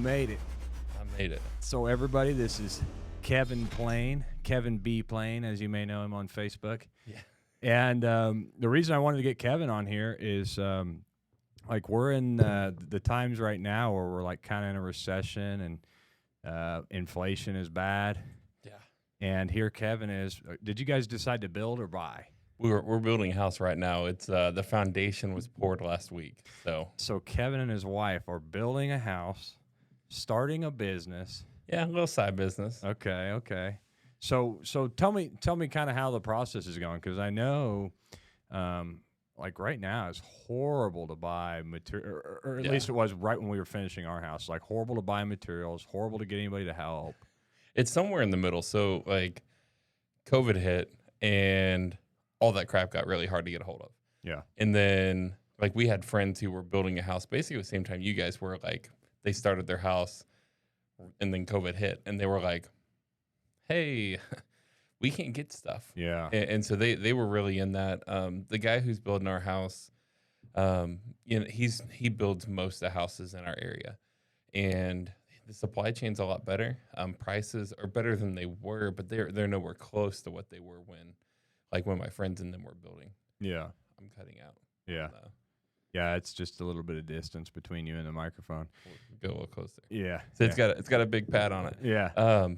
made it. I made it. So everybody, this is Kevin Plain, Kevin B. Plain, as you may know him on Facebook. Yeah. And the reason I wanted to get Kevin on here is like we're in the times right now where we're like kind of in a recession and inflation is bad. Yeah. And here Kevin is. Did you guys decide to build or buy? We're building a house right now. It's the foundation was poured last week. So Kevin and his wife are building a house, starting a business. Yeah, a little side business. Okay. So tell me kind of how the process is going, because I know, like right now it's horrible to buy material, or at least it was right when we were finishing our house. Like horrible to buy materials, horrible to get anybody to help. It's somewhere in the middle. So like, COVID hit and all that crap got really hard to get a hold of. Yeah. And then like we had friends who were building a house basically at the same time you guys were. Like they started their house and then COVID hit and they were like, hey, we can't get stuff. Yeah. And so they were really in that. The guy who's building our house, he builds most of the houses in our area. And the supply chain's a lot better. Prices are better than they were, but they're nowhere close to what they were when my friends and them were building. Yeah. I'm cutting out. Yeah. Yeah, it's just a little bit of distance between you and the microphone. We'll go a little closer. Yeah. So it's got a big pad on it. Yeah.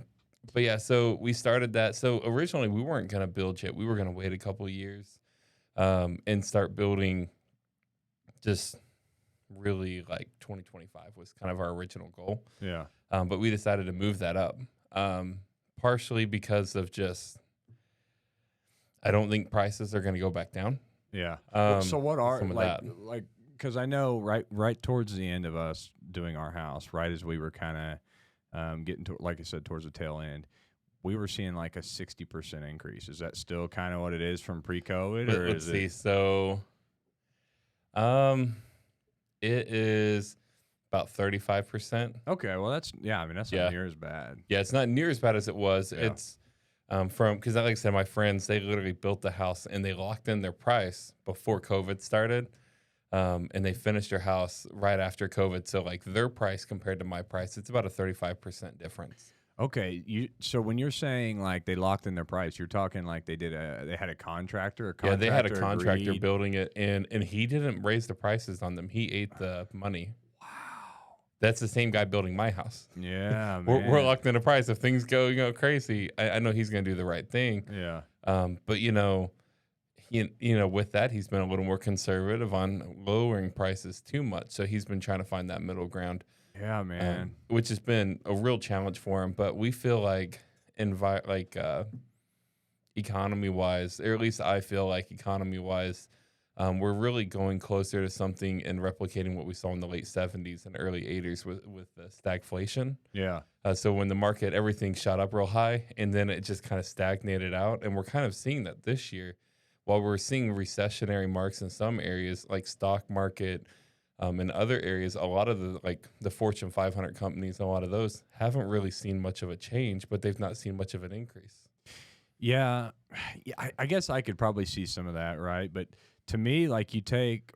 But yeah, so we started that. So originally we weren't going to build yet. We were going to wait a couple of years and start building. Just really like 2025 was kind of our original goal. Yeah. But we decided to move that up, partially because of just I don't think prices are going to go back down. Yeah. So what are some of like that. like because I know right towards the end of us doing our house, right as we were kind of getting to, like I said, towards the tail end, we were seeing like a 60% increase. Is that still kind of what it is from pre-COVID? Or Let's is see. it? So, it is about 35%. Okay. Well, that's not near as bad. Yeah, it's not near as bad as it was. Yeah. It's because like I said, my friends, they literally built the house and they locked in their price before COVID started. And they finished their house right after COVID. So like their price compared to my price, it's about a 35% difference. Okay. So when you're saying like they locked in their price, you're talking like they had a contractor. Yeah, they had a contractor agreed. building it, and he didn't raise the prices on them. He ate the money. That's the same guy building my house. Yeah, man. We're locked in a price. If things go crazy, I know he's going to do the right thing. Yeah. But with that, he's been a little more conservative on lowering prices too much. So he's been trying to find that middle ground. Yeah, man. Which has been a real challenge for him. But we feel like economy-wise, or at least I feel like economy-wise, we're really going closer to something and replicating what we saw in the late 70s and early 80s with the stagflation. Yeah. So when the market, everything shot up real high, and then it just kind of stagnated out. And we're kind of seeing that this year. While we're seeing recessionary marks in some areas, like stock market, in other areas, a lot of the Fortune 500 companies, a lot of those haven't really seen much of a change, but they've not seen much of an increase. Yeah. I guess I could probably see some of that, right? But to me, like you take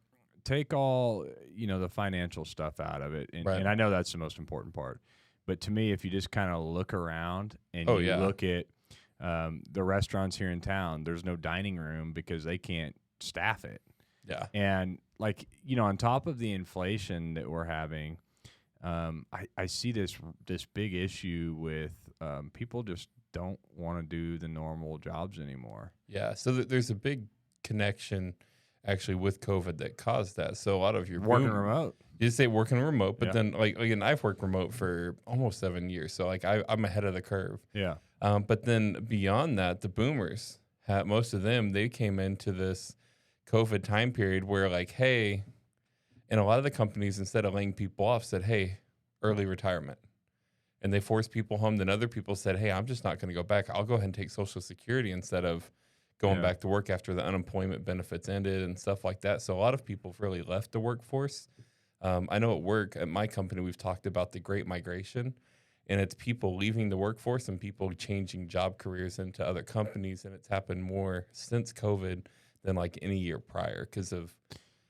all, the financial stuff out of it. And, Right. and I know that's the most important part. But to me, if you just kind of look around and look at the restaurants here in town, there's no dining room because they can't staff it. Yeah. And like, on top of the inflation that we're having, I see this big issue with people just don't want to do the normal jobs anymore. Yeah. So there's a big connection actually with COVID that caused that. So a lot of your Working remote. You say working remote, but Yeah. then again, I've worked remote for almost 7 years. So like I'm ahead of the curve. Yeah. But then beyond that, the boomers, most of them, they came into this COVID time period where like, hey, and a lot of the companies, instead of laying people off, said, hey, early retirement. And they forced people home. Then other people said, hey, I'm just not going to go back. I'll go ahead and take Social Security instead of going back to work after the unemployment benefits ended and stuff like that. So a lot of people have really left the workforce. I know at work, at my company, we've talked about the Great Migration. And it's people leaving the workforce and people changing job careers into other companies. And it's happened more since COVID than like any year prior because of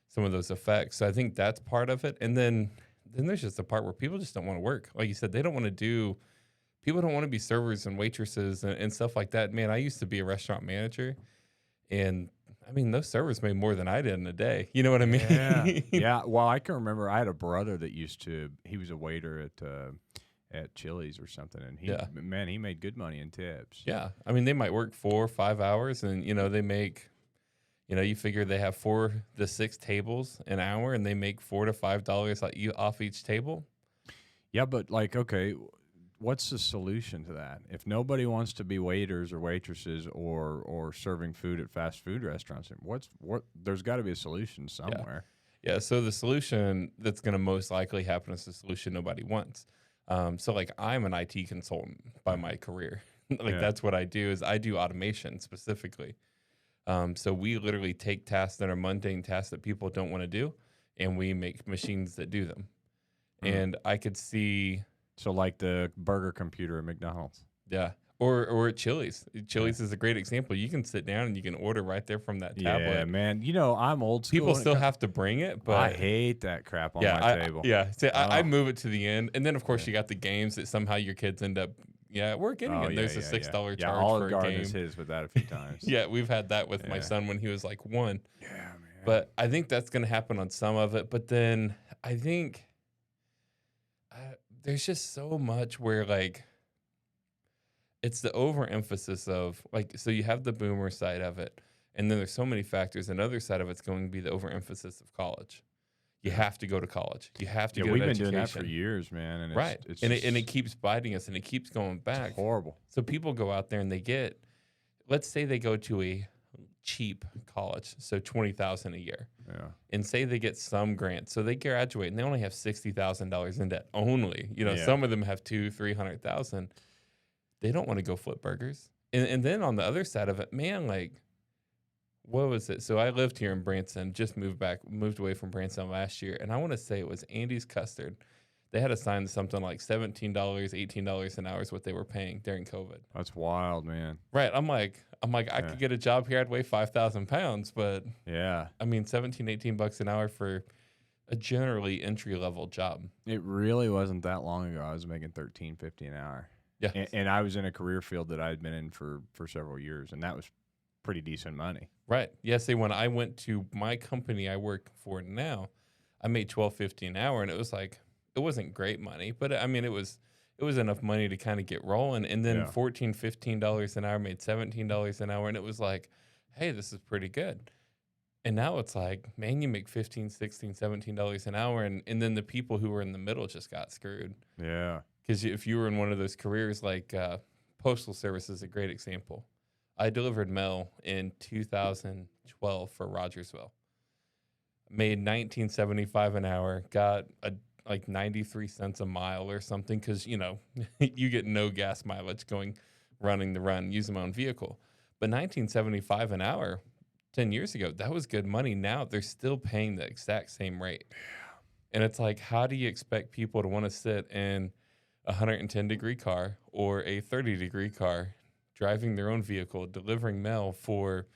some of those effects. So I think that's part of it. And then then there's just a part where people just don't want to work. Like you said, they don't want to do. People don't want to be servers and waitresses and stuff like that. Man, I used to be a restaurant manager, and I mean, those servers made more than I did in a day. You know what I mean? Yeah. Yeah. Well, I can remember I had a brother that he was a waiter at Chili's or something, and man, he made good money in tips. Yeah. I mean, they might work 4 or 5 hours, and they make, you figure they have 4 to 6 tables an hour, and they make $4 to $5 off each table. Yeah, but like, okay, what's the solution to that? If nobody wants to be waiters or waitresses or serving food at fast food restaurants, there's got to be a solution somewhere. Yeah. So the solution that's going to most likely happen is the solution nobody wants. So like I'm an IT consultant by my career. That's what I do is I do automation specifically. So we literally take tasks that are mundane tasks that people don't want to do, and we make machines that do them. And I could see. So like the burger computer at McDonald's. Yeah. Or at Chili's. Chili's is a great example. You can sit down and you can order right there from that tablet. Yeah, man. I'm old school. People still have to bring it, but I hate that crap on my table. I move it to the end. And then, of course, you got the games that somehow your kids end up, we're getting it. There's a $6 charge for a game. Has hit us with that a few times. Yeah, we've had that with my son when he was like 1. Yeah, man. But I think that's going to happen on some of it. But then I think there's just so much where, like, it's the overemphasis of, like, so you have the boomer side of it, and then there's so many factors. Another side of it's going to be the overemphasis of college. You have to go to college. You have to go to education. We've been doing that for years, man. And it's it keeps biting us, and it keeps going back. It's horrible. So people go out there and they get, let's say they go to a cheap college, so $20,000 a year. Yeah. And say they get some grants, so they graduate and they only have $60,000 in debt. Only, some of them have $200,000-300,000. They don't want to go flip burgers. And then on the other side of it, man, like, what was it? So I lived here in Branson, just moved away from Branson last year, and I want to say it was Andy's Custard. They had a sign something like $17, $18 an hour is what they were paying during COVID. That's wild, man. Right. I'm like, I could get a job here. I'd weigh 5,000 pounds, but yeah, I mean, $17-18 an hour for a generally entry level job. It really wasn't that long ago. I was making $13.50 an hour. Yeah, and I was in a career field that I had been in for several years, and that was pretty decent money. Right. Yeah. See, when I went to my company I work for now, I made $12.50 an hour, and it was like, it wasn't great money, but I mean, it was enough money to kind of get rolling. And then $14-15 an hour made $17 an hour, and it was like, hey, this is pretty good. And now it's like, man, you make $15, $16, $17 an hour, and then the people who were in the middle just got screwed. Yeah. Because if you were in one of those careers, like postal service is a great example. I delivered mail in 2012 for Rogersville. Made $19.75 an hour, got like 93 cents a mile or something, because you get no gas mileage running the run using my own vehicle. But $19.75 an hour 10 years ago, that was good money. Now they're still paying the exact same rate. And it's like, how do you expect people to want to sit in a 110-degree car or a 30-degree car driving their own vehicle, delivering mail for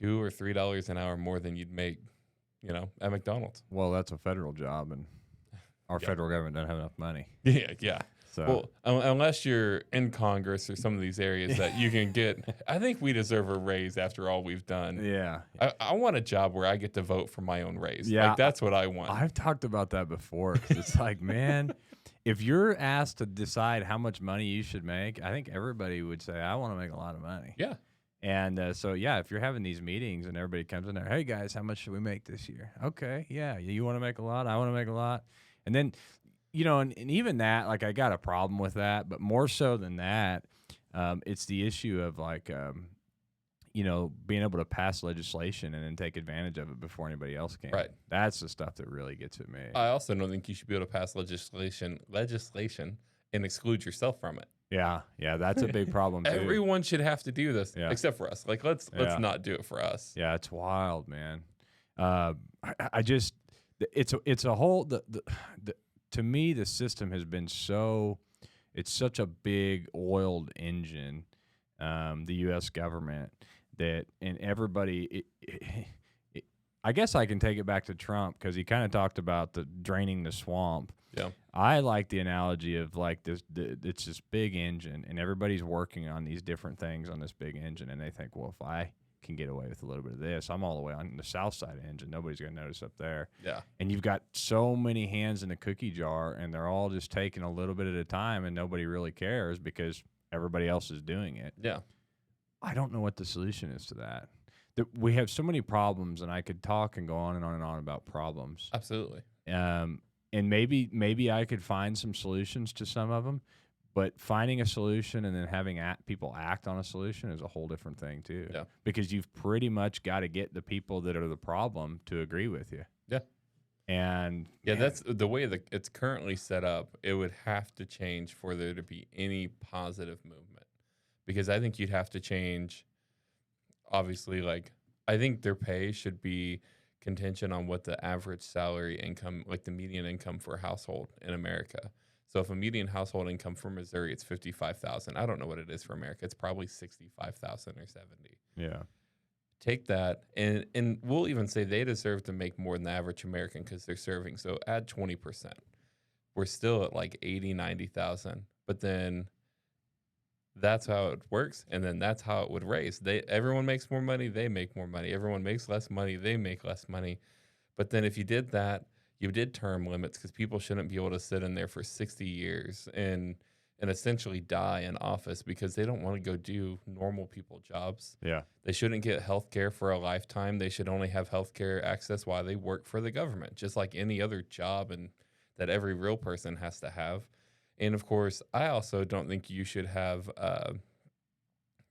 $2 or $3 an hour more than you'd make, at McDonald's? Well, that's a federal job, and our federal government doesn't have enough money. Yeah. So, well, unless you're in Congress or some of these areas that you can get, I think we deserve a raise after all we've done. Yeah. I want a job where I get to vote for my own raise. Yeah. Like, that's what I want. I've talked about that before. 'Cause it's like, man, if you're asked to decide how much money you should make, I think everybody would say, I want to make a lot of money. Yeah. And if you're having these meetings and everybody comes in there, hey, guys, how much should we make this year? Okay, yeah, you want to make a lot? I want to make a lot. And then, and even that, like, I got a problem with that. But more so than that, it's the issue of, like, being able to pass legislation and then take advantage of it before anybody else can. Right. That's the stuff that really gets at me. I also don't think you should be able to pass legislation and exclude yourself from it. Yeah, that's a big problem too. Everyone should have to do this, except for us. Like, let's not do it for us. Yeah, it's wild, man. I just, it's a whole. To me, the system has been it's such a big oiled engine, the U.S. government, and everybody, I guess I can take it back to Trump because he kind of talked about the draining the swamp. Yeah. I like the analogy of like it's this big engine and everybody's working on these different things on this big engine, and they think, well, if I can get away with a little bit of this, I'm all the way on the south side of the engine. Nobody's going to notice up there. Yeah. And you've got so many hands in the cookie jar, and they're all just taking a little bit at a time, and nobody really cares because everybody else is doing it. Yeah. I don't know what the solution is to that. We have so many problems, and I could talk and go on and on and on about problems. Absolutely. And maybe I could find some solutions to some of them, but finding a solution and then having people act on a solution is a whole different thing too. Yeah. Because you've pretty much got to get the people that are the problem to agree with you. Yeah. And yeah, that's the way that it's currently set up. It would have to change for there to be any positive movement, because I think you'd have to change. Obviously, like, I think their pay should be contingent on what the average salary income, like the median income for a household in America. So if a median household income for Missouri, it's 55,000. I don't know what it is for America. It's probably 65,000 or 70. yeah. Take that, and we'll even say they deserve to make more than the average American because they're serving. So add 20%. We're still at like 80, 90,000. But then that's how it works, and then that's how it would raise. Everyone makes more money, they make more money. Everyone makes less money, they make less money. But then if you did that, you did term limits, because people shouldn't be able to sit in there for 60 years and essentially die in office because they don't want to go do normal people jobs. Yeah. They shouldn't get health care for a lifetime. They should only have health care access while they work for the government, just like any other job and that every real person has to have. And of course, I also don't think you should have,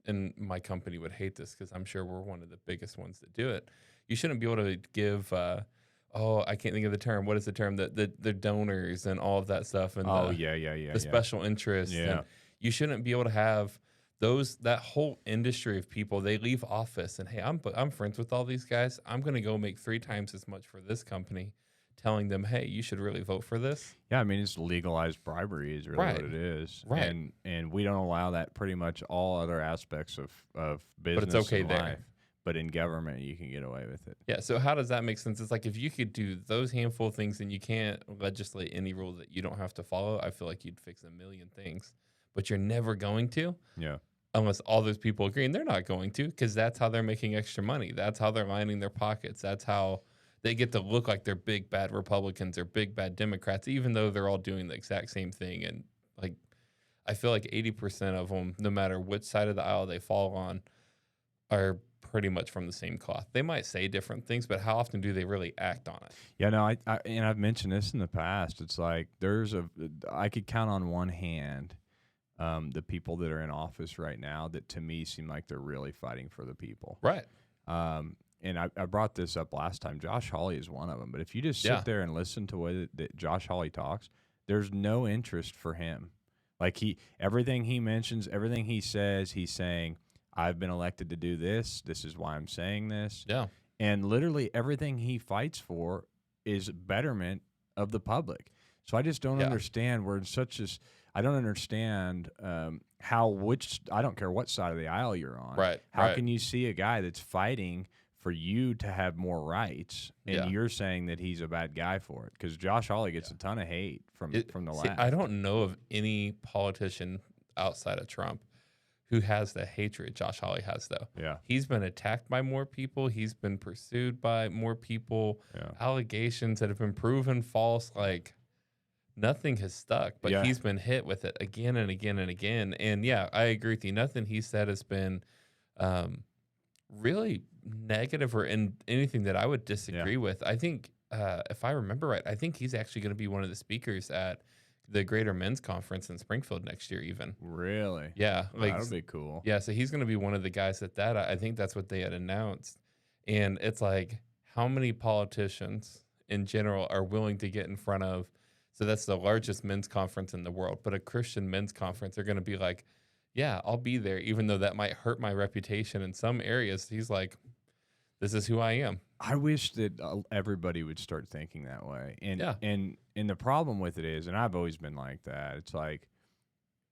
and my company would hate this because I'm sure we're one of the biggest ones that do it. You shouldn't be able to give, I can't think of the term. What is the term? The donors and all of that stuff. And the special interests. Yeah. And you shouldn't be able to have that whole industry of people. They leave office and, hey, I'm friends with all these guys. I'm going to go make 3 times as much for this company, telling them, hey, you should really vote for this. Yeah, I mean, it's legalized bribery is really what it is. Right. And we don't allow that pretty much all other aspects of business. But it's okay and there. life. But in government, you can get away with it. Yeah, so how does that make sense? It's like if you could do those handful of things and you can't legislate any rule that you don't have to follow, I feel like you'd fix a million things. But you're never going to. Yeah. Unless all those people agree, and they're not going to, because that's how they're making extra money. That's how they're lining their pockets. That's how they get to look like they're big, bad Republicans or big, bad Democrats, even though they're all doing the exact same thing. And like, I feel like 80% of them, no matter which side of the aisle they fall on, are pretty much from the same cloth. They might say different things, but how often do they really act on it? Yeah, no, and I've mentioned this in the past. It's like I could count on one hand the people that are in office right now that to me seem like they're really fighting for the people. Right. And I brought this up last time. Josh Hawley is one of them. But if you just sit there and listen to the way that Josh Hawley talks, there's no interest for him. Like everything he mentions, everything he says, he's saying, I've been elected to do this. This is why I'm saying this. Yeah. And literally everything he fights for is betterment of the public. So I just don't understand. We're in such as I don't understand I don't care what side of the aisle you're on. Right. How can you see a guy that's fighting for you to have more rights, and you're saying that he's a bad guy for it? Because Josh Hawley gets a ton of hate from the left. I don't know of any politician outside of Trump who has the hatred Josh Hawley has, though. Yeah. He's been attacked by more people. He's been pursued by more people. Yeah. Allegations that have been proven false. Like, nothing has stuck, but he's been hit with it again and again and again. And, yeah, I agree with you. Nothing he said has been really negative or in anything that I would disagree with. I think, if I remember right, I think he's actually going to be one of the speakers at the Greater Men's Conference in Springfield next year even. Really? Yeah. Like, that'll be cool. Yeah, so he's going to be one of the guys at that. I think that's what they had announced. And it's like, how many politicians in general are willing to get in front of, so that's the largest men's conference in the world, but a Christian men's conference, they're going to be like, yeah, I'll be there, even though that might hurt my reputation in some areas. He's like, this is who I am. I wish that everybody would start thinking that way. And the problem with it is, and I've always been like that, it's like,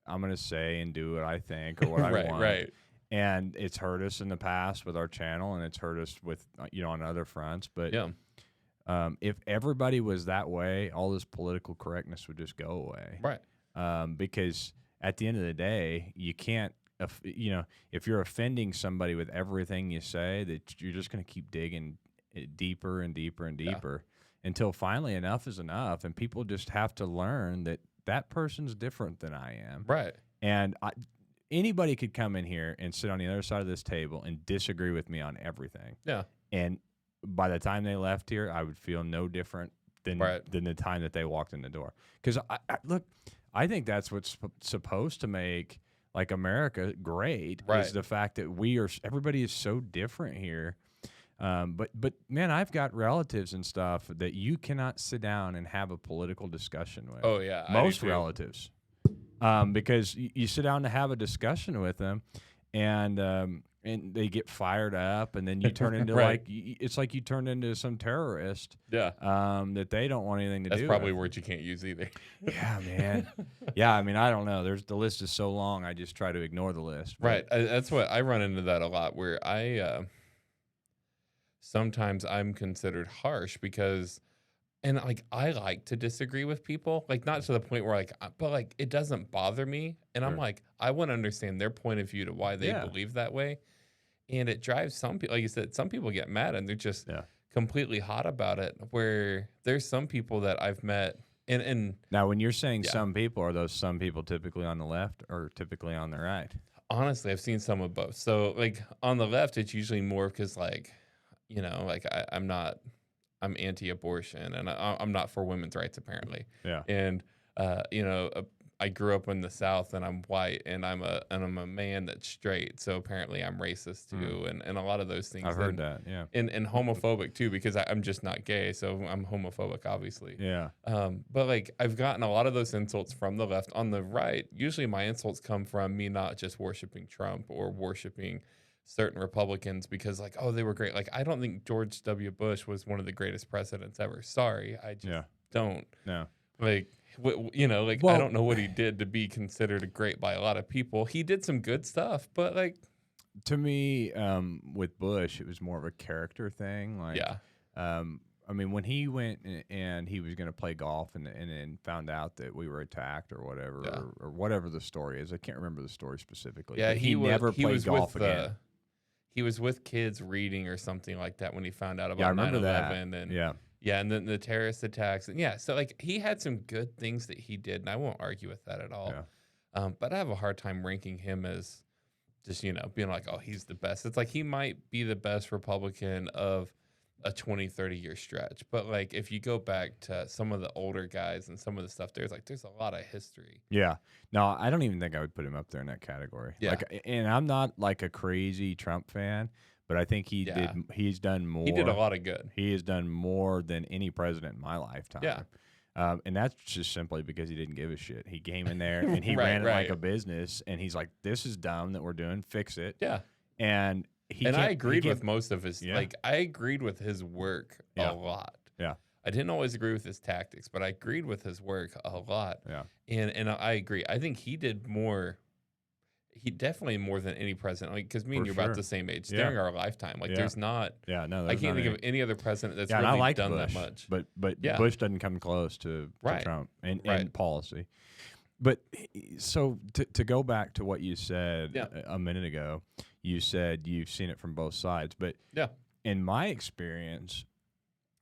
I'm going to say and do what I think or what I want. Right. And it's hurt us in the past with our channel, and it's hurt us with on other fronts. But Yeah. if everybody was that way, all this political correctness would just go away. Right. Because at the end of the day, you can't. If you're offending somebody with everything you say, that you're just going to keep digging deeper and deeper and deeper until finally enough is enough, and people just have to learn that person's different than I am. Right. And anybody could come in here and sit on the other side of this table and disagree with me on everything. Yeah. And by the time they left here, I would feel no different than the time that they walked in the door. Because I think that's what's supposed to make like America great, is the fact that everybody is so different here. But man, I've got relatives and stuff that you cannot sit down and have a political discussion with. Oh yeah, most relatives, because you sit down to have a discussion with them, and they get fired up, and then you turn into it's like you turn into some terrorist. Yeah. That they don't want anything to do. That's probably with. words you can't use either. Yeah, man. Yeah, I mean, I don't know. The list is so long, I just try to ignore the list. Right. That's what I run into that a lot, where sometimes I'm considered harsh because, and like I like to disagree with people, like not to the point where but like it doesn't bother me, and I'm like, I want to understand their point of view to why they believe that way, and it drives some people, like you said, some people get mad and they're just completely hot about it. Where there's some people that I've met, and now when you're saying some people, are those some people typically on the left or typically on the right? Honestly, I've seen some of both. So like on the left, it's usually more because like, like I'm anti-abortion, and I'm not for women's rights apparently. Yeah. And I grew up in the South, and I'm white, and I'm a man that's straight, so apparently I'm racist too, and a lot of those things. I've heard that, yeah. And homophobic too, because I'm just not gay, so I'm homophobic, obviously. Yeah. But like I've gotten a lot of those insults from the left. On the right, usually my insults come from me not just worshiping Trump or worshiping certain Republicans because like, oh, they were great. Like I don't think George W. Bush was one of the greatest presidents ever. Sorry, I just don't. No. Like. I don't know what he did to be considered great by a lot of people. He did some good stuff, but like to me, with Bush, it was more of a character thing. Like, I mean, when he went and he was going to play golf and then found out that we were attacked or whatever, or whatever the story is, I can't remember the story specifically. Yeah, but he never played golf again. He was with kids reading or something like that when he found out about 9/11. I remember that. And yeah, and then the terrorist attacks. And so like he had some good things that he did, and I won't argue with that at all. Yeah. But I have a hard time ranking him as just, being like, oh, he's the best. It's like he might be the best Republican of a 20, 30-year stretch. But like if you go back to some of the older guys and some of the stuff, there's a lot of history. Yeah. No, I don't even think I would put him up there in that category. Yeah. And I'm not like a crazy Trump fan, but I think he's done more. He did a lot of good. He has done more than any president in my lifetime. Yeah. And that's just simply because he didn't give a shit. He came in there and he ran it like a business, and he's like, this is dumb that we're doing, fix it. Yeah. And I agreed with most of his, I agreed with his work a lot. Yeah. I didn't always agree with his tactics, but I agreed with his work a lot. Yeah. And I agree. I think he did more. He definitely more than any president, like because me and you're about the same age during our lifetime. Like there's not. Yeah, no, I can't think of any other president that's really I like done Bush, that much. But Bush doesn't come close to Trump and policy. But so to go back to what you said a minute ago, you said you've seen it from both sides. But in my experience,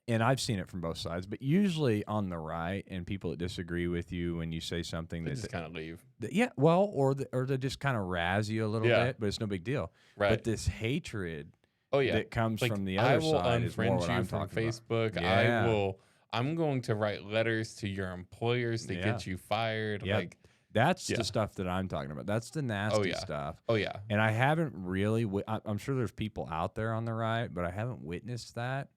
and I've seen it from both sides, but usually on the right and people that disagree with you when you say something they that just kind of leave. Or they just kind of razz you a little bit, but it's no big deal. Right. But this hatred that comes like, from the other side is more what I'm from talking Facebook. about. I'm going to write letters to your employers to get you fired. Yeah. Like that's the stuff that I'm talking about. That's the nasty stuff. Oh yeah. And I haven't really. I'm sure there's people out there on the right, but I haven't witnessed that.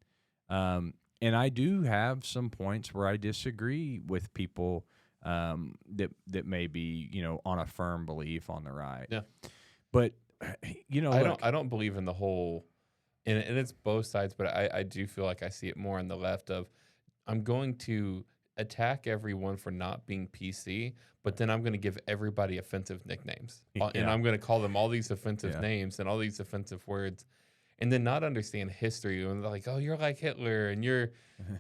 And I do have some points where I disagree with people that may be on a firm belief on the right. Yeah. But I don't believe in the whole, and it's both sides. But I do feel like I see it more on the left of I'm going to attack everyone for not being PC, but then I'm going to give everybody offensive nicknames. And I'm going to call them all these offensive names and all these offensive words, and then not understand history. And they're like, oh, you're like Hitler and you're,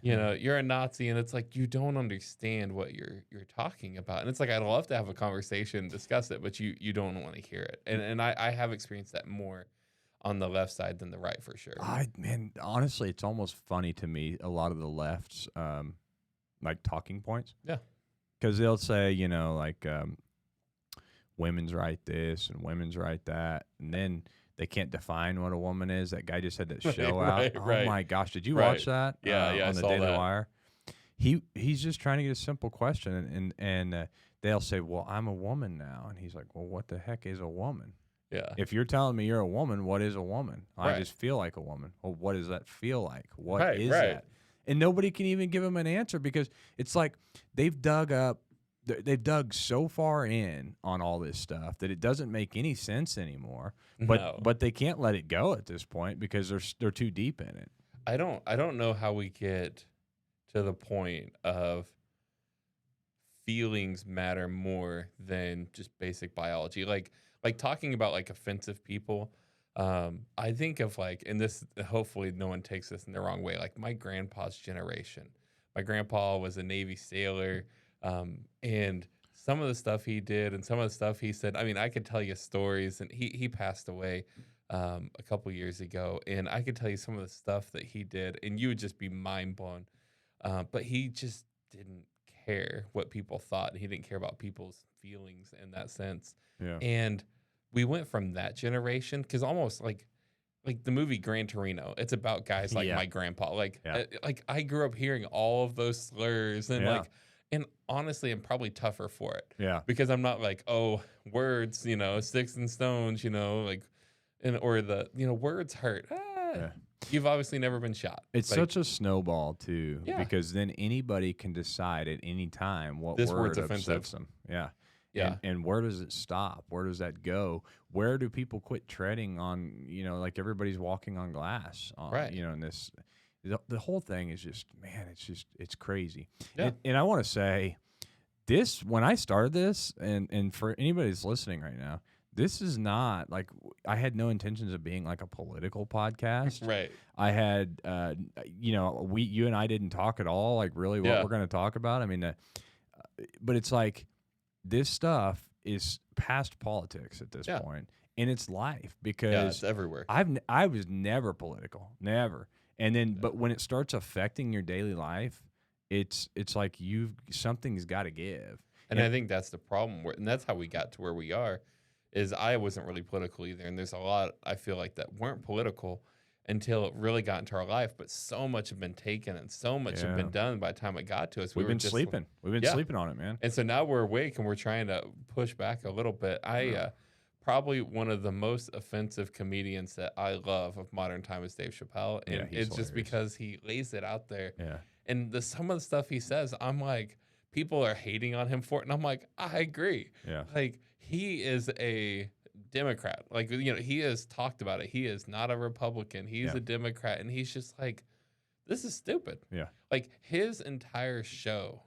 you're a Nazi. And it's like, you don't understand what you're talking about. And it's like, I'd love to have a conversation, discuss it, but you don't want to hear it. And I have experienced that more on the left side than the right, for sure. Man, honestly, it's almost funny to me, a lot of the left's like talking points. Yeah. Because they'll say, women's right this and women's right that. And then they can't define what a woman is. That guy just had that show out. Oh, my gosh. Did you watch that? Yeah, on the I saw Daily that. Wire? He's just trying to get a simple question. And they'll say, well, I'm a woman now. And he's like, well, what the heck is a woman? Yeah. If you're telling me you're a woman, what is a woman? Right. I just feel like a woman. Well, what does that feel like? What is Right. that? And nobody can even give them an answer because it's like they've dug so far in on all this stuff that it doesn't make any sense anymore. But they can't let it go at this point because they're too deep in it. I don't know how we get to the point of feelings matter more than just basic biology. Like talking about like offensive people. I think of like, and this, hopefully no one takes this in the wrong way, like my grandpa's generation. My grandpa was a Navy sailor, and some of the stuff he did and some of the stuff he said, I mean, I could tell you stories, and he passed away a couple years ago, and I could tell you some of the stuff that he did, and you would just be mind blown. But he just didn't care what people thought, and he didn't care about people's feelings in that sense. Yeah. And we went from that generation, because almost like the movie Gran Torino, it's about guys like my grandpa. Like I grew up hearing all of those slurs and and honestly, I'm probably tougher for it. Yeah. Because I'm not like, oh, words, sticks and stones, or the, words hurt. You've obviously never been shot. It's such a snowball too, because then anybody can decide at any time what this word word's offensive. upsets them. Yeah. Yeah. And where does it stop? Where does that go? Where do people quit treading on, like everybody's walking on glass? Right. In this, the whole thing is just, man, it's crazy. Yeah. And I want to say this, when I started this, and for anybody that's listening right now, this is not like, I had no intentions of being like a political podcast. Right. I had, you and I didn't talk at all, like really what we're going to talk about. I mean, but it's like, this stuff is past politics at this point, and it's life, because it's everywhere. I was never political, never. And then, but when it starts affecting your daily life, it's like something's got to give. And I think that's the problem, and that's how we got to where we are. Is I wasn't really political either, and there's a lot I feel like that weren't political until it really got into our life. But so much had been taken and so much had been done by the time it got to us. We've been sleeping. We've been sleeping on it, man. And so now we're awake and we're trying to push back a little bit. Probably one of the most offensive comedians that I love of modern time is Dave Chappelle. And it's hilarious. just because he lays it out there. Yeah. And some of the stuff he says, I'm like, people are hating on him for it. And I'm like, I agree. Yeah. Like, he is a Democrat. Like, he has talked about it. He is not a Republican. He's a Democrat. And he's just like, this is stupid. Yeah. Like, his entire show,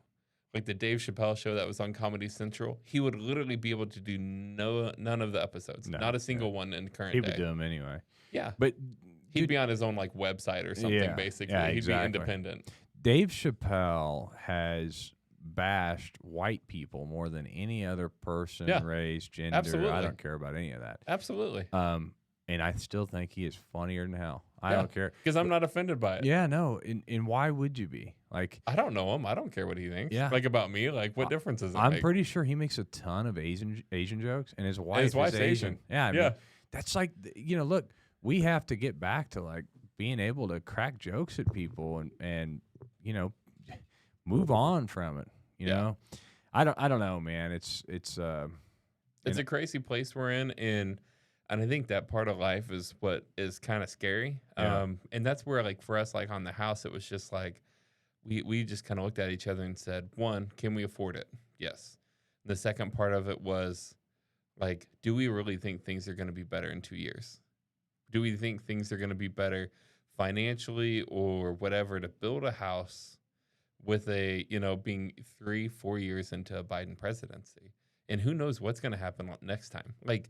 like the Dave Chappelle show that was on Comedy Central, he would literally be able to do none of the episodes. Not a single one in current He day. would do them anyway. Yeah. But he'd be on his own like website or something, basically. Yeah, He'd be independent. Dave Chappelle has bashed white people more than any other person, race, gender. Absolutely. I don't care about any of that. Absolutely. And I still think he is funnier than hell. I don't care. Because I'm not offended by it. Yeah, no. And why would you be? Like, I don't know him. I don't care what he thinks. Yeah. Like, about me. Like, what difference does it I'm make? pretty sure he makes a ton of Asian jokes, and his wife wife's is Asian. Yeah, I mean, that's like, look, we have to get back to like being able to crack jokes at people and move on from it. You know, I don't know, man. It's a crazy place we're in, and I think that part of life is what is kind of scary. Yeah. And that's where, like, for us, like on the house, it was just like we just kind of looked at each other and said, one, can we afford it? Yes. The second part of it was like, do we really think things are going to be better in 2 years? Do we think things are going to be better financially or whatever to build a house with a, being 3-4 years into a Biden presidency. And who knows what's going to happen next time? Like,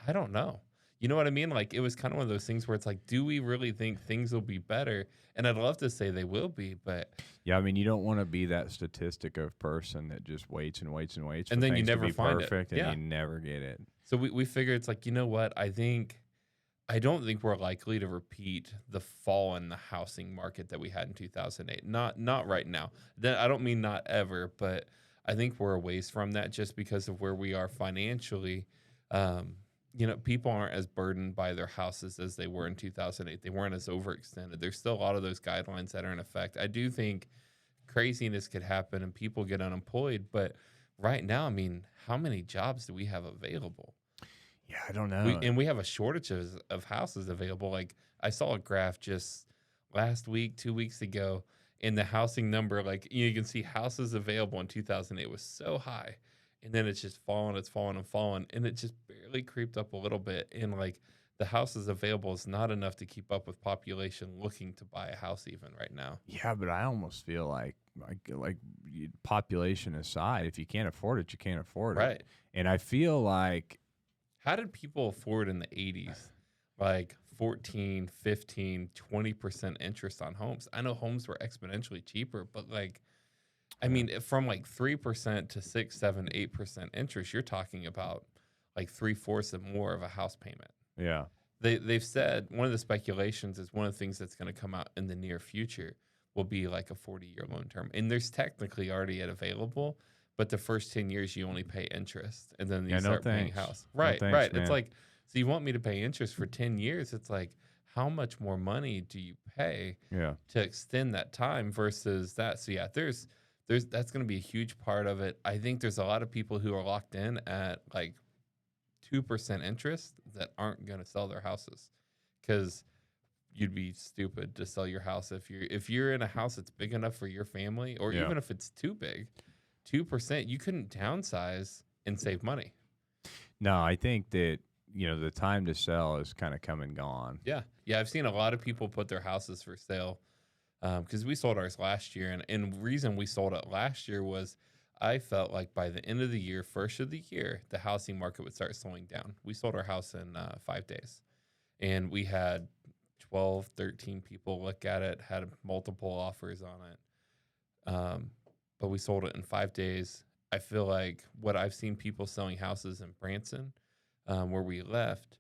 I don't know. You know what I mean? Like, it was kind of one of those things where it's like, do we really think things will be better? And I'd love to say they will be, but yeah, I mean, you don't want to be that statistic of person that just waits and waits and waits, and for then you things to never be find perfect, it. and Yeah. you never get it. So we figure it's like, you know what? I don't think we're likely to repeat the fall in the housing market that we had in 2008. Not right now. Then I don't mean not ever, but I think we're a ways from that just because of where we are financially. People aren't as burdened by their houses as they were in 2008. They weren't as overextended. There's still a lot of those guidelines that are in effect. I do think craziness could happen and people get unemployed, but right now, I mean, how many jobs do we have available? Yeah, I don't know. We have a shortage of houses available. Like, I saw a graph just last week, 2 weeks ago, and the housing number, like, you can see houses available in 2008 was so high. And then it's just fallen, and it just barely creeped up a little bit. And, like, the houses available is not enough to keep up with population looking to buy a house even right now. Yeah, but I almost feel like population aside, if you can't afford it, you can't afford it. Right. And I feel like, how did people afford in the 80s, like 14, 15, 20% interest on homes? I know homes were exponentially cheaper, but like, I mean, from like 3% to 6, 7, 8% interest, you're talking about like 3/4 and more of a house payment. yeah, They've said one of the speculations is one of the things that's going to come out in the near future will be like a 40-year loan term. And there's technically already it available, but the first 10 years you only pay interest and then you start paying house. Right, thanks, right. man. It's like, so you want me to pay interest for 10 years? It's like, how much more money do you pay to extend that time versus that? So yeah, there's that's going to be a huge part of it. I think there's a lot of people who are locked in at like 2% interest that aren't going to sell their houses because you'd be stupid to sell your house if you're in a house that's big enough for your family, or even if it's too big. 2%, you couldn't downsize and save money. No, I think that the time to sell is kind of come and gone. Yeah, I've seen a lot of people put their houses for sale because we sold ours last year, and the reason we sold it last year was I felt like by the end of the year, first of the year, the housing market would start slowing down. We sold our house in 5 days, and we had 12, 13 people look at it, had multiple offers on it. But we sold it in 5 days. I feel like what I've seen people selling houses in Branson, where we left,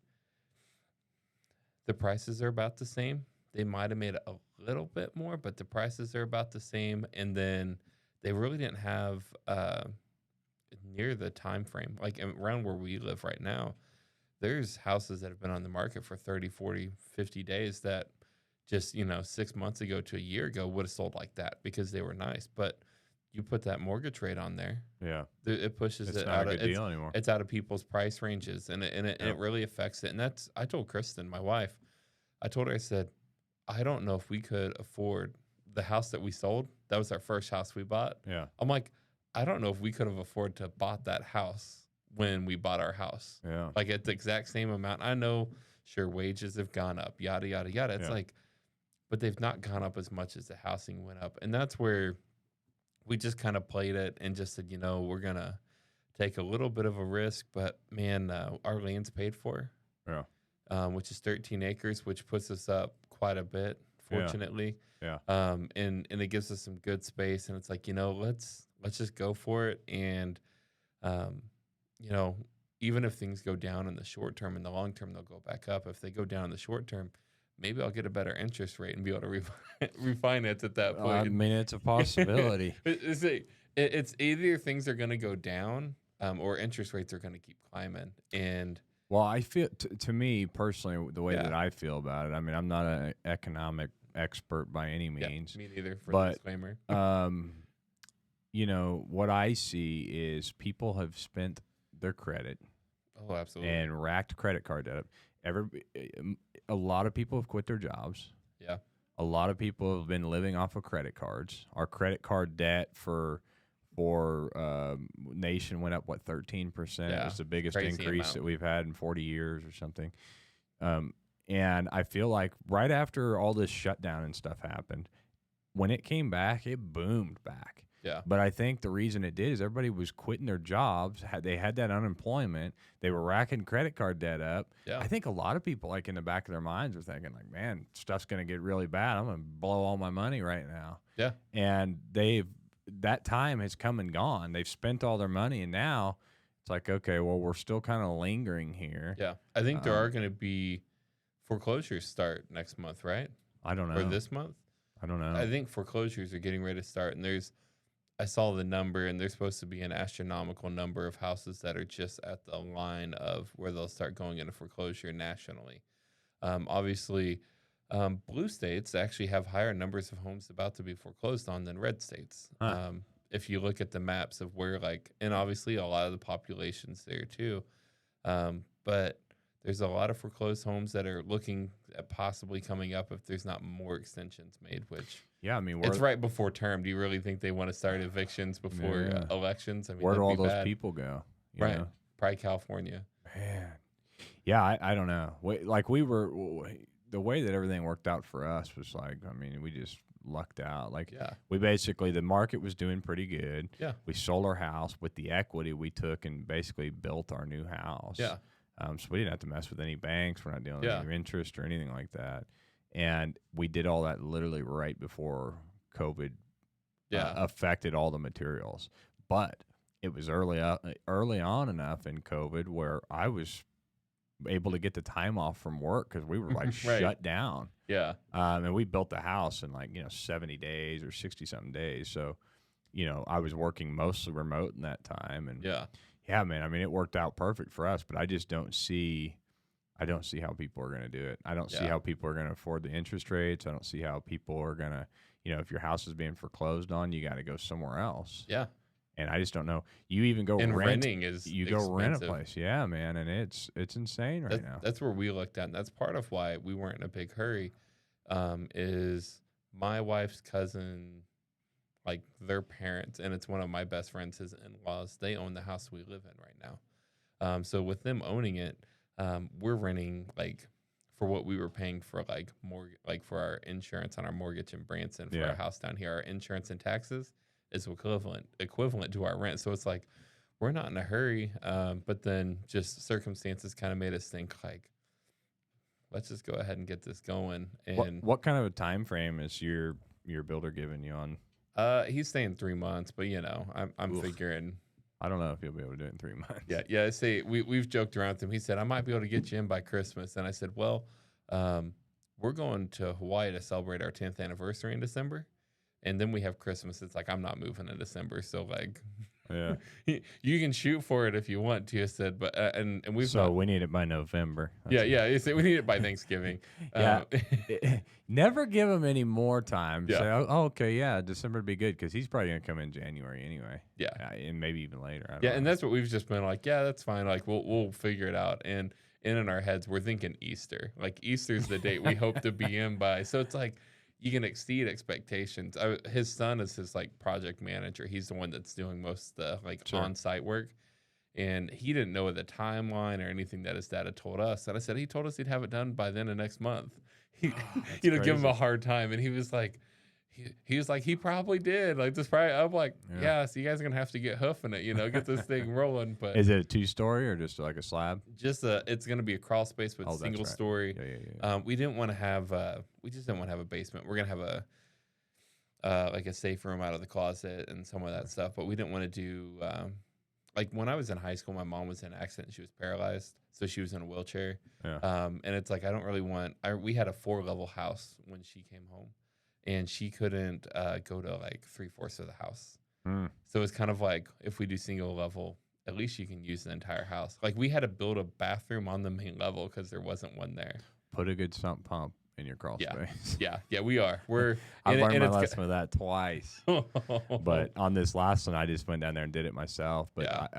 the prices are about the same. They might have made it a little bit more, but the prices are about the same. And then they really didn't have near the time frame. Like around where we live right now, there's houses that have been on the market for 30, 40, 50 days that just, 6 months ago to a year ago would have sold like that because they were nice. But you put that mortgage rate on there, it pushes it's it not out a of good deal anymore. It's out of people's price ranges, and it really affects it. And that's, I told Kristen, my wife, I told her, I said, I don't know if we could afford the house that we sold. That was our first house we bought. Yeah. I'm like, I don't know if we could have afforded to bought that house when we bought our house. Yeah. Like at the exact same amount. I know, sure, wages have gone up, yada, yada, yada. It's like, but they've not gone up as much as the housing went up. And that's where we just kind of played it and just said, we're going to take a little bit of a risk, but man, our land's paid for. Yeah. Which is 13 acres, which puts us up quite a bit, fortunately. Yeah. And it gives us some good space, and it's like, let's just go for it. And, even if things go down in the short term, in the long term, they'll go back up. If they go down in the short term, maybe I'll get a better interest rate and be able to refinance at that point. I mean, it's a possibility. It's either things are going to go down or interest rates are going to keep climbing. And well, I feel to me personally, the way that I feel about it, I mean, I'm not an economic expert by any means. Me neither, for but, the disclaimer. What I see is people have spent their credit. Oh, absolutely. And racked credit card debt. A lot of people have quit their jobs. Yeah. A lot of people have been living off of credit cards. Our credit card debt for nation went up 13%. Yeah, it was the biggest increase amount that we've had in 40 years or something. And I feel like right after all this shutdown and stuff happened, when it came back, it boomed back. Yeah. But I think the reason it did is everybody was quitting their jobs. They had that unemployment. They were racking credit card debt up. Yeah. I think a lot of people, like in the back of their minds, were thinking, like, man, stuff's going to get really bad. I'm going to blow all my money right now. Yeah. And that time has come and gone. They've spent all their money, and now it's like, okay, well, we're still kind of lingering here. Yeah. I think there are going to be foreclosures start next month, right? I don't know. Or this month? I don't know. I think foreclosures are getting ready to start, and I saw the number, and there's supposed to be an astronomical number of houses that are just at the line of where they'll start going into foreclosure nationally. Obviously, blue states actually have higher numbers of homes about to be foreclosed on than red states. Huh. If you look at the maps of where, and obviously a lot of the population's there too. But there's a lot of foreclosed homes that are looking at possibly coming up if there's not more extensions made, which yeah, I mean, it's right before term. Do you really think they want to start evictions before elections? I mean, where do all those bad. people go? You Right. know? Probably California. Man. Yeah, I don't know. The way that everything worked out for us was like, I mean, we just lucked out. Like, we basically, the market was doing pretty good. Yeah. We sold our house with the equity we took and basically built our new house. Yeah. So we didn't have to mess with any banks. We're not dealing with any interest or anything like that. And we did all that literally right before COVID affected all the materials. But it was early on enough in COVID where I was able to get the time off from work because we were like shut down. Yeah. And we built the house in 70 days or 60 something days. So, I was working mostly remote in that time. And yeah, man, I mean, it worked out perfect for us, but I just don't see how people are going to do it. I don't see how people are going to afford the interest rates. I don't see how people are going to, if your house is being foreclosed on, you got to go somewhere else. Yeah. And I just don't know. You even go renting is go rent a place. Yeah, man. And it's insane right now. That's where we looked at. And that's part of why we weren't in a big hurry, is my wife's cousin, like their parents, and it's one of my best friends, his in-laws, they own the house we live in right now. So with them owning it, we're renting for what we were paying for for our insurance on our mortgage in Branson for our house down here. Our insurance and taxes is equivalent to our rent. So it's like we're not in a hurry, but then just circumstances kind of made us think let's just go ahead and get this going. And what kind of a time frame is your builder giving you on? He's saying 3 months, but I'm figuring. I don't know if you'll be able to do it in 3 months. Yeah. See, we've joked around with him. He said I might be able to get you in by Christmas, and I said, well, we're going to Hawaii to celebrate our 10th anniversary in December, and then we have Christmas. It's like I'm not moving in December, so yeah, you can shoot for it if you want to. I said, but and we've we need it by November. You said we need it by Thanksgiving. Never give him any more time. Say, okay, December would be good because he's probably gonna come in January anyway. And maybe even later. I don't know. And that's what we've just been like. Yeah, that's fine. We'll figure it out. And in our heads, we're thinking Easter. Easter's the date we hope to be in by. So it's you can exceed expectations. His son is his project manager. He's the one that's doing most of the on-site work, and he didn't know the timeline or anything that his dad had told us. And I said he told us he'd have it done by the end of next month. Give him a hard time, and he was like, he probably did. I'm like, so you guys are gonna have to get hoofing it, get this thing rolling. But is it a 2-story or just like a slab? It's gonna be a crawl space with single story. Yeah. We didn't want to have we just didn't want to have a basement. We're gonna have a safe room out of the closet and some of that stuff, but we didn't want to do when I was in high school, my mom was in an accident and she was paralyzed, so she was in a wheelchair. And it's I don't really want. We had a 4-level house when she came home, and she couldn't go to 3/4 of the house. So it's kind of if we do single level, at least you can use the entire house. We had to build a bathroom on the main level because there wasn't one there. Put a good sump pump in your crawl space. Yeah, we are. I've learned my lesson with that twice. But on this last one, I just went down there and did it myself. But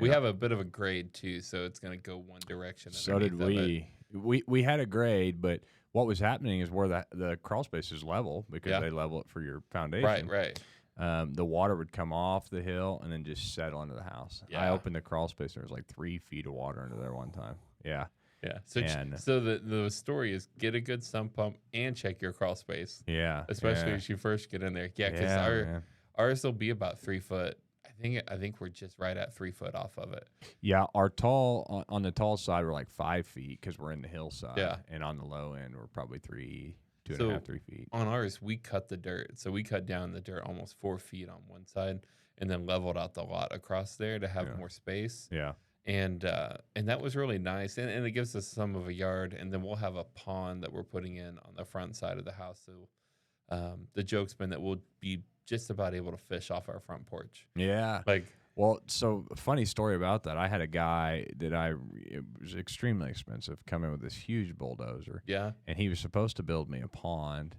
we have a bit of a grade too, so it's going to go one direction. So did we. We had a grade, but what was happening is where the crawl space is level because they level it for your foundation. Right. The water would come off the hill and then just settle into the house. I opened the crawl space and there was 3 feet of water under there one time. Yeah. Yeah. So And so the story is get a good sump pump and check your crawl space, yeah, especially yeah, as you first get in there. Yeah, because yeah, man. ours will be about 3 foot. I think we're just right at 3 foot off of it. Yeah, our tall on the tall side we're like 5 feet because we're in the hillside. Yeah. And on the low end we're probably two and So a half, 3 feet. on ours, we cut the dirt. So we cut down the dirt almost 4 feet on one side and then leveled out the lot across there to have more space. Yeah. And that was really nice. And it gives us some of a yard. And then we'll have a pond that we're putting in on the front side of the house. So the joke's been that we'll be just about able to fish off our front porch. Yeah. Like, well, so a funny story about that. I had a guy that it was extremely expensive, come in with this huge bulldozer. yeah. And he was supposed to build me a pond.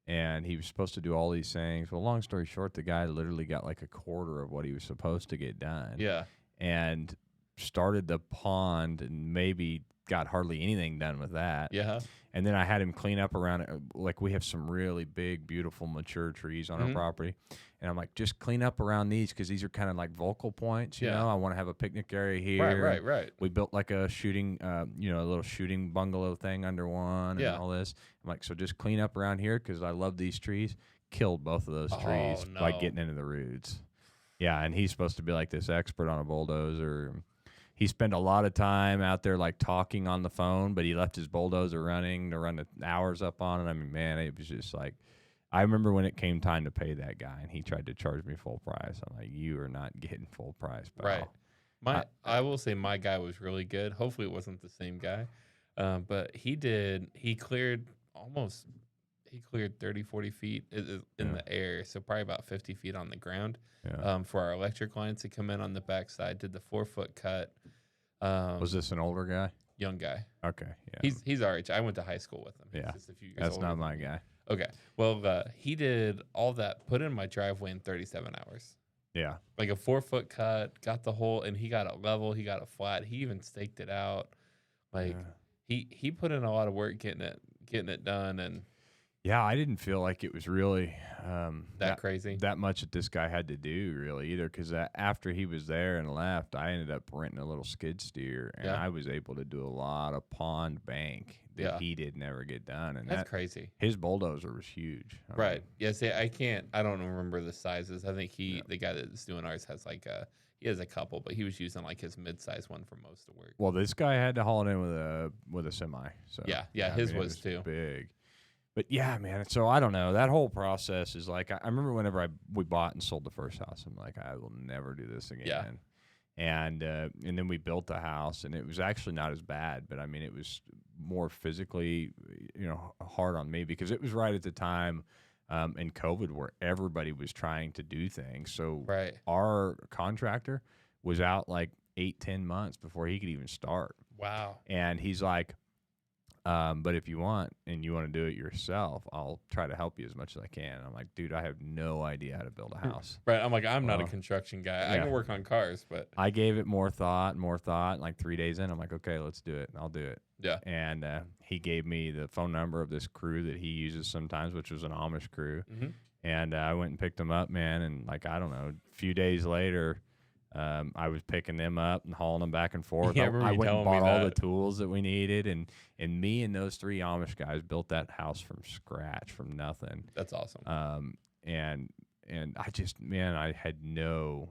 And he was supposed to do all these things. Well, long story short, the guy literally got like a quarter of what he was supposed to get done. Yeah. And started the pond and maybe got hardly anything done with that. Yeah. And then I had him clean up around it. Like we have some really big, beautiful, mature trees on our property. And I'm like, just clean up around these because these are kind of like vocal points. You know, I want to have a picnic area here. Right. We built like a shooting, a little shooting bungalow thing under one and all this. I'm like, so just clean up around here because I love these trees. Killed both of those trees by getting into the roots. Yeah, and he's supposed to be like this expert on a bulldozer. He spent a lot of time out there like talking on the phone, but he left his bulldozer running to run the hours up on it. I mean, man, it was just like, I remember when it came time to pay that guy and he tried to charge me full price. I'm like, you are not getting full price, pal. Right. I will say my guy was really good. Hopefully it wasn't the same guy. But he cleared 30, 40 feet in the air. So probably about 50 feet on the ground. Yeah. For our electric lines to come in on the backside, did the 4 foot cut. Was this an older guy? Young guy. Okay. Yeah. He's our age. I went to high school with him. Yeah. He's just a few years That's older not than my me. guy. Okay. Well, he did all that, put in my driveway in 37 hours. Yeah. Like a 4 foot cut, got the hole, and he got it level, he got it flat. He even staked it out. Like he put in a lot of work getting it done, and yeah, I didn't feel like it was really that crazy that much that this guy had to do really either. Because after he was there and left, I ended up renting a little skid steer, and I was able to do a lot of pond bank that he did never get done. And that's crazy. His bulldozer was huge. Right. Yeah. See, I don't remember the sizes. I think the guy that's doing ours has he has a couple, but he was using like his mid-size one for most of the work. Well, this guy had to haul it in with a semi. So yeah, his was too big. But yeah, man. So I don't know. That whole process is like I remember whenever we bought and sold the first house. I'm like, I will never do this again. Yeah. And then we built the house, and it was actually not as bad. But I mean, it was more physically, hard on me because it was right at the time in COVID where everybody was trying to do things. So our contractor was out like 8-10 months before he could even start. Wow. And he's like, but if you want and you want to do it yourself, I'll try to help you as much as I can. I'm like, dude, I have no idea how to build a house. Right. I'm like, I'm not a construction guy. I can work on cars, but I gave it more thought. Like 3 days in, I'm like, okay, let's do it. And I'll do it. Yeah. And he gave me the phone number of this crew that he uses sometimes, which was an Amish crew. Mm-hmm. And I went and picked them up, man. And like, I don't know, a few days later, I was picking them up and hauling them back and forth. Yeah, I went and bought all the tools that we needed, and me and those 3 Amish guys built that house from scratch, from nothing. That's awesome. And I just, man, I had no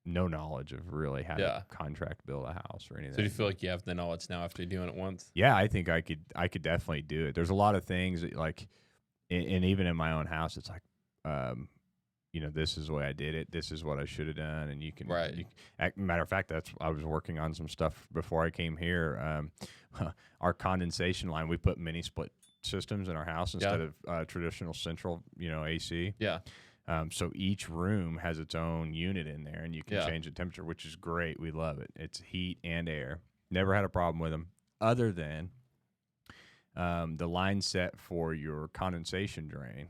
knowledge of really how to contract build a house or anything. So do you feel like you have the knowledge now after doing it once? Yeah, I think I could definitely do it. There's a lot of things that, like, and even in my own house, it's like, this is the way I did it. This is what I should have done. And you can, matter of fact, I was working on some stuff before I came here. Our condensation line, we put mini split systems in our house instead of traditional central, AC. Yeah. So each room has its own unit in there, and you can change the temperature, which is great. We love it. It's heat and air. Never had a problem with them, other than the line set for your condensation drain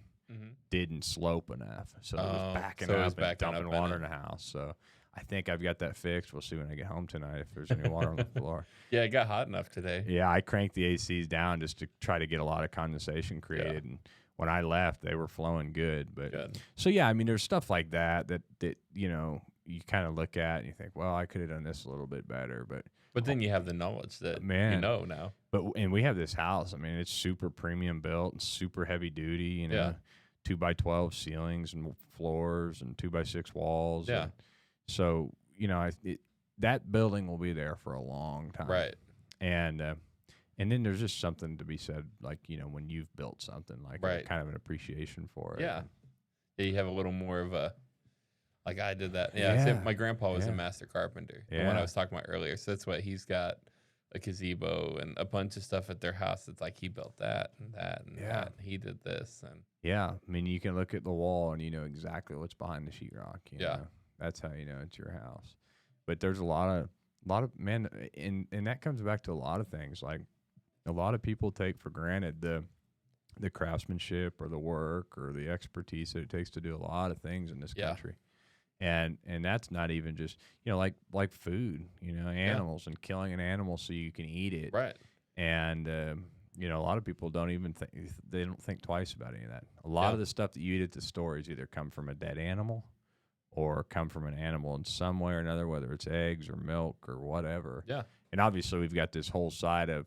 didn't slope enough, so it was backing up and dumping water in the house. So I think I've got that fixed. We'll see when I get home tonight if there's any water on the floor. Yeah, it got hot enough today. Yeah, I cranked the ACs down just to try to get a lot of condensation created, and when I left, they were flowing good. But so yeah, I mean, there's stuff like that you kind of look at and you think, well, I could have done this a little bit better, But then you have the knowledge that man, you know now. and we have this house. I mean, it's super premium built and super heavy duty. You know, Yeah. 2x12 ceilings and floors and 2x6 walls. Yeah. And so that building will be there for a long time. Right. And then there's just something to be said, like, when you've built something, like kind of an appreciation for it. Yeah. Yeah, you have a little more of a, like I did that. Yeah. So my grandpa was a master carpenter. The one I was talking about earlier. So that's what he's got, a gazebo and a bunch of stuff at their house. It's like he built that and that and that. And he did this. And yeah. I mean, you can look at the wall and you know exactly what's behind the sheetrock. You know? That's how you know it's your house. But there's a lot of man, and that comes back to a lot of things. Like, a lot of people take for granted the craftsmanship or the work or the expertise that it takes to do a lot of things in this country. And that's not even just, like food, animals and killing an animal so you can eat it. Right. And, a lot of people don't even think twice about any of that. A lot of the stuff that you eat at the store is either come from a dead animal or come from an animal in some way or another, whether it's eggs or milk or whatever. Yeah. And obviously we've got this whole side of,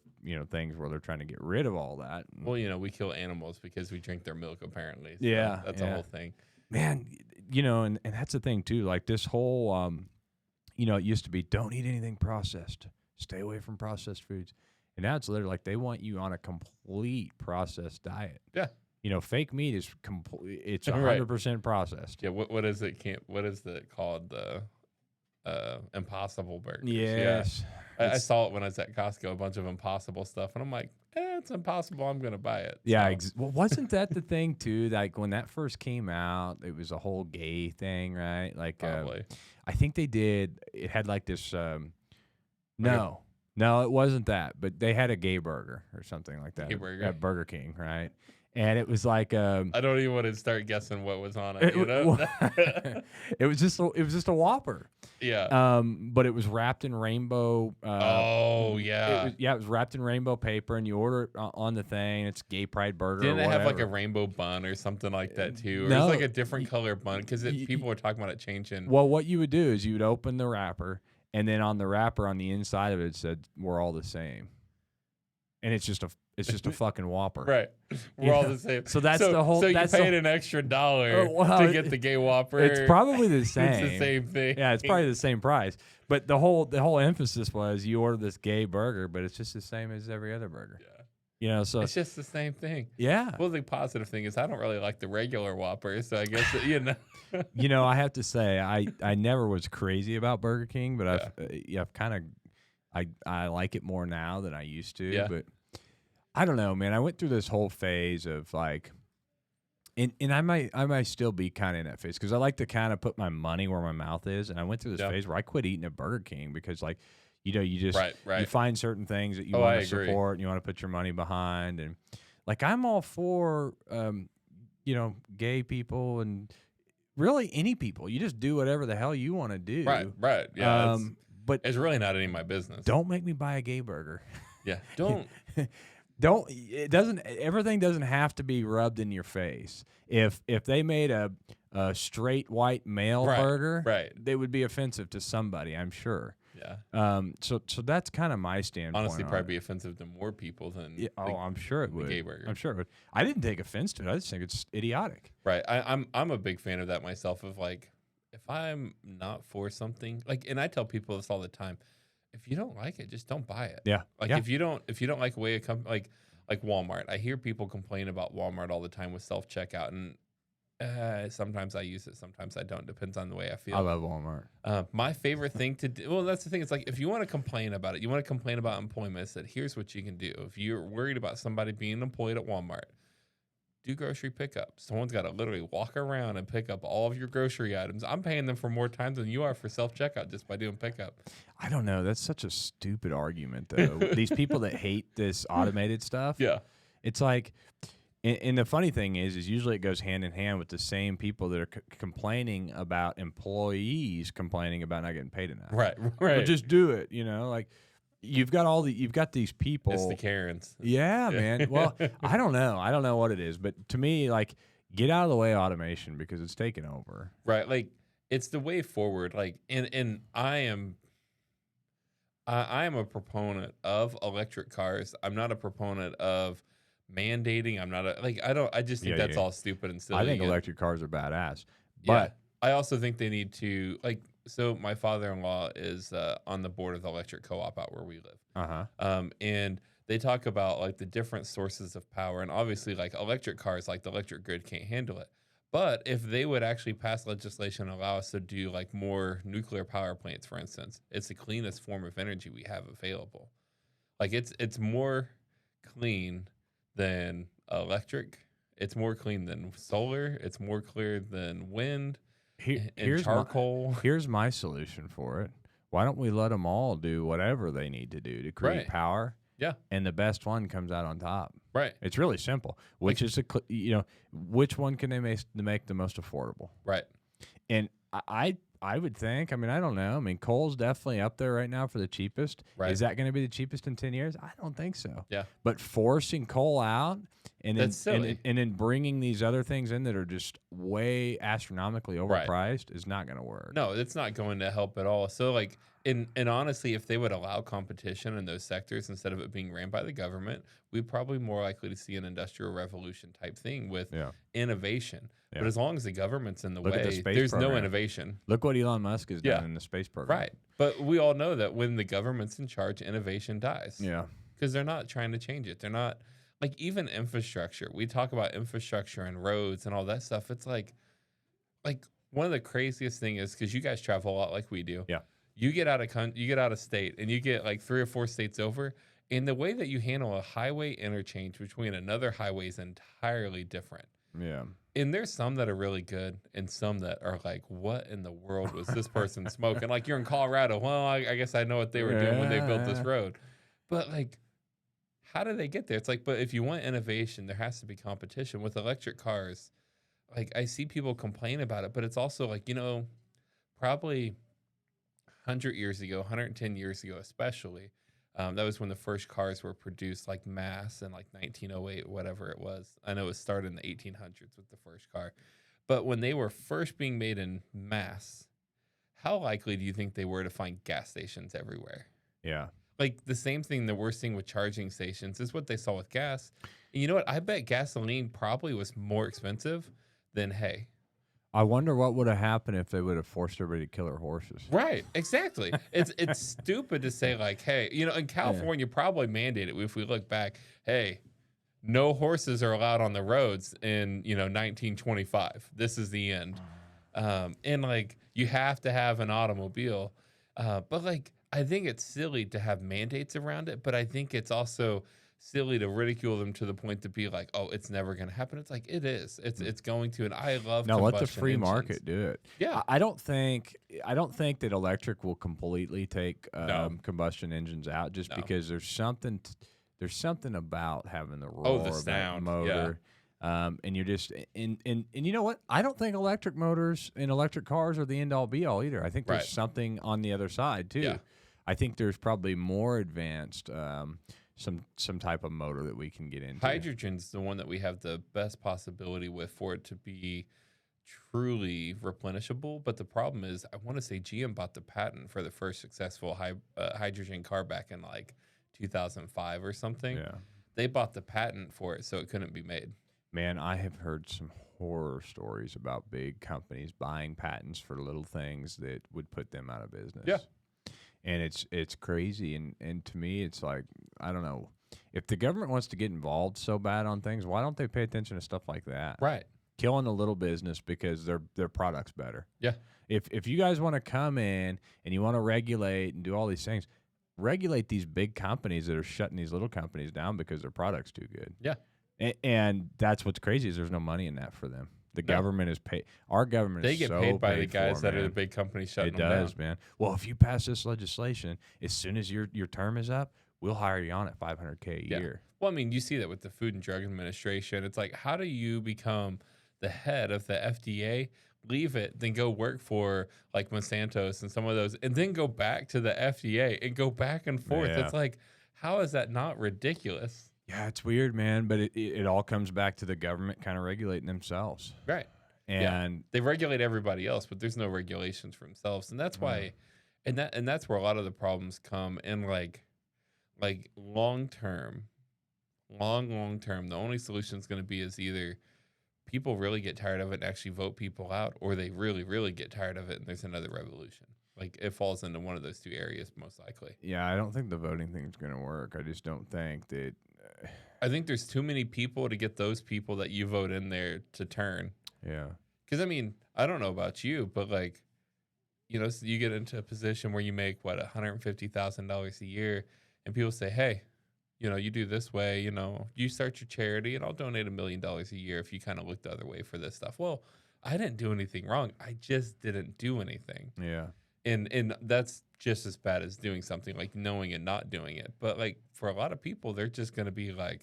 things where they're trying to get rid of all that. Well, we kill animals because we drink their milk, apparently. So that's a whole thing. Man, and that's the thing too. Like this whole, it used to be don't eat anything processed, stay away from processed foods, and now it's literally like they want you on a complete processed diet. Yeah. Fake meat is it's 100% processed. Yeah. What is it? What is it called? The Impossible burgers. Yes. Yeah. I saw it when I was at Costco, a bunch of Impossible stuff, and I'm like, it's impossible. I'm gonna buy it. Yeah. Well, wasn't that the thing too? Like when that first came out, it was a whole gay thing, right? Like, probably. I think they did. It had like this. No, it wasn't that. But they had a gay burger or something like that. Gay burger at Burger King, right? And it was like I don't even want to start guessing what was on it. It was just a Whopper. Yeah. But it was wrapped in rainbow. Yeah. It was wrapped in rainbow paper, and you order it on the thing. It's Gay Pride Burger. Didn't it have like a rainbow bun or something like that too? Or No. it's like a different color bun because people were talking about it changing. Well, what you would do is you would open the wrapper, and then on the wrapper on the inside of it said we're all the same, and it's just a fucking Whopper. Right. We're all the same. So that's the whole. So you that's paid an extra $1 to get the gay Whopper. It's probably the same. It's the same thing. Yeah, it's probably the same price. But the whole emphasis was you order this gay burger, but it's just the same as every other burger. Yeah. So it's just the same thing. Yeah. Well, the positive thing is I don't really like the regular Whopper, so I guess I have to say I never was crazy about Burger King, but I've kind of I like it more now than I used to. Yeah. But I don't know, man. I went through this whole phase of like, and I might still be kind of in that phase because I like to kind of put my money where my mouth is. And I went through this phase where I quit eating at Burger King because like, you just you find certain things that you want to support and you want to put your money behind. And like, I'm all for, gay people and really any people. You just do whatever the hell you want to do. Right. Yeah. But it's really not any of my business. Don't make me buy a gay burger. Yeah. Don't. Everything doesn't have to be rubbed in your face. If they made a straight white male burger, they would be offensive to somebody, I'm sure. Yeah. So that's kind of my standpoint. Honestly, probably be offensive to more people than I'm sure it would. Gay burger. I'm sure it would. I didn't take offense to it. I just think it's idiotic. Right. I'm a big fan of that myself. Of like, if I'm not for something, like, and I tell people this all the time. If you don't like it, just don't buy it. Yeah. Like if you don't like a way it comes, like Walmart. I hear people complain about Walmart all the time with self-checkout, and sometimes I use it, sometimes I don't. Depends on the way I feel. I love Walmart. My favorite thing to do, well, that's the thing. It's like if you want to complain about it, you want to complain about employment, I said, here's what you can do. If you're worried about somebody being employed at Walmart, do grocery pickup. Someone's got to literally walk around and pick up all of your grocery items. I'm paying them for more time than you are for self-checkout just by doing pickup. I don't know. That's such a stupid argument, though. These people that hate this automated stuff. Yeah. It's like, and the funny thing is usually it goes hand in hand with the same people that are complaining about employees complaining about not getting paid enough. Right. But just do it, like. You've got these people. It's the Karens. Yeah, man. Well, I don't know what it is, but to me, like, get out of the way of automation because it's taking over. Right. Like, it's the way forward. Like, and I am a proponent of electric cars. I'm not a proponent of mandating. I'm not a like. I just think that's all stupid and silly. I think electric cars are badass, Yeah, but I also think they need to like. So my father-in-law is on the board of the electric co-op out where we live. And they talk about like the different sources of power, and obviously like electric cars, like the electric grid can't handle it. But if they would actually pass legislation and allow us to do like more nuclear power plants, for instance, it's the cleanest form of energy we have available. Like it's more clean than electric. It's more clean than solar. It's more clear than wind and charcoal. Here's my solution for it. Why don't we let them all do whatever they need to do to create power? Yeah. And the best one comes out on top. Right. It's really simple. Which is which one can they make the most affordable? Right. And I would think, I mean, I don't know. I mean, coal's definitely up there right now for the cheapest. Right. Is that going to be the cheapest in 10 years? I don't think so. Yeah. But forcing coal out and then, That's silly. and then bringing these other things in that are just way astronomically overpriced is not going to work. No, it's not going to help at all. So like, and honestly, if they would allow competition in those sectors instead of it being ran by the government, we'd probably more likely to see an industrial revolution type thing with innovation. Yeah. But as long as the government's in the way, there's no innovation. Look what Elon Musk has done in the space program. Right. But we all know that when the government's in charge, innovation dies. Yeah. Because they're not trying to change it. They're not, like, even infrastructure. We talk about infrastructure and roads and all that stuff. It's like one of the craziest things is, because you guys travel a lot like we do. Yeah. You get out of state and you get like 3 or 4 states over, and the way that you handle a highway interchange between another highway is entirely different. Yeah. And there's some that are really good and some that are like, what in the world was this person smoking? Like, you're in Colorado. Well, I guess I know what they were doing when they built this road. But like, how do they get there? It's like, but if you want innovation, there has to be competition. With electric cars, like, I see people complain about it, but it's also like, probably 100 years ago, 110 years ago especially, that was when the first cars were produced like mass in like 1908, whatever it was. I know it started in the 1800s with the first car. But when they were first being made in mass, how likely do you think they were to find gas stations everywhere? Yeah. Like, the same thing that we're seeing with charging stations is what they saw with gas. And you know what? I bet gasoline probably was more expensive than hay. I wonder what would have happened if they would have forced everybody to kill their horses. Right, exactly. It's stupid to say like, hey, in California probably mandated, if we look back, hey, no horses are allowed on the roads in 1925. This is the end. And like, you have to have an automobile. But like, I think it's silly to have mandates around it, but I think it's also silly to ridicule them to the point to be like, oh, it's never going to happen. It's like, it is. It's going to, and I love. Now let the free market do it. Yeah, I don't think that electric will completely take combustion engines out, just because there's something about having the roar of that motor. Yeah. And you're just and you know what? I don't think electric motors and electric cars are the end all be all either. I think there's something on the other side too. Yeah. I think there's probably more advanced. Some type of motor that we can get into. Hydrogen's the one that we have the best possibility with for it to be truly replenishable. But the problem is, I want to say GM bought the patent for the first successful hydrogen car back in like 2005 or something. Yeah. They bought the patent for it, so it couldn't be made. Man, I have heard some horror stories about big companies buying patents for little things that would put them out of business. Yeah. And it's crazy, and to me, it's like, I don't know. If the government wants to get involved so bad on things, why don't they pay attention to stuff like that? Right. Killing a little business because their product's better. Yeah. If you guys want to come in and you want to regulate and do all these things, regulate these big companies that are shutting these little companies down because their product's too good. Yeah. And that's what's crazy is there's no money in that for them. The government is paid. Our government they is get so paid by the paid guys for, that man. are the big companies shutting them down. It does, down. man. Well, if you pass this legislation, as soon as your term is up, we'll hire you on at $500K a year. Well, I mean, you see that with the Food and Drug Administration. It's like, how do you become the head of the FDA, leave it, then go work for like Monsanto's and some of those, and then go back to the FDA and go back and forth? Yeah. It's like, how is that not ridiculous? Yeah, it's weird, man, but it all comes back to the government kind of regulating themselves. Right. And they regulate everybody else, but there's no regulations for themselves, and that's why, and that's where a lot of the problems come in. Like long term, long term, the only solution is going to be is either people really get tired of it and actually vote people out, or they really get tired of it and there's another revolution. Like it falls into one of those two areas most likely. Yeah, I don't think the voting thing is going to work. I just don't think that. I think there's too many people to get those people that you vote in there to turn. Yeah. Because, I mean, I don't know about you, but, like, you know, so you get into a position where you make, what, $150,000 a year, and people say, hey, you know, you do this way, you know, you start your charity, and I'll donate $1 million a year if you kind of look the other way for this stuff. Well, I didn't do anything wrong. I just didn't do anything. Yeah. And that's just as bad as doing something, like knowing and not doing it. But, like, for a lot of people, they're just going to be like,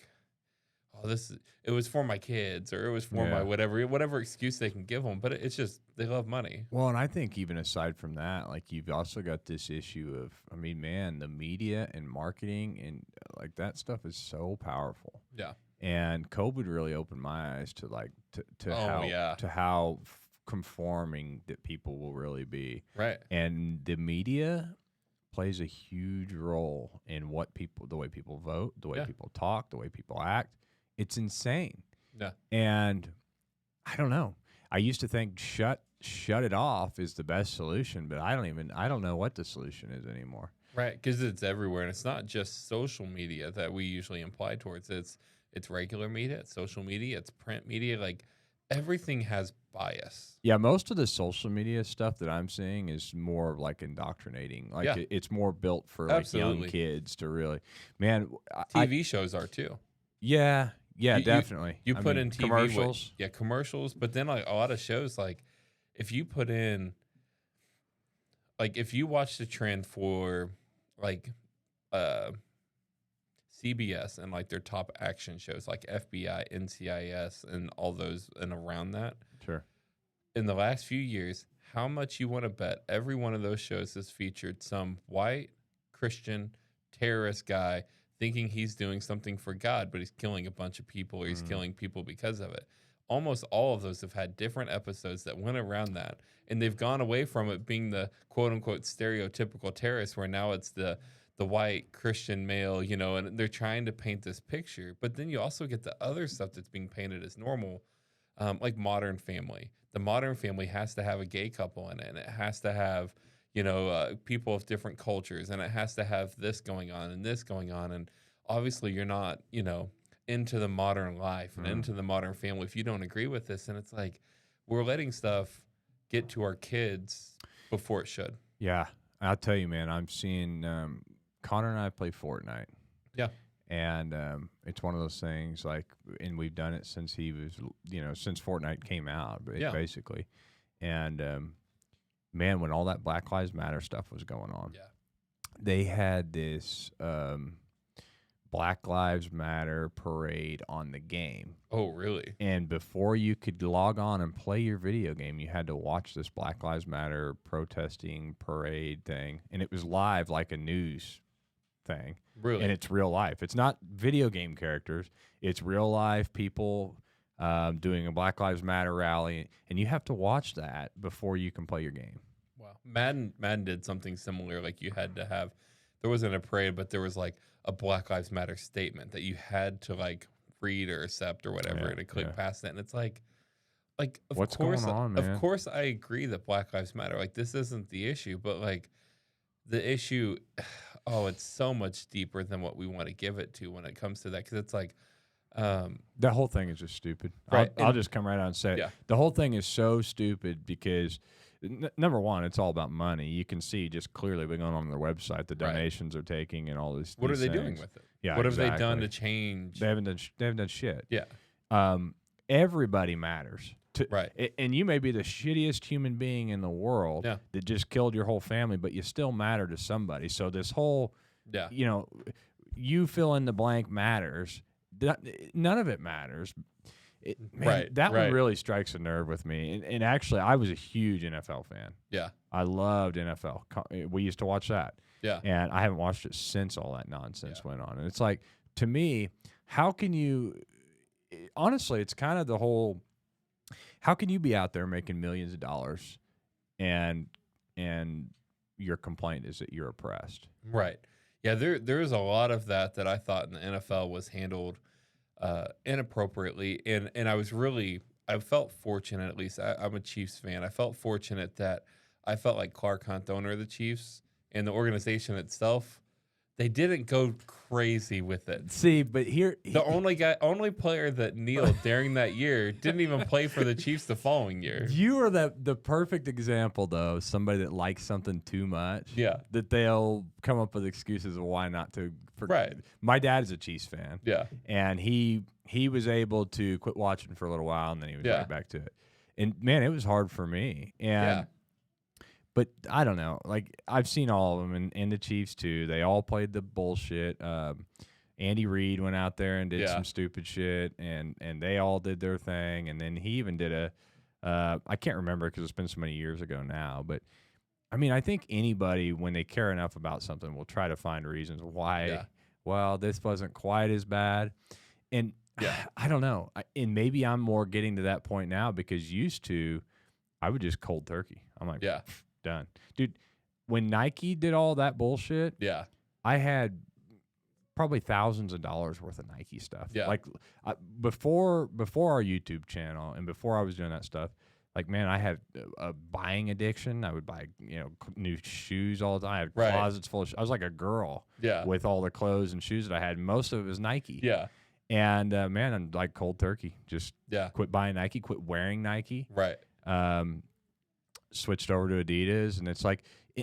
oh, it was for my kids, or it was for my whatever excuse they can give them. But it's just, they love money. Well, and I think even aside from that, like you've also got this issue of, I mean, man, the media and marketing and like that stuff is so powerful. Yeah. And COVID really opened my eyes to like to how conforming that people will really be. Right. And the media plays a huge role in the way people vote, the way people talk, the way people act. It's insane. Yeah. And I don't know. I used to think shut it off is the best solution, but I don't know what the solution is anymore. Right, because it's everywhere, and it's not just social media that we usually imply towards. It's regular media, it's social media, it's print media. Like everything has bias. Yeah, most of the social media stuff that I'm seeing is more like indoctrinating. Like it's more built for like young kids to really, man. TV shows are too. Yeah. Yeah, definitely. You put in TV commercials. Commercials. But then like a lot of shows, like if you put in, like if you watch the trend for like CBS and like their top action shows, like FBI, NCIS, and all those and around that. Sure. In the last few years, how much you want to bet every one of those shows has featured some white Christian terrorist guy thinking he's doing something for God, but he's killing a bunch of people, or he's killing people because of it. Almost all of those have had different episodes that went around that, and they've gone away from it being the quote-unquote stereotypical terrorist, where now it's the white Christian male, you know, and they're trying to paint this picture. But then you also get the other stuff that's being painted as normal, like Modern Family. The Modern Family has to have a gay couple in it, and it has to have, you know, people of different cultures, and it has to have this going on and this going on. And obviously you're not, you know, into the modern life and into the modern family if you don't agree with this. And it's like, we're letting stuff get to our kids before it should. Yeah. I'll tell you, man, I'm seeing Connor and I play Fortnite. Yeah. And it's one of those things like, and we've done it since he was, you know, since Fortnite came out, basically. And, man, when all that Black Lives Matter stuff was going on, they had this Black Lives Matter parade on the game. Oh, really? And before you could log on and play your video game, you had to watch this Black Lives Matter protesting parade thing. And it was live like a news thing. Really? And it's real life. It's not video game characters. It's real life people doing a Black Lives Matter rally. And you have to watch that before you can play your game. Wow. Madden did something similar. Like you had to have, there wasn't a parade, but there was like a Black Lives Matter statement that you had to like read or accept or whatever, and to click past it. And it's like of what's course, going on, man? Of course, I agree that Black Lives Matter. Like this isn't the issue, but like the issue, it's so much deeper than what we want to give it to when it comes to that. Because it's like that whole thing is just stupid. Right. I'll just come right out and say it. Yeah. The whole thing is so stupid because number one, it's all about money. You can see just clearly going on their website, the donations are taking and all this. What are they doing with it? Yeah, what have they done to change? They haven't done shit. Yeah. Everybody matters. Right. And you may be the shittiest human being in the world that just killed your whole family, but you still matter to somebody. So this whole, you know, you fill in the blank matters. None of it matters. That one really strikes a nerve with me. And actually, I was a huge NFL fan. Yeah. I loved NFL. We used to watch that. Yeah. And I haven't watched it since all that nonsense went on. And it's like, to me, how can you – honestly, it's kind of the whole – how can you be out there making millions of dollars and your complaint is that you're oppressed? Right. Yeah, there's a lot of that I thought in the NFL was handled inappropriately, and I felt fortunate, at least I'm a Chiefs fan. I felt fortunate that I felt like Clark Hunt, the owner of the Chiefs, and the organization itself, they didn't go crazy with it. See, but here The only player that kneeled during that year didn't even play for the Chiefs the following year. you are the perfect example, though, of somebody that likes something too much. Yeah. That they'll come up with excuses of why not to. Right. My dad is a Chiefs fan. Yeah. And he was able to quit watching for a little while, and then he was right back to it. And, man, it was hard for me. And but I don't know. Like, I've seen all of them, and the Chiefs, too. They all played the bullshit. Andy Reid went out there and did some stupid shit, and they all did their thing. And then he even did I can't remember because it's been so many years ago now. But, I mean, I think anybody, when they care enough about something, will try to find reasons why, well, this wasn't quite as bad. And I don't know. And maybe I'm more getting to that point now because used to, I would just cold turkey. I'm like, done. Dude, when Nike did all that bullshit, I had probably thousands of dollars worth of Nike stuff. Like before our YouTube channel and before I was doing that stuff, like, man, I had a buying addiction. I would buy, new shoes all the time. I had closets full of I was like a girl with all the clothes and shoes that I had. Most of it was Nike. And, man, I'm like cold turkey. Just quit buying Nike, quit wearing Nike. Switched over to Adidas, and it's like,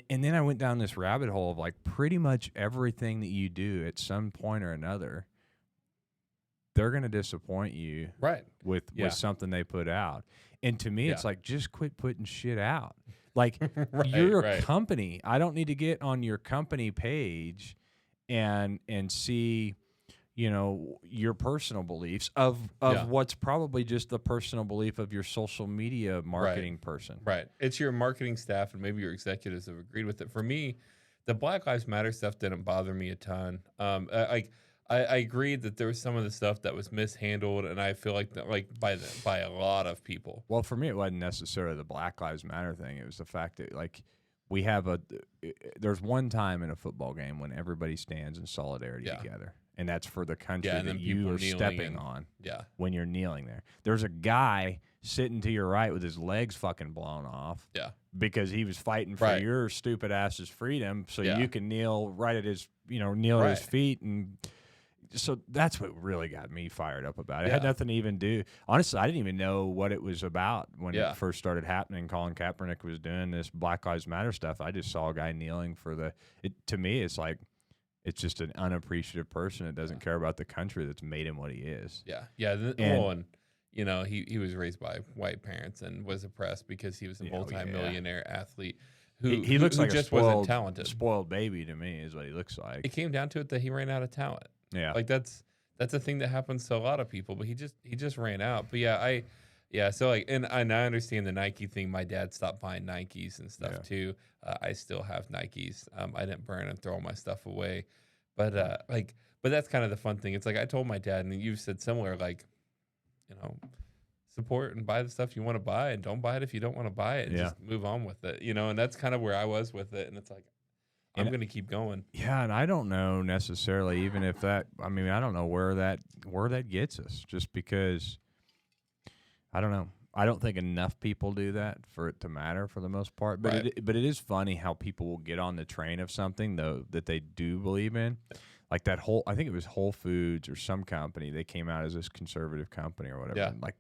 and then I went down this rabbit hole of like pretty much everything that you do at some point or another, they're going to disappoint you with something they put out. And to me, it's like, just quit putting shit out. Like, you're a company. I don't need to get on your company page and see, your personal beliefs of what's probably just the personal belief of your social media marketing person. It's your marketing staff and maybe your executives have agreed with it. For me, the Black Lives Matter stuff didn't bother me a ton. I agreed that there was some of the stuff that was mishandled, and I feel like that, by a lot of people. Well, for me, it wasn't necessarily the Black Lives Matter thing. It was the fact that, like, we have there's one time in a football game when everybody stands in solidarity together. And that's for the country that you are stepping on when you're kneeling there. There's a guy sitting to your right with his legs fucking blown off because he was fighting for your stupid ass's freedom so you can kneel right at his, at his feet. And so that's what really got me fired up about it. It had nothing to even do. Honestly, I didn't even know what it was about when it first started happening. Colin Kaepernick was doing this Black Lives Matter stuff. I just saw a guy kneeling for to me, it's like, it's just an unappreciative person that doesn't care about the country that's made him what he is. He was raised by white parents and was oppressed because he was a multi-millionaire athlete he looks like just wasn't talented. Spoiled baby to me is what he looks like. It came down to it that he ran out of talent. Like that's a thing that happens to a lot of people, but he just ran out. But so like, and I understand the Nike thing. My dad stopped buying Nikes and stuff too. I still have Nikes. I didn't burn and throw all my stuff away, but that's kind of the fun thing. It's like I told my dad, and you've said similar, like, support and buy the stuff you want to buy, and don't buy it if you don't want to buy it, and just move on with it. And that's kind of where I was with it, and it's like, I'm going to keep going. Yeah, and I don't know necessarily even if that. I mean, I don't know where that gets us, just because. I don't know. I don't think enough people do that for it to matter for the most part. But it is funny how people will get on the train of something though that they do believe in. Like that I think it was Whole Foods or some company. They came out as this conservative company or whatever. And like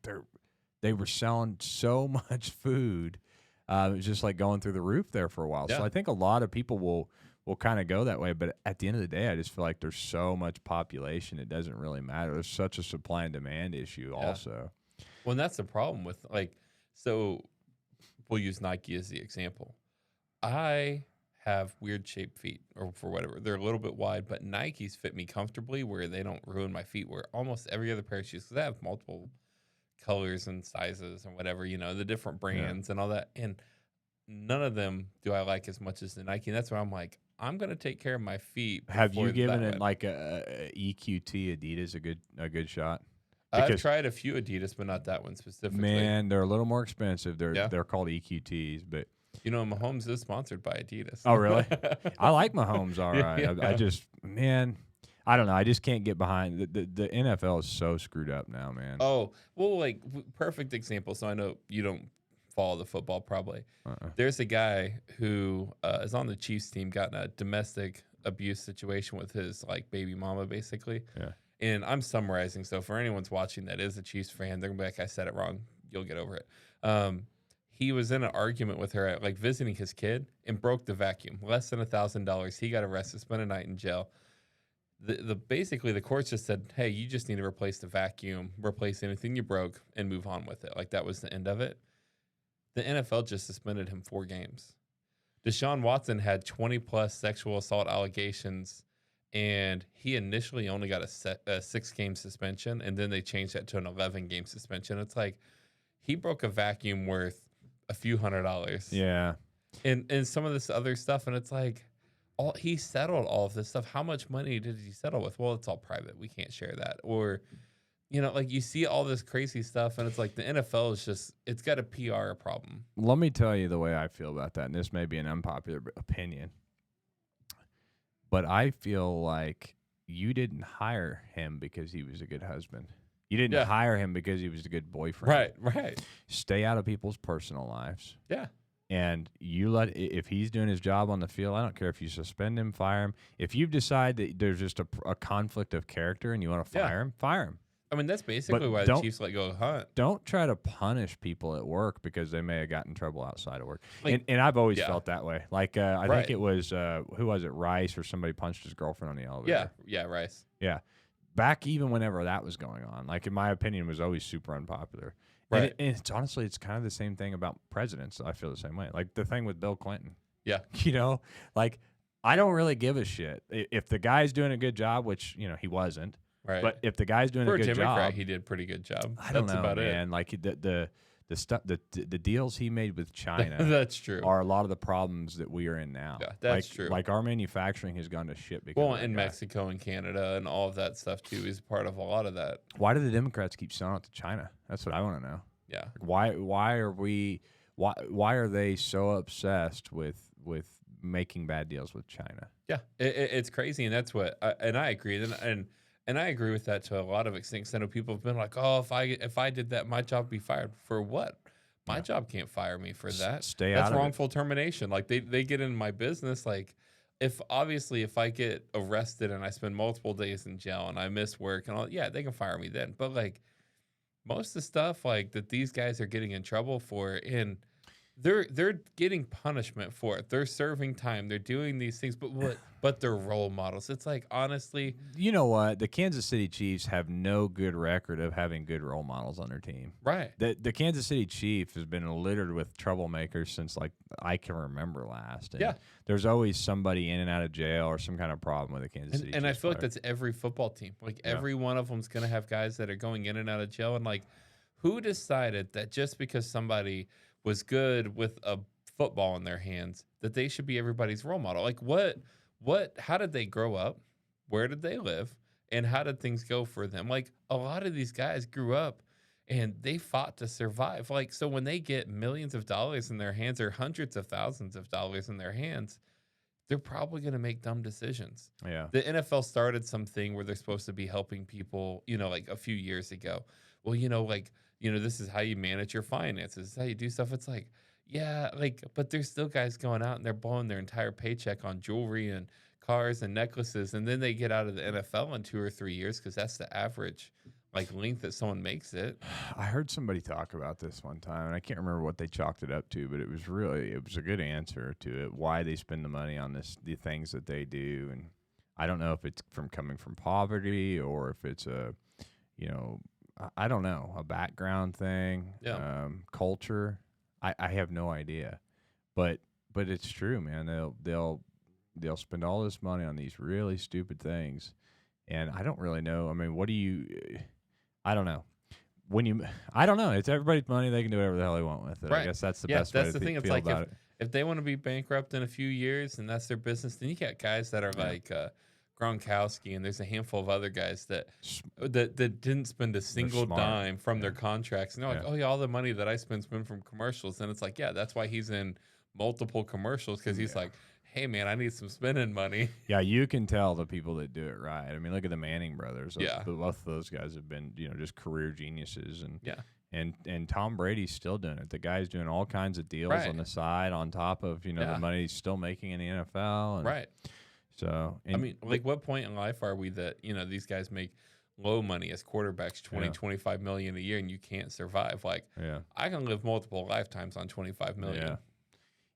they were selling so much food. It was just like going through the roof there for a while. So I think a lot of people will kind of go that way. But at the end of the day, I just feel like there's so much population, it doesn't really matter. There's such a supply and demand issue also. Well, and that's the problem with, so we'll use Nike as the example. I have weird shaped feet, or for whatever. They're a little bit wide, but Nikes fit me comfortably where they don't ruin my feet, where almost every other pair of shoes, because I have multiple colors and sizes and whatever, the different brands and all that. And none of them do I like as much as the Nike. And that's why I'm like, I'm going to take care of my feet. Have you given it like a EQT Adidas a good shot? I've Because, tried a few Adidas, but not that one specifically. man, they're a little more expensive. Yeah. They're called EQTs, but You know, Mahomes is sponsored by Adidas. oh, really? I like Mahomes. All right. Yeah. I just, man, I don't know. I just can't get behind the NFL is so screwed up now, man. Oh, well, like perfect example. So I know you don't follow the football probably. There's a guy who is on the Chiefs team, got in a domestic abuse situation with his like baby mama, basically. Yeah. And I'm summarizing. So for anyone's watching that is a Chiefs fan, they're gonna be like, I said it wrong. You'll get over it. He was in an argument with her at like visiting his kid and broke the vacuum. Less than $1,000. He got arrested, spent a night in jail. Basically the courts just said, hey, you just need to replace the vacuum, replace anything you broke, and move on with it. Like that was the end of it. The NFL just suspended him 4 games. Deshaun Watson had 20-plus sexual assault allegations, and he initially only got a 6-game suspension, and then they changed that to an 11-game suspension. It's like he broke a vacuum worth a few $100s. Yeah. And some of this other stuff, and it's like he settled all of this stuff. How much money did he settle with? Well, it's all private. We can't share that. Or, you know, like you see all this crazy stuff, and it's like the NFL is just, it's got a PR problem. Let me tell you the way I feel about that, and this may be an unpopular opinion, but I feel like you didn't hire him because he was a good husband. You didn't hire him because he was a good boyfriend. Right. Stay out of people's personal lives. Yeah. And you if he's doing his job on the field, I don't care if you suspend him, fire him. If you decide that there's just a conflict of character and you want to fire him, fire him. I mean, that's basically why the Chiefs let go Hunt. Don't try to punish people at work because they may have gotten in trouble outside of work. Like, and I've always felt that way. Like, I think it was, who was it, Rice, or somebody punched his girlfriend on the elevator. Yeah, Rice. Yeah. Back even whenever that was going on, like, in my opinion, was always super unpopular. Right. And it's honestly, it's kind of the same thing about presidents. I feel the same way. Like the thing with Bill Clinton. Yeah. You know, like, I don't really give a shit. If the guy's doing a good job, which, you know, he wasn't. Right. But if the guy's doing a good job, he did a pretty good job. I don't know, about man. Like the stuff, the deals he made with China. That's true. Are a lot of the problems that we are in now. Yeah, that's true. Like our manufacturing has gone to shit because in Mexico and Canada and all of that stuff too is part of a lot of that. Why do the Democrats keep selling it to China? That's what I want to know. Yeah. Like why are they so obsessed with making bad deals with China? Yeah, it's crazy, and that's what I agree, and I agree with that to a lot of extents. I know people have been like, "Oh, if I did that, my job would be fired for what? My job can't fire me for that. That's wrongful termination. Like they get in my business. Like if I get arrested and I spend multiple days in jail and I miss work and all, yeah, they can fire me then. But like most of the stuff like that these guys are getting in trouble for, and they're getting punishment for it. They're serving time. They're doing these things, but they're role models. It's like, honestly, you know what? The Kansas City Chiefs have no good record of having good role models on their team. Right. The Kansas City Chiefs has been littered with troublemakers since like I can remember last. And there's always somebody in and out of jail or some kind of problem with the Kansas City Chiefs. And I feel like that's every football team. Like every one of them's going to have guys that are going in and out of jail. And like, who decided that just because somebody was good with a football in their hands that they should be everybody's role model? Like how did they grow up? Where did they live? And how did things go for them? Like a lot of these guys grew up and they fought to survive. Like, so when they get millions of dollars in their hands or hundreds of thousands of dollars in their hands, they're probably going to make dumb decisions. Yeah. The NFL started something where they're supposed to be helping people, you know, like a few years ago. Well, this is how you manage your finances. This is how you do stuff. It's like, yeah, like, but there's still guys going out and they're blowing their entire paycheck on jewelry and cars and necklaces. And then they get out of the NFL in 2 or 3 years because that's the average, like, length that someone makes it. I heard somebody talk about this one time, and I can't remember what they chalked it up to, but it was a good answer to it, why they spend the money on the things that they do. And I don't know if it's coming from poverty or if it's I don't know, a background thing, culture. I have no idea, but it's true, man. They'll spend all this money on these really stupid things, and I don't really know. I mean, I don't know. I don't know. It's everybody's money. They can do whatever the hell they want with it. Right. I guess that's the best way to feel about it. If they want to be bankrupt in a few years and that's their business, then you got guys that are like Gronkowski, and there's a handful of other guys that didn't spend a single dime from their contracts. And they're like, oh yeah, all the money that I spend from commercials. And it's like, yeah, that's why he's in multiple commercials, because he's like, hey man, I need some spending money. Yeah, you can tell the people that do it right. I mean, look at the Manning brothers. Yeah. Both of those guys have been, just career geniuses, and Yeah. And Tom Brady's still doing it. The guy's doing all kinds of deals on the side on top of, the money he's still making in the NFL. And Right. So, I mean, like, what point in life are we that, these guys make low money as quarterbacks, 25 million a year, and you can't survive? Like, I can live multiple lifetimes on 25 million. Yeah.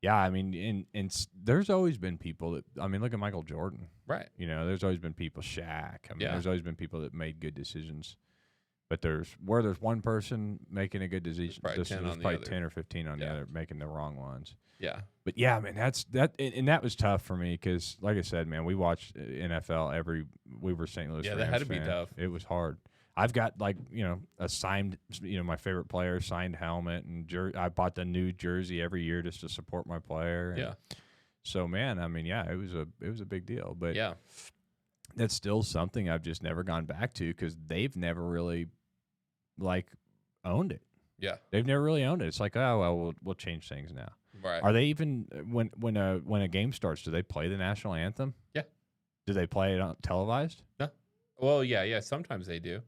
Yeah, I mean, and there's always been people that, I mean, look at Michael Jordan. Right. There's always been people, Shaq. I mean, there's always been people that made good decisions. But there's one person making a good decision, there's probably 10 or 15 on the other making the wrong ones. Yeah. But yeah, man, and that was tough for me because, like I said, man, we watched NFL we were St. Louis Rams that had to be fan. tough. It was hard. I've got a signed, my favorite player signed helmet, and I bought the new jersey every year just to support my player. And so, man, I mean, it was a big deal. But that's still something I've just never gone back to because they've never really owned it. Yeah, they've never really owned it. It's like, oh well, we'll change things now. Right? Are they even when a game starts? Do they play the national anthem? Yeah. Do they play it televised? No. Well, yeah. Sometimes they do.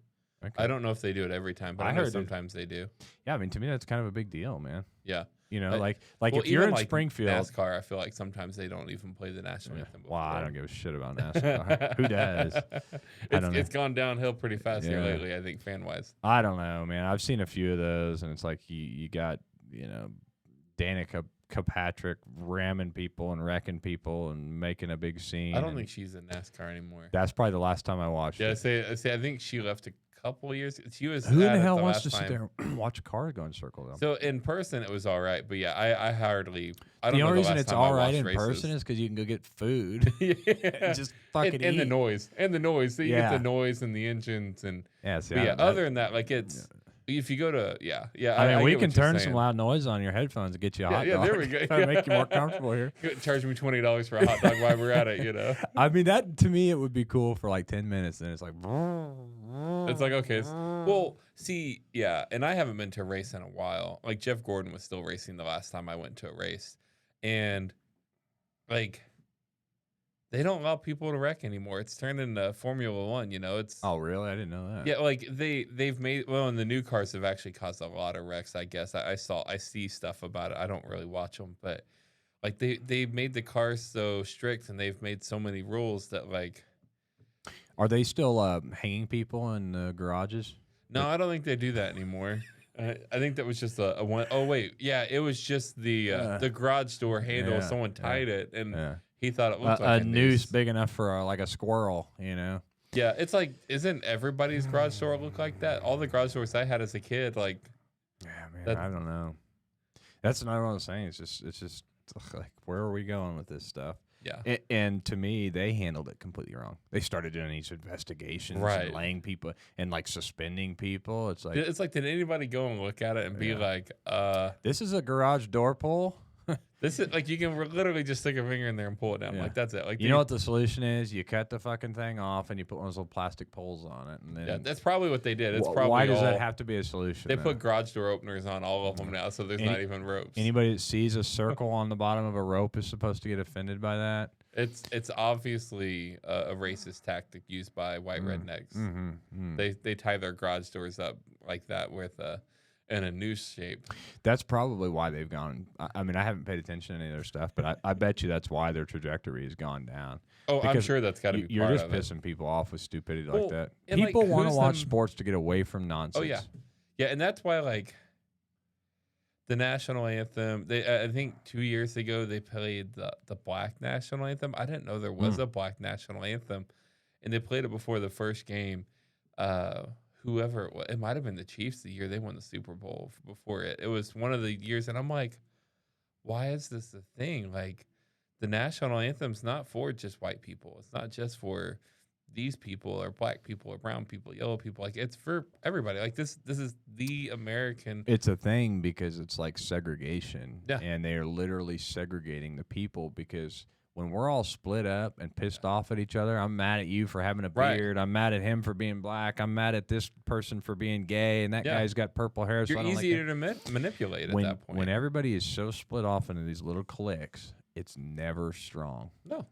Okay. I don't know if they do it every time, but I know sometimes they do. Yeah, I mean, to me, that's kind of a big deal, man. Yeah. Like if you're in Springfield, NASCAR, I feel like sometimes they don't even play the national anthem. Wow, I don't give a shit about NASCAR. Who does? It's gone downhill pretty fast here lately, I think, fan wise. I don't know, man. I've seen a few of those, and it's like you got Danica Kirkpatrick ramming people and wrecking people and making a big scene. I don't think she's in NASCAR anymore. That's probably the last time I watched it. I think she left a couple years. She was. Who in the hell wants to sit there and watch a car go in circle though? So in person it was all right, but yeah, I hardly. I don't know the only reason it's all right in races. Person is because you can go get food. Just fucking eat. And the noise. So you get the noise and the engines and other than that, like it's. If you go to I mean, we can turn some loud noise on your headphones and get you a hot dog. Yeah, there we go. Try to make you more comfortable here. Charge me $20 for a hot dog while we're at it. I mean, that to me it would be cool for like 10 minutes, and it's like. It's like okay, well, see, and I haven't been to a race in a while. Like Jeff Gordon was still racing the last time I went to a race, and like. They don't allow people to wreck anymore. It's turned into Formula One, It's oh really? I didn't know that. Yeah, like they've made and the new cars have actually caused a lot of wrecks. I guess I see stuff about it. I don't really watch them, but like they've made the cars so strict and they've made so many rules that like. Are they still hanging people in garages? No, I don't think they do that anymore. I think that was just a one. Oh wait, yeah, it was just the garage door handle. Yeah, someone tied it and. Yeah. He thought it looked like a noose big enough for like a squirrel, Yeah, it's like, isn't everybody's garage door look like that? All the garage doors I had as a kid, like. Yeah, man, I don't know. That's not what I'm saying. It's just like, where are we going with this stuff? Yeah. And to me, they handled it completely wrong. They started doing these investigations and laying people and like suspending people. It's like, did anybody go and look at it and be like, this is a garage door pull? This is like you can literally just stick a finger in there and pull it down. Like that's it. Like you know what the solution is? You cut the fucking thing off and you put one of those little plastic poles on it, and then that's probably what they did. It's probably why does that have to be a solution? They put garage door openers on all of them now, so there's not even ropes. Anybody that sees a circle on the bottom of a rope is supposed to get offended by that. It's obviously a racist tactic used by white rednecks. They tie their garage doors up like that with in a noose shape. That's probably why they've gone. I mean, I haven't paid attention to any of their stuff, but I bet you that's why their trajectory has gone down. Oh, I'm sure that's got to be You're part just of it. pissing people off with stupidity like that. People want to watch sports to get away from nonsense. Oh, yeah. Yeah, and that's why, like, the national anthem, I think 2 years ago they played the black national anthem. I didn't know there was a black national anthem, and they played it before the first game. Whoever it was, it might have been the Chiefs the year they won the Super Bowl before it. It was one of the years, and I'm like, why is this a thing? Like, the national anthem's not for just white people. It's not just for these people or black people or brown people, yellow people. Like, it's for everybody. Like, this is the American. It's a thing because it's like segregation. Yeah. And they are literally segregating the people because when we're all split up and pissed off at each other, I'm mad at you for having a Right. beard. I'm mad at him for being black. I'm mad at this person for being gay, and that guy's got purple hair. So You're I don't like easier it. to manipulate at when, that point. When everybody is so split off into these little cliques, it's never strong. No.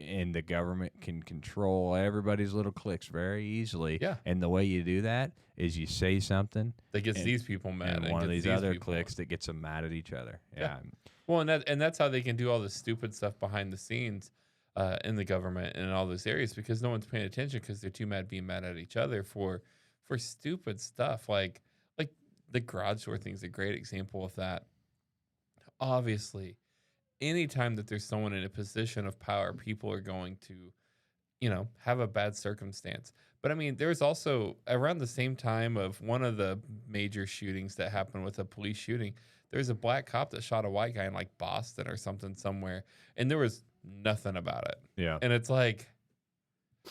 And the government can control everybody's little cliques very easily. Yeah. And the way you do that is you say something that gets these people mad, and one of these other cliques that gets them mad at each other. Yeah. Well, and that's how they can do all the stupid stuff behind the scenes in the government and in all those areas, because no one's paying attention because they're too mad being mad at each other for stupid stuff. Like the garage door thing's a great example of that. Obviously, anytime that there's someone in a position of power, people are going to, have a bad circumstance. But I mean, there's also around the same time of one of the major shootings that happened with a police shooting, there's a black cop that shot a white guy in like Boston or something somewhere, and there was nothing about it. Yeah. And it's like,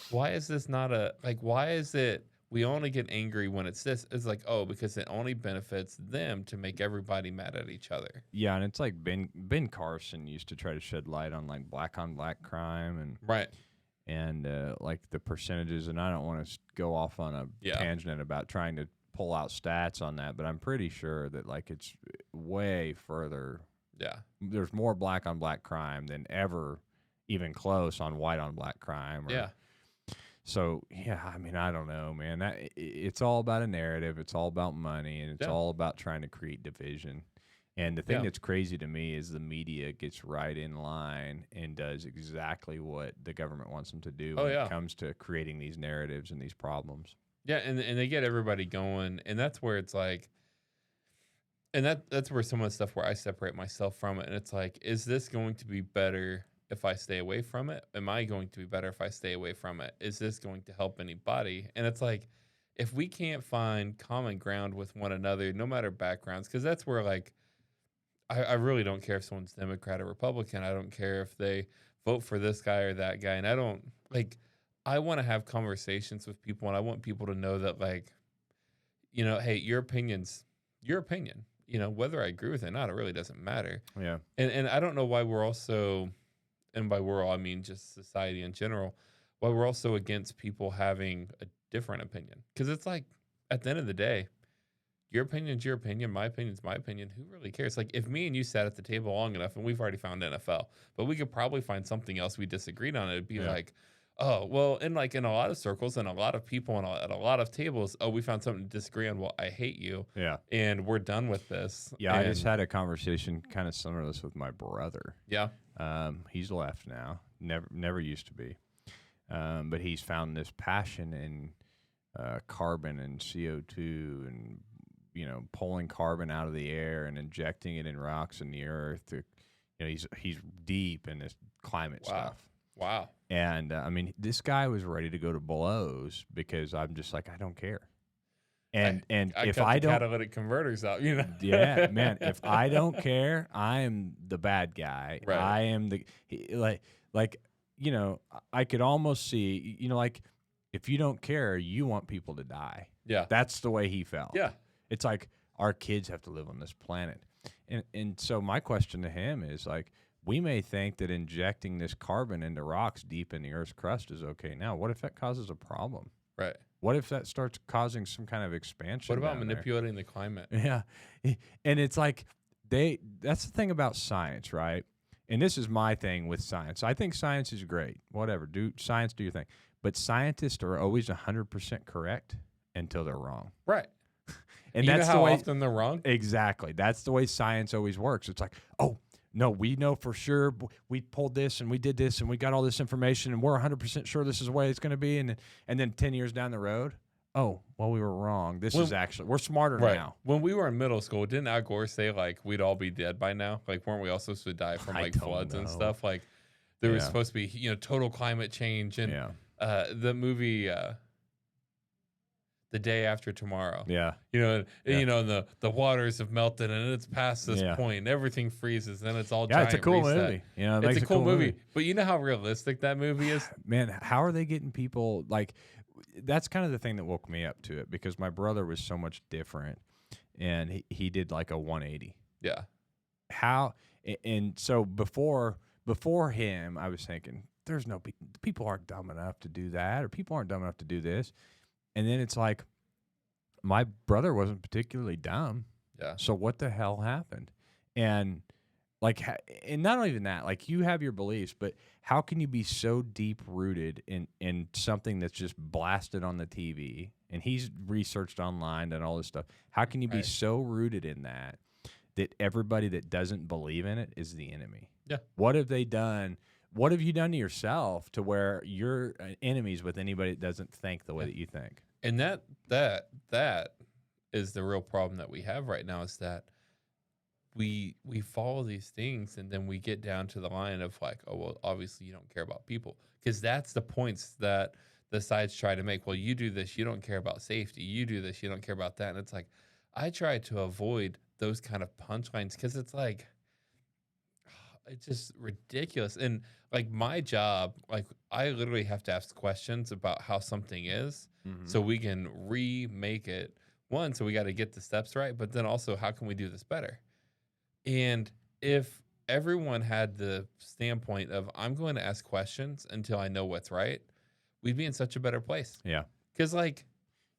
why is this not why is it we only get angry when it's this? It's like, oh, because it only benefits them to make everybody mad at each other. Yeah, and it's like Ben Carson used to try to shed light on like black on black crime and Right. And like the percentages, and I don't want to go off on a tangent about trying to pull out stats on that, but I'm pretty sure that like it's way further. Yeah. There's more black on black crime than ever even close on white on black crime. Yeah. So, yeah, I mean, I don't know, man. It's all about a narrative. It's all about money, and it's all about trying to create division. And the thing that's crazy to me is the media gets right in line and does exactly what the government wants them to do when it comes to creating these narratives and these problems. Yeah, and they get everybody going, and that's where it's like, and that's where some of the stuff where I separate myself from it, and it's like, is this going to be better if I stay away from it? Am I going to be better if I stay away from it? Is this going to help anybody? And it's like, if we can't find common ground with one another, no matter backgrounds, because that's where like, I really don't care if someone's Democrat or Republican. I don't care if they vote for this guy or that guy. And I don't I want to have conversations with people, and I want people to know that like, hey, your opinion's your opinion. Whether I agree with it or not, it really doesn't matter. Yeah. And I don't know why we're also, and by we're all, I mean just society in general, why we're also against people having a different opinion. Because it's like, at the end of the day, your opinion's your opinion, my opinion's my opinion. Who really cares? Like, if me and you sat at the table long enough, and we've already found NFL, but we could probably find something else we disagreed on. It'd be like, oh, well, in a lot of circles and a lot of people and at a lot of tables, oh, we found something to disagree on. Well, I hate you. Yeah. And we're done with this. Yeah, I just had a conversation kind of similar to this with my brother. Yeah. He's left now. Never used to be. But he's found this passion in carbon and CO2 and pulling carbon out of the air and injecting it in rocks in the earth. He's deep in this climate stuff. Wow. And I mean, this guy was ready to go to blows because I'm just like, I don't care. And if cut I the don't, catalytic converters out, yeah, man. If I don't care, I am the bad guy. Right. I am I could almost see, like, if you don't care, you want people to die. Yeah. That's the way he felt. Yeah. It's like our kids have to live on this planet. And so my question to him is like, we may think that injecting this carbon into rocks deep in the Earth's crust is okay. Now, what if that causes a problem? Right. What if that starts causing some kind of expansion? What about manipulating the climate? Yeah. And it's like that's the thing about science, right? And this is my thing with science. I think science is great. Whatever. Do your thing. But scientists are always 100% correct until they're wrong. Right. And you that's know how the way, often they're wrong? Exactly. That's the way science always works. It's like, oh, no, we know for sure. We pulled this and we did this and we got all this information and we're 100% sure this is the way it's going to be. And then 10 years down the road, oh, well, we were wrong. We're smarter now. When we were in middle school, didn't Al Gore say like we'd all be dead by now? Like, weren't we all supposed to die from like floods and stuff? Like, there was supposed to be total climate change and the movie. The Day After Tomorrow. Yeah. The waters have melted and it's past this point and everything freezes and it's all giant it's a cool reset. movie. It's a cool movie. But you know how realistic that movie is? Man, how are they getting people like that's kind of the thing that woke me up to it because my brother was so much different and he did like a 180. Yeah. And so before before him, I was thinking, there's no people aren't dumb enough to do that, or people aren't dumb enough to do this. And then it's like, my brother wasn't particularly dumb. Yeah. So what the hell happened? And like, and not even that, like, you have your beliefs, but how can you be so deep rooted in something that's just blasted on the TV? And he's researched online and all this stuff. How can you be so rooted in that everybody that doesn't believe in it is the enemy? Yeah. What have they done? What have you done to yourself to where you're enemies with anybody that doesn't think the way that you think? And that is the real problem that we have right now, is that we follow these things, and then we get down to the line of like, oh, well, obviously you don't care about people, because that's the points that the sides try to make. Well, you do this, you don't care about safety. You do this, you don't care about that. And it's like, I try to avoid those kind of punchlines, because it's like, it's just ridiculous. And like, my job, like, I literally have to ask questions about how something is, so we can remake it. One, so we got to get the steps right, but then also, how can we do this better? And if everyone had the standpoint of, I'm going to ask questions until I know what's right, we'd be in such a better place. Yeah. Because, like,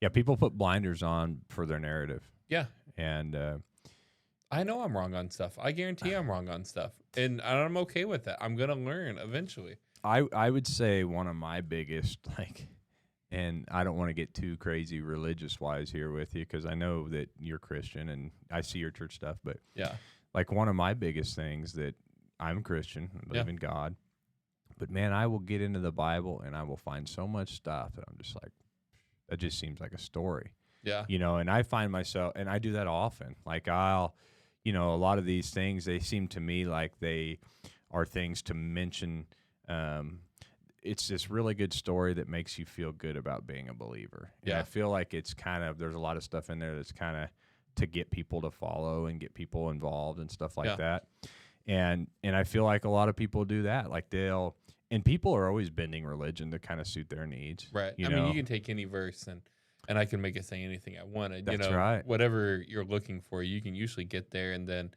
yeah, people put blinders on for their narrative. Yeah. And I know I'm wrong on stuff. I guarantee I'm wrong on stuff. And I'm okay with that. I'm going to learn eventually. I would say one of my biggest, like, and I don't want to get too crazy religious-wise here with you, because I know that you're Christian and I see your church stuff, but yeah, like, one of my biggest things, that I'm Christian, I believe in God, but man, I will get into the Bible and I will find so much stuff that I'm just like, that just seems like a story. Yeah. You know, and I find myself, and I do that often. Like, I'll, you know, a lot of these things, they seem to me like they are things to mention. It's this really good story that makes you feel good about being a believer. And I feel like it's kind of, there's a lot of stuff in there that's kind of to get people to follow and get people involved and stuff like that. And I feel like a lot of people do that. Like, and people are always bending religion to kind of suit their needs. Right. I mean, you can take any verse and I can make it say anything I want. That's right. Whatever you're looking for, you can usually get there. And then,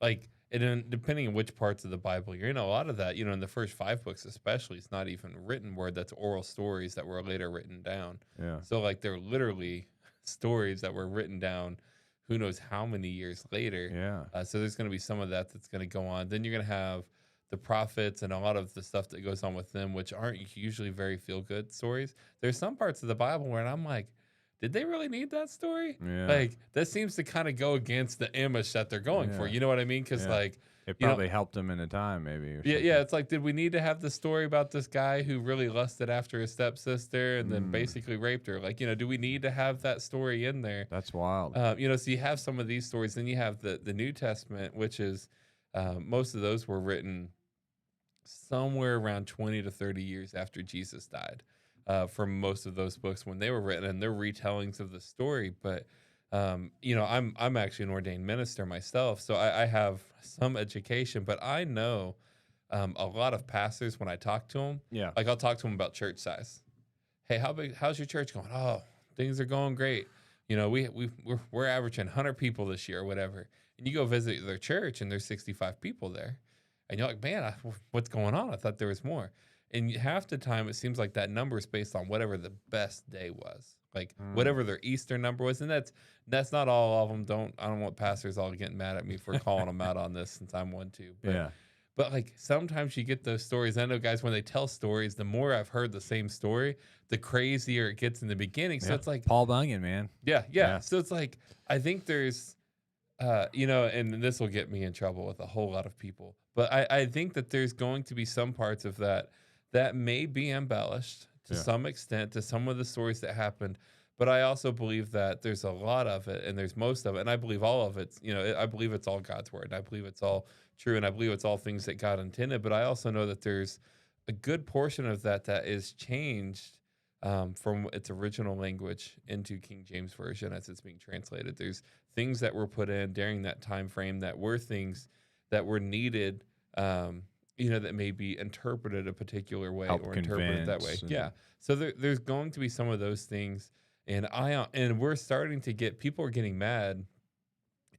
like, and then depending on which parts of the Bible you're in, a lot of that, you know, in the first 5 books especially, it's not even written word. That's oral stories that were later written down. Yeah. So, like, they're literally stories that were written down who knows how many years later. Yeah. So there's going to be some of that that's going to go on. Then you're going to have the prophets and a lot of the stuff that goes on with them, which aren't usually very feel-good stories. There's some parts of the Bible where I'm like, did they really need that story? Yeah. Like, that seems to kind of go against the image that they're going for. You know what I mean? Because, like, it probably helped them in a time, maybe. Or yeah. It's like, did we need to have the story about this guy who really lusted after his stepsister and then basically raped her? Like, you know, do we need to have that story in there? That's wild. You know, so you have some of these stories. Then you have the New Testament, which is most of those were written somewhere around 20 to 30 years after Jesus died. For most of those books when they were written, and they're retellings of the story. But you know, I'm actually an ordained minister myself, so I have some education. But I know a lot of pastors when I talk to them. Yeah, like, I'll talk to them about church size. Hey, how's your church going? Oh, things are going great. You know, we're averaging 100 people this year or whatever. And you go visit their church and there's 65 people there, and you're like, man, what's going on? I thought there was more. And half the time, it seems like that number is based on whatever the best day was, like whatever their Easter number was. And that's not all of them. I don't want pastors all getting mad at me for calling them out on this, since I'm one too. But like, sometimes you get those stories. I know guys, when they tell stories, the more I've heard the same story, the crazier it gets in the beginning. So it's like Paul Bunyan, man. Yeah. So it's like, I think there's, you know, and this will get me in trouble with a whole lot of people, but I think that there's going to be some parts of that may be embellished to some extent to some of the stories that happened. But I also believe that there's a lot of it, and there's most of it, and I believe all of it's, you know, I believe it's all God's word, and I believe it's all true, and I believe it's all things that God intended. But I also know that there's a good portion of that is changed from its original language into King James Version as it's being translated. There's things that were put in during that time frame that were things that were needed, you know, that may be interpreted a particular way or interpreted that way. Yeah. So there's going to be some of those things. And we're starting to get, people are getting mad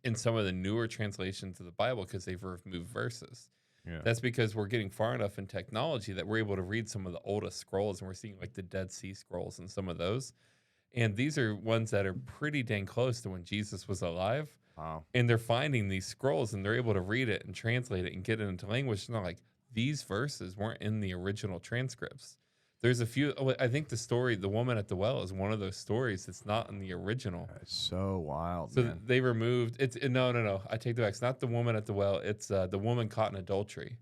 in some of the newer translations of the Bible because they've removed verses. Yeah. That's because we're getting far enough in technology that we're able to read some of the oldest scrolls, and we're seeing like the Dead Sea Scrolls and some of those. And these are ones that are pretty dang close to when Jesus was alive. Wow. And they're finding these scrolls and they're able to read it and translate it and get it into language. And they're like, these verses weren't in the original transcripts. There's a few. I think the story, the woman at the well, is one of those stories that's not in the original. That's so wild. So man. they removed it's no. I take that back. It's not the woman at the well. It's the woman caught in adultery.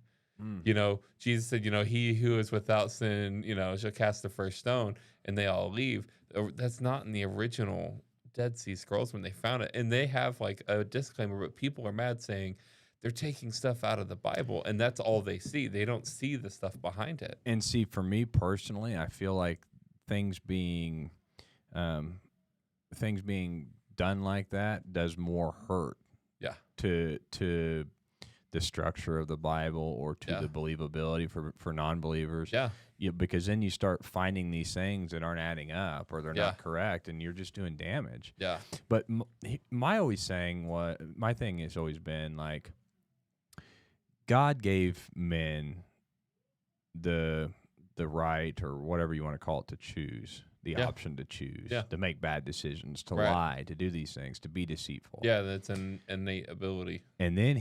You know, Jesus said, you know, he who is without sin, you know, shall cast the first stone, and they all leave. That's not in the original Dead Sea Scrolls when they found it. And they have like a disclaimer, but people are mad saying they're taking stuff out of the Bible, and that's all they see. They don't see the stuff behind it. And see, for me personally, I feel like things being done like that does more hurt. Yeah. To the structure of the Bible or to the believability for non-believers. Yeah. Because then you start finding these things that aren't adding up or they're not correct, and you're just doing damage. Yeah. But my thing has always been like, God gave men the right, or whatever you want to call it, to choose, the option to choose, to make bad decisions, to lie, to do these things, to be deceitful. Yeah, that's an innate ability. And then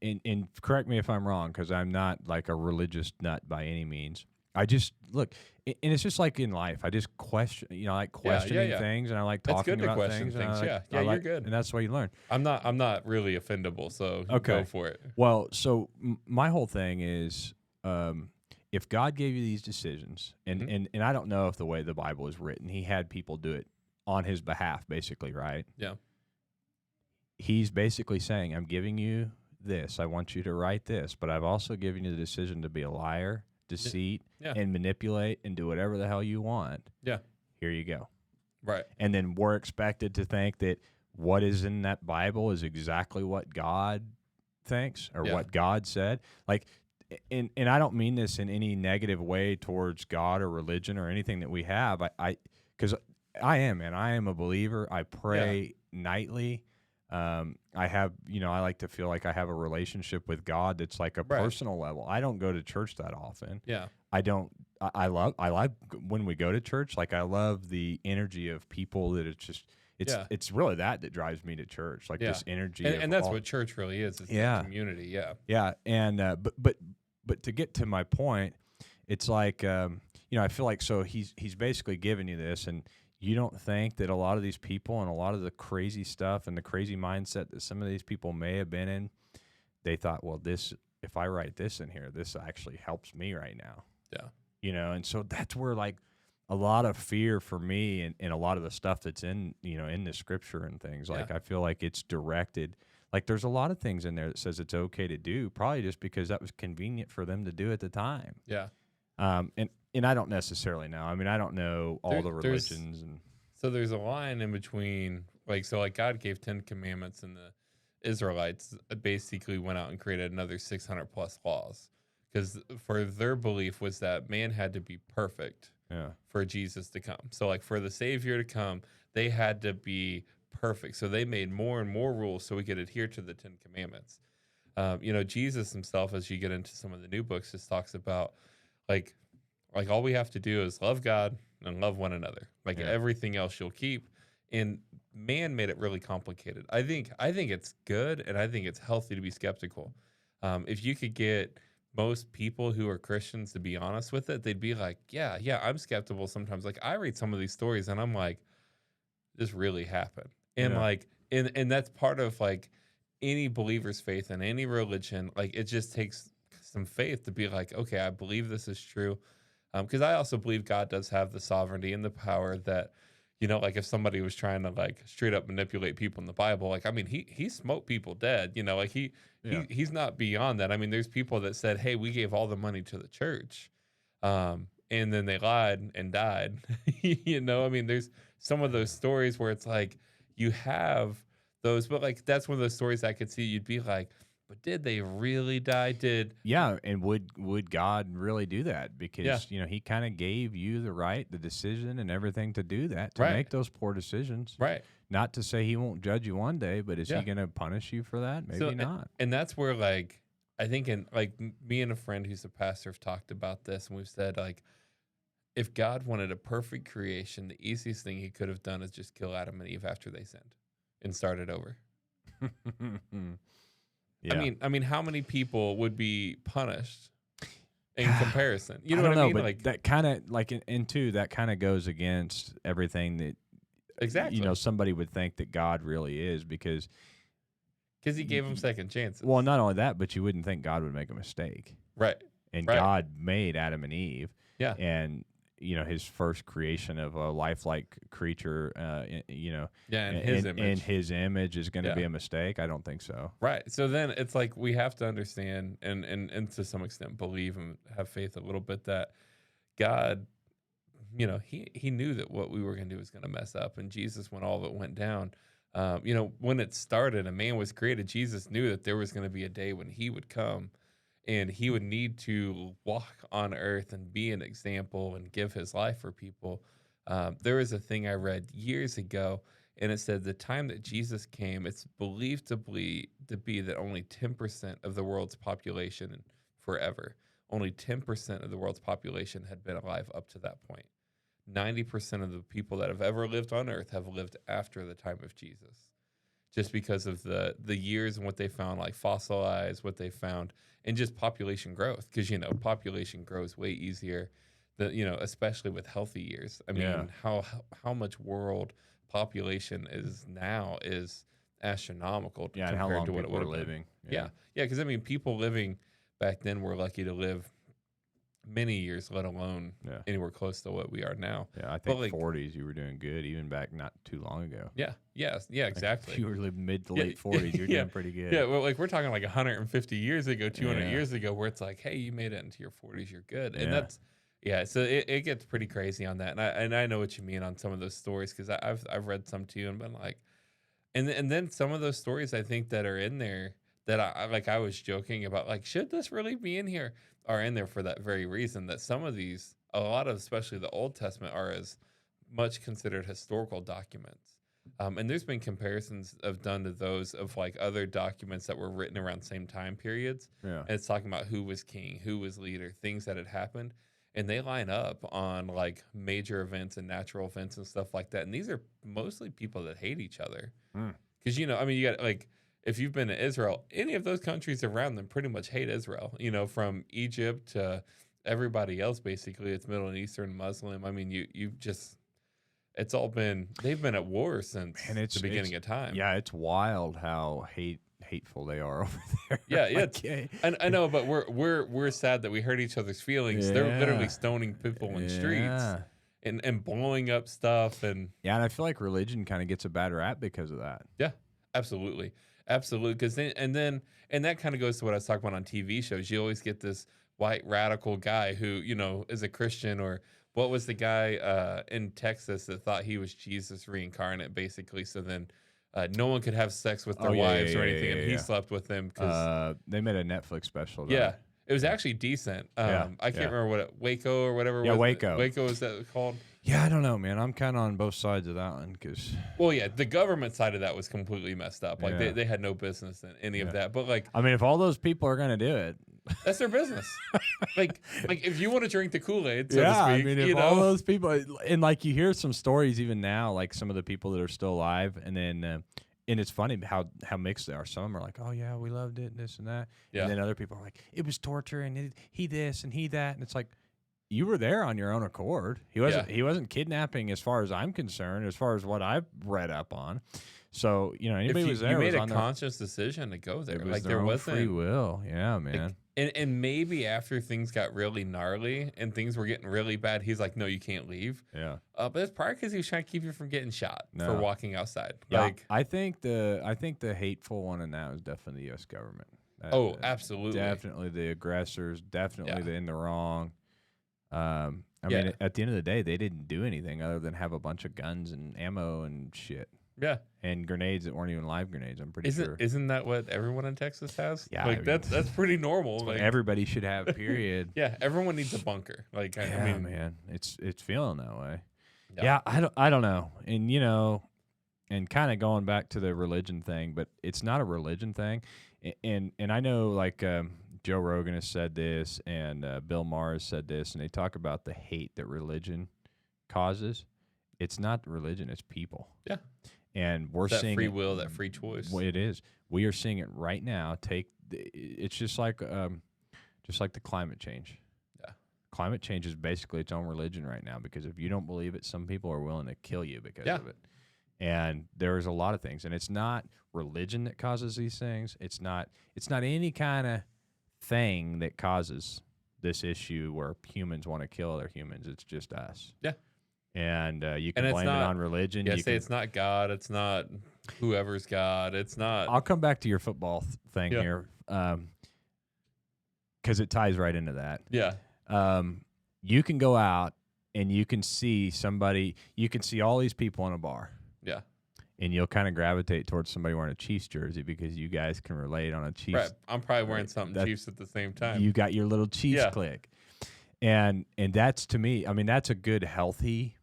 and correct me if I'm wrong, because I'm not like a religious nut by any means. I just look, and it's just like in life. I just question, I like questioning things, and I like talking about things. You're good, and that's the way you learn. I'm not really offendable, so go for it. Well, so my whole thing is, if God gave you these decisions, and I don't know if the way the Bible is written, He had people do it on His behalf, basically, right? Yeah. He's basically saying, I'm giving you this. I want you to write this, but I've also given you the decision to be a liar, deceit, and manipulate, and do whatever the hell you want. Yeah. Here you go. Right. And then we're expected to think that what is in that Bible is exactly what God thinks or what God said. Like, and I don't mean this in any negative way towards God or religion or anything that we have. Because I am a believer. I pray nightly. I have, I like to feel like I have a relationship with God that's like a personal level. I don't go to church that often. Yeah. I like when we go to church. Like, I love the energy of people that it's really that drives me to church. Like this energy. And that's what church really is. It's the community. Yeah. Yeah. And, but to get to my point, it's like, I feel like, so he's basically giving you this, and you don't think that a lot of these people and a lot of the crazy stuff and the crazy mindset that some of these people may have been in, they thought, well, if I write this in here, this actually helps me right now. Yeah. And so that's where like a lot of fear for me and a lot of the stuff that's in, in the scripture and things, like I feel like it's directed. Like, there's a lot of things in there that says it's okay to do, probably just because that was convenient for them to do at the time. Yeah. And I don't necessarily know. I mean, I don't know all the religions. So there's a line in between, like God gave 10 commandments, and the Israelites basically went out and created another 600 plus laws, because for their belief was that man had to be perfect for Jesus to come. So like for the Savior to come, they had to be perfect. So they made more and more rules so we could adhere to the 10 commandments. Jesus himself, as you get into some of the new books, just talks about like all we have to do is love God and love one another. Like everything else you'll keep. And man made it really complicated. I think it's good, and I think it's healthy to be skeptical. If you could get most people who are Christians to be honest with it, they'd be like, yeah, I'm skeptical sometimes. Like, I read some of these stories and I'm like, this really happened. And like, and that's part of like any believer's faith in any religion. Like, it just takes some faith to be like, okay, I believe this is true. Because I also believe God does have the sovereignty and the power that, like if somebody was trying to like straight up manipulate people in the Bible, like, I mean, he smote people dead, like he's not beyond that. I mean, there's people that said, hey, we gave all the money to the church. And then they lied and died. I mean, there's some of those stories where it's like you have those, but like that's one of those stories I could see you'd be like, but did they really die? And would God really do that? Because He kind of gave you the decision and everything to do that, to make those poor decisions. Right. Not to say He won't judge you one day, but is He going to punish you for that? Maybe not. And that's where like I think me and a friend who's a pastor have talked about this, and we've said like, if God wanted a perfect creation, the easiest thing he could have done is just kill Adam and Eve after they sinned and start it over. Yeah. I mean, how many people would be punished in comparison? You know I what don't I know, mean? but that kind of like in two, that kind of goes against everything that exactly. somebody would think that God really is, because he gave them second chances. Well, not only that, but you wouldn't think God would make a mistake. Right. And right. God made Adam and Eve. Yeah. And his first creation of a lifelike creature, in his image. In his image is going to be a mistake. I don't think so. Right. So then it's like we have to understand and to some extent believe and have faith a little bit that God, he knew that what we were going to do was going to mess up. And Jesus, when all of it went down, when it started, a man was created. Jesus knew that there was going to be a day when he would come and he would need to walk on earth and be an example and give his life for people. There was a thing I read years ago, and it said the time that Jesus came, it's believed to be that only 10% of the world's population forever, only 10% of the world's population had been alive up to that point. 90% of the people that have ever lived on earth have lived after the time of Jesus, just because of the years and what they found, like fossilized, what they found, and just population growth. Because, population grows way easier, especially with healthy years. I mean, how much world population is now is astronomical compared how long to what it would have living. been. Yeah. Because, people living back then were lucky to live many years, let alone anywhere close to what we are now. Yeah, I think 40s you were doing good, even back not too long ago. Yeah, exactly. If you were living mid to late 40s, you're doing pretty good. Yeah, well, we're talking like 150 years ago, 200 years ago, where it's like, hey, you made it into your 40s, you're good. And that's, so it gets pretty crazy on that. And I know what you mean on some of those stories, because I've read some too and been like, and then some of those stories I think that are in there that I was joking about, like, should this really be in here? Are in there for that very reason, that some of these, a lot of, especially the Old Testament, are as much considered historical documents. And there's been comparisons done to those of like other documents that were written around the same time periods. Yeah. And it's talking about who was king, who was leader, things that had happened. And they line up on like major events and natural events and stuff like that. And these are mostly people that hate each other. Because, you got like, if you've been to Israel, any of those countries around them pretty much hate Israel, from Egypt to everybody else, basically. It's Middle and Eastern Muslim. I mean, you've just, it's all been, they've been at war since the beginning of time. Yeah, it's wild how hateful they are over there. Yeah, I know, but we're sad that we hurt each other's feelings. They're literally stoning people in streets and blowing up stuff. And I feel like religion kind of gets a bad rap because of that. Yeah, absolutely. Absolutely, because and that kind of goes to what I was talking about on TV shows. You always get this white radical guy who is a Christian, or what was the guy in Texas that thought he was Jesus reincarnate, basically. So then no one could have sex with their wives or anything, and he slept with them. Cause, they made a Netflix special. Yeah, it was actually decent. I can't remember what Waco or whatever. Yeah, was Waco. Waco is that called? Yeah, I don't know, man. I'm kind of on both sides of that one, because. Well, yeah, the government side of that was completely messed up. Like they had no business in any of that. But like, I mean, if all those people are gonna do it, that's their business. like if you want to drink the Kool-Aid, so to speak, I mean, if all those people, and like you hear some stories even now, like some of the people that are still alive, and then and it's funny how mixed they are. Some are like, oh yeah, we loved it, and this and that, and then other people are like, it was torture, and he this and he that, and it's like, you were there on your own accord. He wasn't kidnapping, as far as I'm concerned, as far as what I've read up on. So anybody was there. You made a conscious decision to go there. Like there wasn't free will. Yeah, man. And maybe after things got really gnarly and things were getting really bad, he's like, no, you can't leave. Yeah. But it's probably because he was trying to keep you from getting shot for walking outside. Yeah. Like I think the hateful one in that was definitely the U.S. government. Absolutely. Definitely the aggressors. Definitely in the wrong. I mean, at the end of the day, they didn't do anything other than have a bunch of guns and ammo and shit. Yeah. And grenades that weren't even live grenades, I'm pretty sure. Isn't that what everyone in Texas has? Yeah. Like that's pretty normal. Like, everybody should have, period. Yeah, everyone needs a bunker. Like I mean, man, it's feeling that way. Yeah, I don't know. And and kind of going back to the religion thing, but it's not a religion thing. And I know, like, Joe Rogan has said this, and Bill Maher has said this, and they talk about the hate that religion causes. It's not religion; it's people. Yeah, and we're that seeing free will, that free choice. Well, it is. We are seeing it right now. It's just like the climate change. Yeah, climate change is basically its own religion right now, because if you don't believe it, some people are willing to kill you because of it. And there's a lot of things, and it's not religion that causes these things. It's not any kind of thing that causes this issue where humans want to kill other humans. It's just us. Yeah. And you can blame it on religion. Yeah, it's not God. It's not whoever's God. It's not. I'll come back to your football thing here, because it ties right into that. Yeah. You can go out and you can see somebody. You can see all these people in a bar. Yeah. And you'll kind of gravitate towards somebody wearing a Chiefs jersey because you guys can relate on a Chiefs. Right. I'm probably wearing something Chiefs at the same time. You got your little Chiefs clique. And that's, to me, I mean, that's a good, healthy.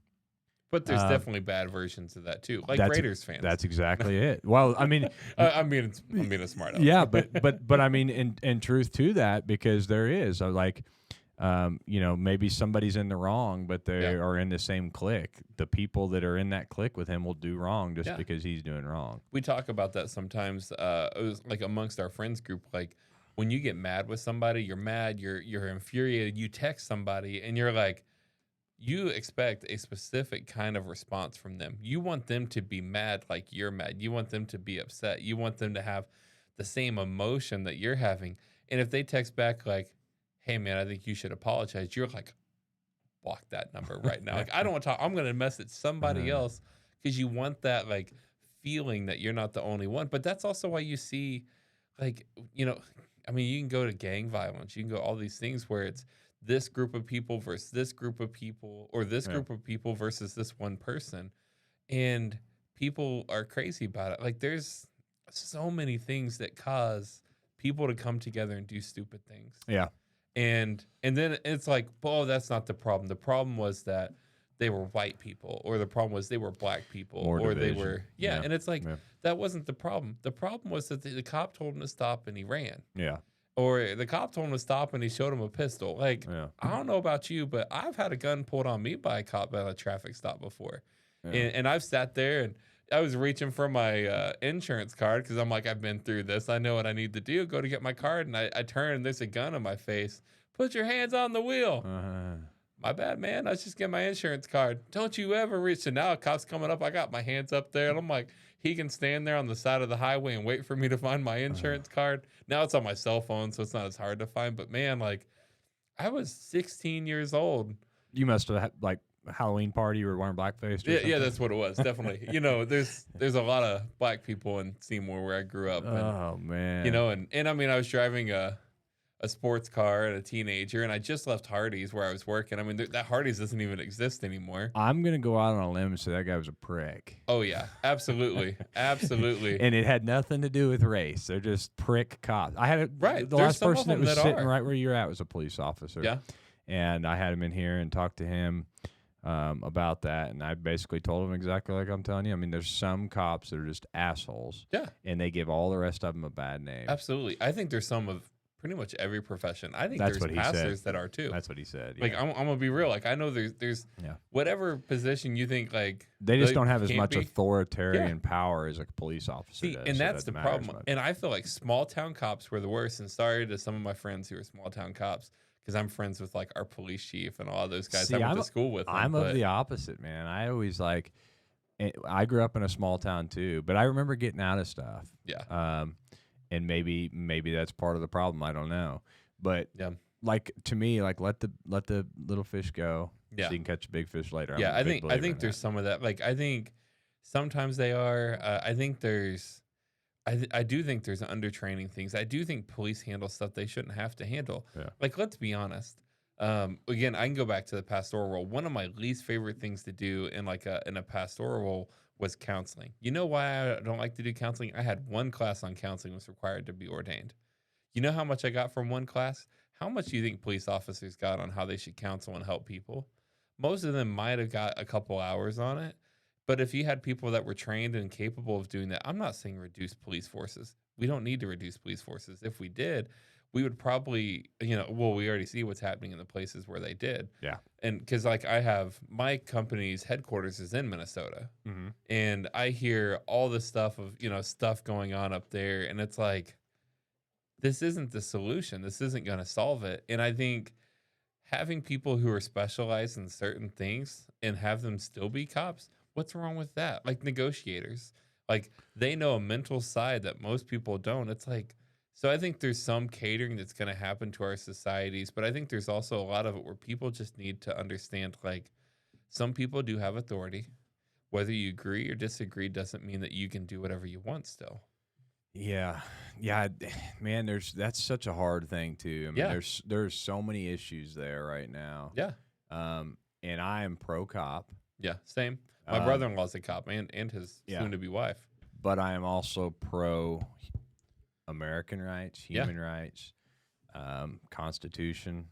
But there's definitely bad versions of that too, like Raiders fans. That's exactly it. Well, I mean, I'm being a smart aleck. Yeah, but I mean, in truth to that, because there is maybe somebody's in the wrong, but they are in the same clique. The people that are in that clique with him will do wrong just because he's doing wrong. We talk about that sometimes. It was like amongst our friends group, like when you get mad with somebody, you're mad, you're infuriated. You text somebody and you're like, you expect a specific kind of response from them. You want them to be mad like you're mad. You want them to be upset. You want them to have the same emotion that you're having. And if they text back like, hey, man, I think you should apologize, you're like, block that number right now. Like, I don't want to talk. I'm going to message somebody else, because you want that, like, feeling that you're not the only one. But that's also why you see, like, you can go to gang violence. You can go all these things where it's this group of people versus this group of people, or this group of people versus this one person. And people are crazy about it. Like, there's so many things that cause people to come together and do stupid things. Yeah. And then it's like, oh, that's not the problem. The problem was that they were white people, or the problem was they were black people, or they were, and it's like, that wasn't the problem. The problem was that the cop told him to stop and he ran. Yeah. Or the cop told him to stop and he showed him a pistol. Like, I don't know about you, but I've had a gun pulled on me by a cop at a traffic stop before. Yeah. And I've sat there and I was reaching for my insurance card, because I'm like, I've been through this. I know what I need to do. Go to get my card. And I turn and there's a gun in my face. Put your hands on the wheel. My bad, man. I was just getting my insurance card. Don't you ever reach. So now a cop's coming up. I got my hands up there. And I'm like, he can stand there on the side of the highway and wait for me to find my insurance card. Now it's on my cell phone, so it's not as hard to find. But, man, like, I was 16 years old. You must have had, like, a Halloween party. You were wearing blackface. Yeah, that's what it was. Definitely. There's a lot of black people in Seymour where I grew up. And, oh, man. And I mean, I was driving a sports car and a teenager, and I just left Hardee's where I was working. I mean, that Hardee's doesn't even exist anymore. I'm going to go out on a limb and say that guy was a prick. Oh, yeah. Absolutely. Absolutely. And it had nothing to do with race. They're just prick cops. I had it. Right. The last person that was sitting right where you're at was a police officer. Yeah. And I had him in here and talked to him about that. And I basically told him exactly like I'm telling you. I mean, there's some cops that are just assholes. Yeah. And they give all the rest of them a bad name. Absolutely. I think there's some of pretty much every profession. I think there's pastors that are too. That's what he said. Yeah. Like, I'm gonna be real. Like, I know there's whatever position you think, like, they just don't have as much authoritarian power as a police officer does. And that's the problem. And I feel like small town cops were the worst. And sorry to some of my friends who are small town cops, because I'm friends with, like, our police chief and all those guys I went to school with. I'm of the opposite, man. I always I grew up in a small town too, but I remember getting out of stuff. Yeah. And maybe that's part of the problem. I don't know, but like, to me, like, let the little fish go. Yeah, so you can catch a big fish later. Yeah, I think there's some of that. Like, I think sometimes they are. I think there's. I do think there's undertraining things. I do think police handle stuff they shouldn't have to handle. Yeah. Like, let's be honest. Again, I can go back to the pastoral role. One of my least favorite things to do in a pastoral role was counseling. You know why I don't like to do counseling? I had one class on counseling was required to be ordained. You know how much I got from one class? How much do you think police officers got on how they should counsel and help people? Most of them might have got a couple hours on it. But if you had people that were trained and capable of doing that, I'm not saying reduce police forces. We don't need to reduce police forces. If we did, we would probably, well, we already see what's happening in the places where they did. Yeah. And because like I have my company's headquarters is in Minnesota, and I hear all the stuff of, stuff going on up there. And it's like, this isn't the solution. This isn't going to solve it. And I think having people who are specialized in certain things and have them still be cops, what's wrong with that? Like negotiators, like they know a mental side that most people don't. It's like, so I think there's some catering that's going to happen to our societies, but I think there's also a lot of it where people just need to understand, like, some people do have authority. Whether you agree or disagree doesn't mean that you can do whatever you want still. Yeah, man. That's such a hard thing too. I mean, there's so many issues there right now. Yeah. And I am pro cop. Yeah, same. My brother-in-law's a cop, and his soon-to-be wife. But I am also pro American rights, human rights, Constitution.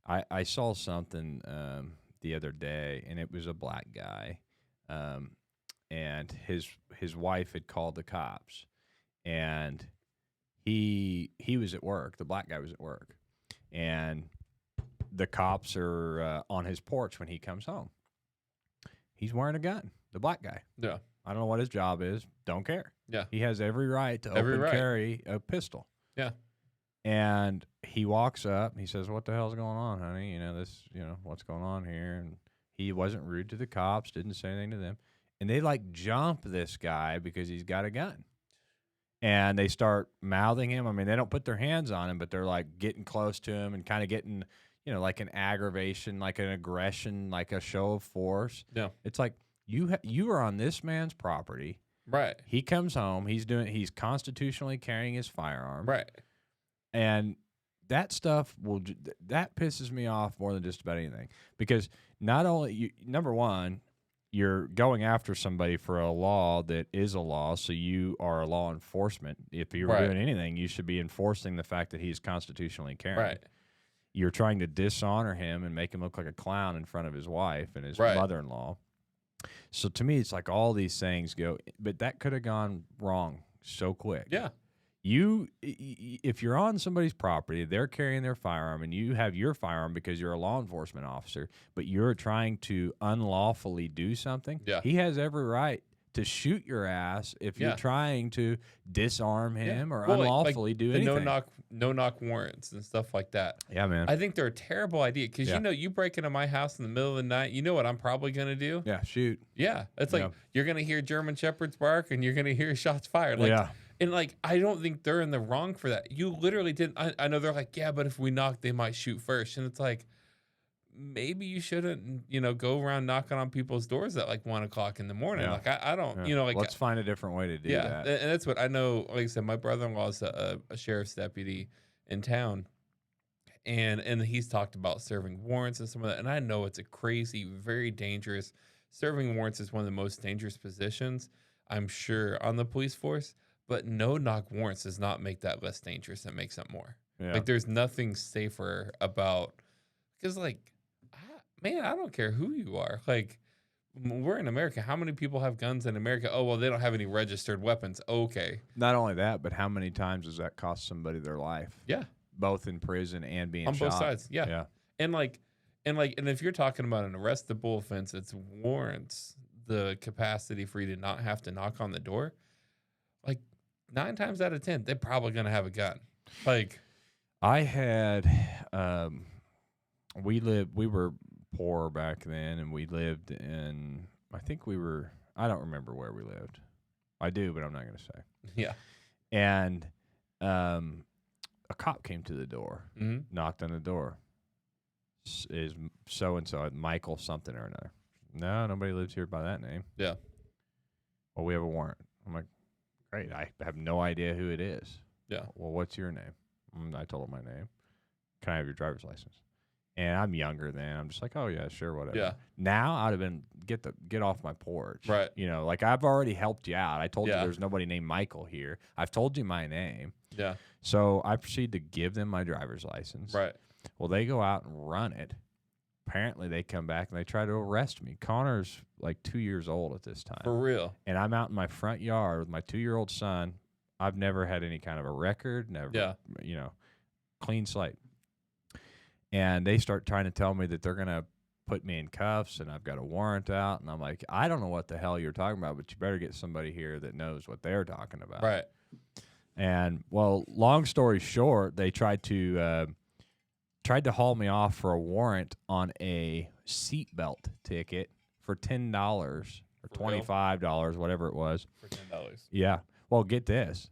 I saw something the other day, and it was a black guy, and his wife had called the cops, and he was at work. The black guy was at work, and the cops are on his porch when he comes home. He's wearing a gun. The black guy. Yeah. I don't know what his job is. Don't care. Yeah. He has every right to carry a pistol. Yeah. And he walks up. He says, "What the hell's going on, honey? What's going on here?" And he wasn't rude to the cops, didn't say anything to them. And they like jump this guy because he's got a gun. And they start mouthing him. I mean, they don't put their hands on him, but they're like getting close to him and kind of getting, like an aggravation, like an aggression, like a show of force. Yeah. It's like you are on this man's property. Right. He comes home. He's constitutionally carrying his firearm. Right. And that stuff that pisses me off more than just about anything, because not only number one, you're going after somebody for a law that is a law, so you are a law enforcement. If you're doing anything, you should be enforcing the fact that he's constitutionally carrying. Right. You're trying to dishonor him and make him look like a clown in front of his wife and his mother-in-law. So to me, it's like all these things go, but that could have gone wrong so quick. Yeah. If you're on somebody's property, they're carrying their firearm, and you have your firearm because you're a law enforcement officer, but you're trying to unlawfully do something, he has every right to shoot your ass if you're trying to disarm him or unlawfully do anything. No knock warrants and stuff like that. Yeah, man. I think they're a terrible idea because you break into my house in the middle of the night. You know what I'm probably gonna do? Yeah, shoot. Yeah, it's like you're gonna hear German shepherds bark and you're gonna hear shots fired. Like, and like I don't think they're in the wrong for that. You literally didn't. I know they're like, yeah, but if we knock, they might shoot first, and it's like, maybe you shouldn't, go around knocking on people's doors at like 1 o'clock in the morning. Yeah. Like I don't, like let's find a different way to do that. And that's what I know. Like I said, my brother-in-law is a sheriff's deputy in town, and he's talked about serving warrants and some of that. And I know it's a crazy, very dangerous. Serving warrants is one of the most dangerous positions, I'm sure, on the police force. But no knock warrants does not make that less dangerous. It makes it more. Yeah. Like there's nothing safer about, because like, man, I don't care who you are. Like, we're in America. How many people have guns in America? Oh, well, they don't have any registered weapons. Okay. Not only that, but how many times does that cost somebody their life? Yeah. Both in prison and being on shot. both sides. Yeah. Yeah. And if you're talking about an arrestable offense, it warrants the capacity for you to not have to knock on the door. Like 9 times out of 10, they're probably going to have a gun. Like, I had, we were poor back then, and we lived in, I don't remember where we lived. I do, but I'm not going to say. Yeah. And a cop came to the door, knocked on the door. Is so-and-so, Michael something or another. No, nobody lives here by that name. Yeah. Well, we have a warrant. I'm like, great. I have no idea who it is. Yeah. Well, what's your name? I told him my name. Can I have your driver's license? And I'm younger then. I'm just like, oh yeah, sure, whatever. Yeah. Now I'd have been get off my porch. Right. Like I've already helped you out. I told you there's nobody named Michael here. I've told you my name. Yeah. So I proceed to give them my driver's license. Right. Well, they go out and run it. Apparently they come back and they try to arrest me. Connor's like 2 years old at this time. For real. And I'm out in my front yard with my 2-year-old son. I've never had any kind of a record. Never. Yeah. clean slate. And they start trying to tell me that they're going to put me in cuffs and I've got a warrant out. And I'm like, I don't know what the hell you're talking about, but you better get somebody here that knows what they're talking about. Right. And, well, long story short, they tried to haul me off for a warrant on a seatbelt ticket for $10 or $25, whatever it was. For $10. Yeah. Well, get this.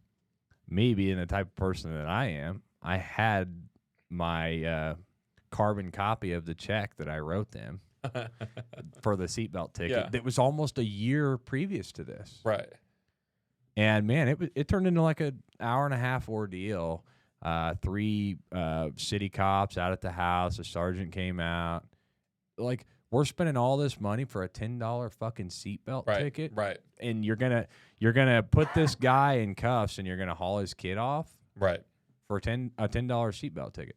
Me being the type of person that I am, I had my carbon copy of the check that I wrote them for the seatbelt ticket. Yeah. That was almost a year previous to this. Right. And, man, it turned into like an hour-and-a-half ordeal. 3 city cops out at the house. A sergeant came out. Like, we're spending all this money for a $10 fucking seatbelt ticket. Right. And you're gonna put this guy in cuffs and you're gonna haul his kid off Right. for a $10 seatbelt ticket.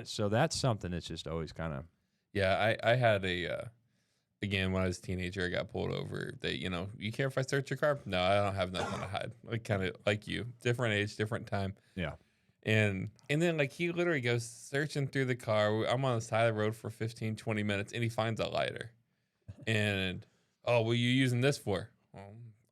So that's something that's just always kind of. Yeah, I had again, when I was a teenager, I got pulled over. You care if I search your car? No, I don't have nothing to hide. Like, kind of like you. Different age, different time. Yeah. And then, like, he literally goes searching through the car. I'm on the side of the road for 15, 20 minutes, and he finds a lighter. And, oh, what are you using this for?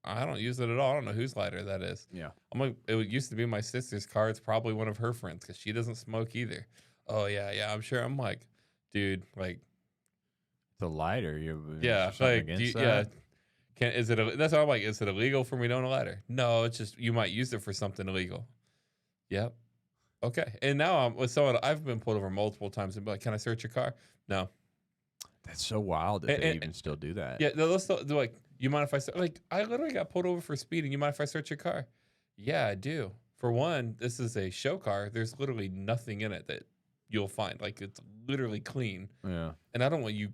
I don't use it at all. I don't know whose lighter that is. Yeah. I'm like, it used to be my sister's car. It's probably one of her friends because she doesn't smoke either. Oh, yeah, I'm sure. I'm like, dude, like. The lighter. Yeah, like, that's how I'm like, is it illegal for me to own a lighter? No, it's just you might use it for something illegal. Yep. Okay. And now I'm with someone, I've been pulled over multiple times and be like, can I search your car? No. That's so wild that they even still do that. Yeah, they're like, you mind if I literally got pulled over for speeding. You mind if I search your car? Yeah, I do. For one, this is a show car. There's literally nothing in it that you'll find. Like, it's literally clean. Yeah. And I don't want you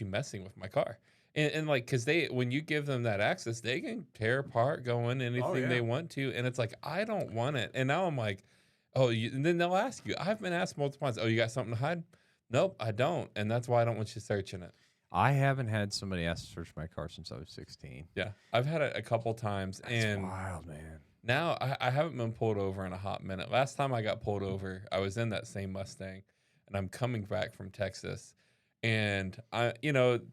messing with my car. And like, because when you give them that access, they can tear apart, go in anything they want to. And it's like, I don't want it. And now I'm like, and then they'll ask you. I've been asked multiple times, you got something to hide? Nope, I don't. And that's why I don't want you searching it. I haven't had somebody ask to search my car since I was 16. Yeah. I've had it a couple times. That's wild, man. Now I haven't been pulled over in a hot minute. Last time I got pulled over, I was in that same Mustang, and I'm coming back from Texas. And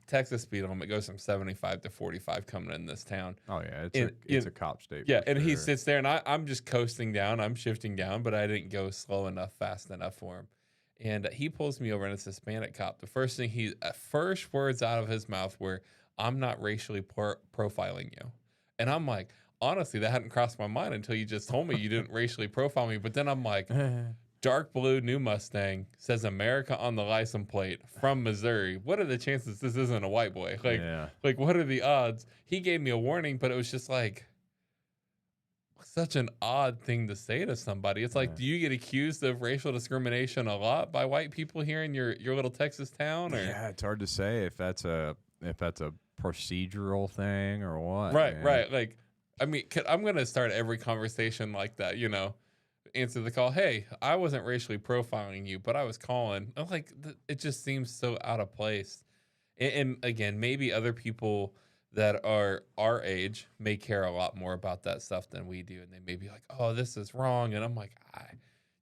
Texas speed limit goes from 75 to 45 coming in this town. Oh yeah, it's a cop state. Yeah, and he sits there, and I'm just coasting down. I'm shifting down, but I didn't go slow enough, fast enough for him. And he pulls me over, and it's a Hispanic cop. The first words out of his mouth were, "I'm not racially profiling you," and I'm like, honestly, that hadn't crossed my mind until you just told me you didn't racially profile me. But then I'm like. Dark blue new Mustang says America on the license plate from Missouri. What are the chances this isn't a white boy? Like what are the odds? He gave me a warning, but it was just like such an odd thing to say to somebody. It's like, do you get accused of racial discrimination a lot by white people here in your little Texas town? Or? Yeah, it's hard to say if that's a procedural thing or what. Right. Like, I mean, I'm gonna start every conversation like that. Answer the call. Hey, I wasn't racially profiling you, but I was calling. I'm like, it just seems so out of place. And again, maybe other people that are our age may care a lot more about that stuff than we do. And they may be like, oh, this is wrong. And I'm like,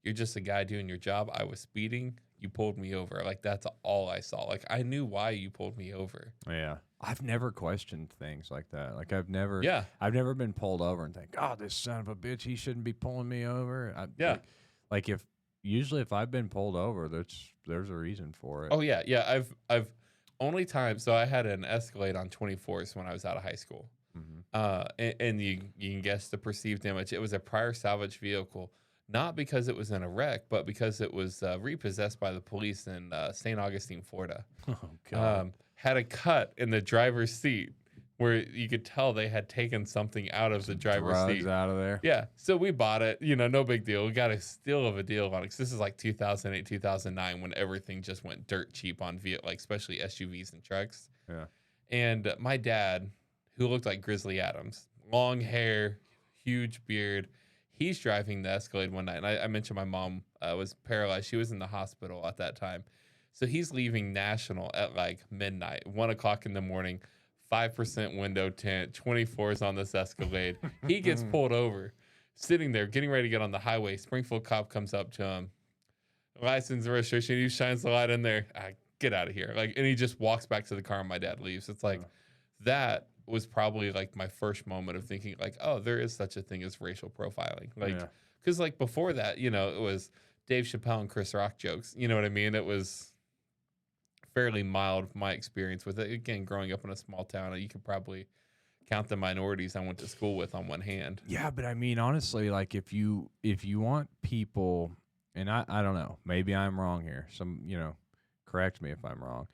you're just a guy doing your job. I was speeding. You pulled me over. Like, that's all I saw. Like, I knew why you pulled me over. Yeah. I've never questioned things like that. Like, I've never been pulled over and think, oh, this son of a bitch, he shouldn't be pulling me over. Like if I've been pulled over, there's a reason for it. Oh yeah. Yeah. I've only time. So I had an Escalade on 24th when I was out of high school. Mm-hmm. And you can guess the perceived damage. It was a prior salvage vehicle, not because it was in a wreck, but because it was repossessed by the police in St. Augustine, Florida. Oh God. Had a cut in the driver's seat where you could tell they had taken something out of the driver's seat. Out of there. Yeah. So we bought it, no big deal. We got a steal of a deal on it. 'Cause this is like 2008, 2009 when everything just went dirt cheap on like especially SUVs and trucks. Yeah. And my dad, who looked like Grizzly Adams, long hair, huge beard, he's driving the Escalade one night. And I mentioned my mom was paralyzed. She was in the hospital at that time. So he's leaving National at like midnight, 1 o'clock in the morning, 5% window tint, 24s on this Escalade. He gets pulled over. sitting there getting ready to get on the highway. Springfield cop comes up to him, license and registration. He shines the light in there. Get out of here. Like, and he just walks back to the car and my dad leaves. It's like, that was probably like my first moment of thinking like, oh, there is such a thing as racial profiling. Like, because like before that, you know, it was Dave Chappelle and Chris Rock jokes. You know what I mean? It was fairly mild, my experience with it. Again, growing up in a small town, you could probably count the minorities I went to school with on one hand. Yeah, but I mean, honestly, like if you want people, and I don't know, maybe I'm wrong here. Some, you know, correct me if I'm wrong.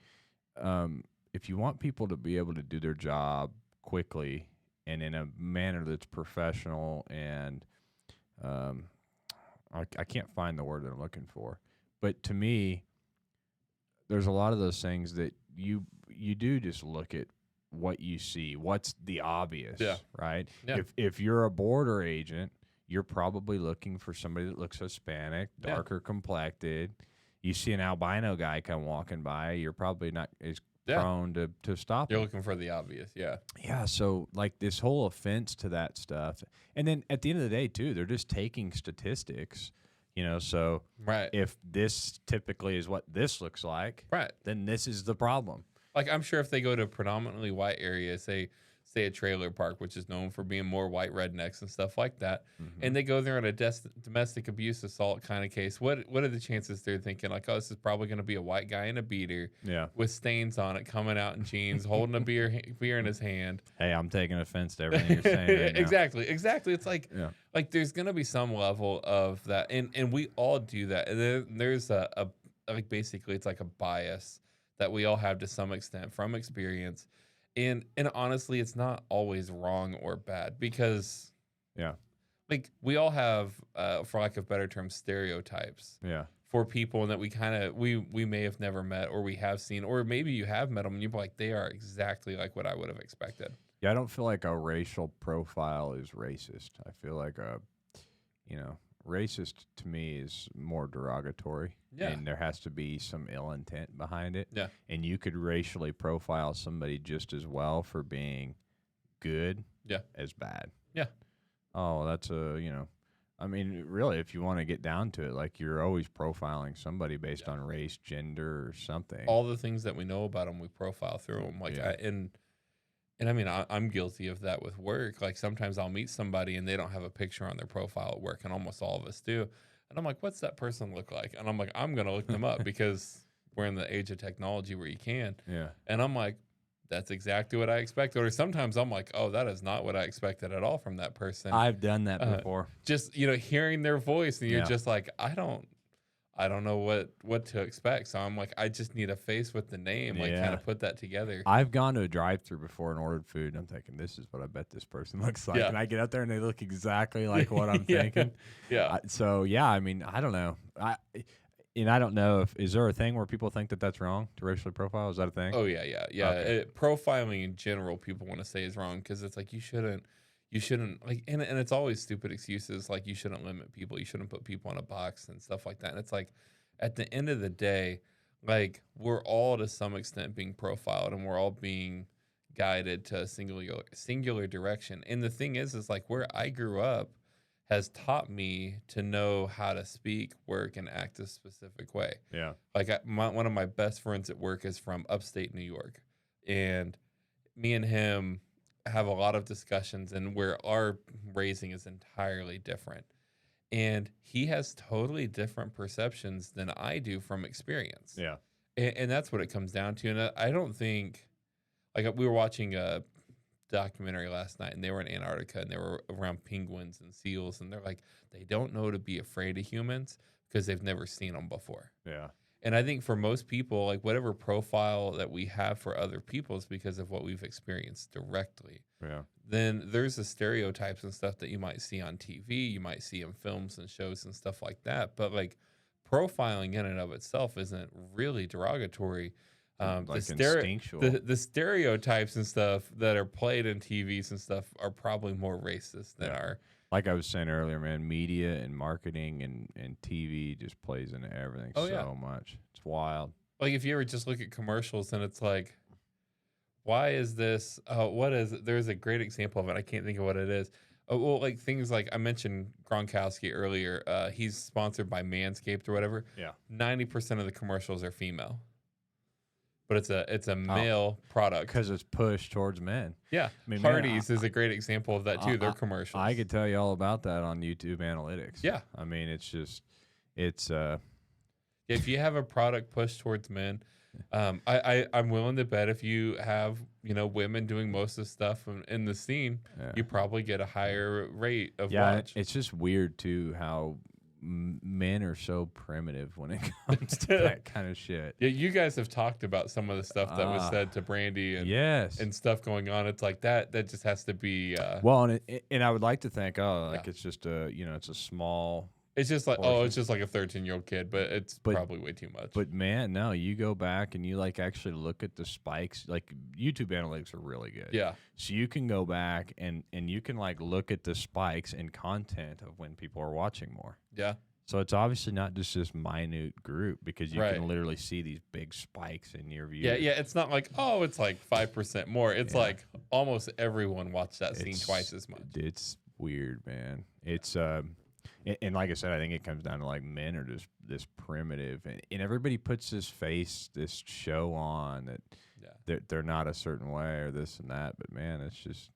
If you want people to be able to do their job quickly and in a manner that's professional and I can't find the word that I'm looking for, but to me, there's a lot of those things that you do just look at what you see, what's the obvious, right? Yeah. If you're a border agent, you're probably looking for somebody that looks Hispanic, darker complected. You see an albino guy come walking by, you're probably not as prone to stop You're him. looking for the obvious, Yeah, so like this whole offense to that stuff. And then at the end of the day, too, they're just taking statistics, you know, so if this typically is what this looks like, then this is the problem. Like, I'm sure if they go to a predominantly white area, say a trailer park, which is known for being more white rednecks and stuff like that, and they go there on a domestic abuse assault kind of case, what are the chances they're thinking like, oh, this is probably going to be a white guy in a beater with stains on it, coming out in jeans, holding a beer in his hand? Hey, I'm taking offense to everything you're saying right now. Exactly. It's like, like there's going to be some level of that, and we all do that. And there's a like basically it's like a bias that we all have to some extent from experience. And honestly, it's not always wrong or bad because, like we all have, for lack of better terms, stereotypes. For people that we kind of we may have never met or we have seen, or maybe you have met them and you're like, they are exactly like what I would have expected. Yeah, I don't feel like a racial profile is racist. I feel like racist to me is more derogatory. And there has to be some ill intent behind it. And you could racially profile somebody just as well for being good as bad. Oh, that's I mean, really, if you want to get down to it, like you're always profiling somebody based on race, gender, or something. All the things that we know about them, we profile through them. Like, and I mean, I'm guilty of that with work. Like sometimes I'll meet somebody and they don't have a picture on their profile at work, and almost all of us do. And I'm like, what's that person look like? And I'm like, I'm going to look them up because we're in the age of technology where you can. And I'm like, that's exactly what I expected. Or sometimes I'm like, oh, that is not what I expected at all from that person. I've done that before. Just, hearing their voice and you're just like, I don't know what to expect. So I'm like, I just need a face with the name, like kind of put that together. I've gone to a drive-thru before and ordered food, and I'm thinking, this is what I bet this person looks like. And I get out there and they look exactly like what I'm thinking. So I mean, I don't know. I don't know is there a thing where people think that that's wrong to racially profile? Is that a thing? Oh yeah. Okay. Profiling in general, people want to say is wrong because it's like you shouldn't like, and it's always stupid excuses like you shouldn't limit people, you shouldn't put people in a box and stuff like that. And it's like at the end of the day, like we're all to some extent being profiled and we're all being guided to a singular direction. And the thing is like where I grew up has taught me to know how to speak, work, and act a specific way. Like one of my best friends at work is from upstate New York, and me and him have a lot of discussions and where our raising is entirely different. And he has totally different perceptions than I do from experience. And that's what it comes down to. And I don't think, like we were watching a documentary last night and they were in Antarctica and they were around penguins and seals. And they're like, they don't know to be afraid of humans because they've never seen them before. And I think for most people, like whatever profile that we have for other people is because of what we've experienced directly. Then there's the stereotypes and stuff that you might see on TV, you might see in films and shows and stuff like that. But like profiling in and of itself isn't really derogatory. Like Instinctual. The stereotypes and stuff that are played in TVs and stuff are probably more racist than our. Like I was saying earlier, man, media and marketing and TV just plays into everything much. It's wild. Like if you ever just look at commercials and it's like, why is this? What is it? There's a great example of it. I can't think of what it is. Well, like things like I mentioned Gronkowski earlier. He's sponsored by Manscaped or whatever. Yeah. 90% of the commercials are female, but it's a Oh, male product. because it's pushed towards men. Yeah, I mean, man, Hardee's is a great example of that too. Their commercials. I could tell you all about that on YouTube Analytics. Yeah. I mean, it's If you have a product pushed towards men, I'm willing to bet if you have women doing most of the stuff in the scene, you probably get a higher rate of watch. It's just weird too how men are so primitive when it comes to that kind of shit. Yeah, you guys have talked about some of the stuff that was said to Brandy and and stuff going on. It's like that just has to be well, and I would like to think it's just it's a small. It's just like it's just like a 13-year-old kid, but it's probably way too much. But man, no, you go back and you like actually look at the spikes. Like YouTube analytics are really good. Yeah. So you can go back and you can like look at the spikes in content of when people are watching more. Yeah. So it's obviously not just this minute group because you can literally see these big spikes in your view. Yeah. It's not like it's like 5% more. It's like almost everyone watched that scene twice as much. It's weird, man. It's and like I said, I think it comes down to like men are just this primitive, and everybody puts this show on that they're not a certain way or this and that. But man, it's just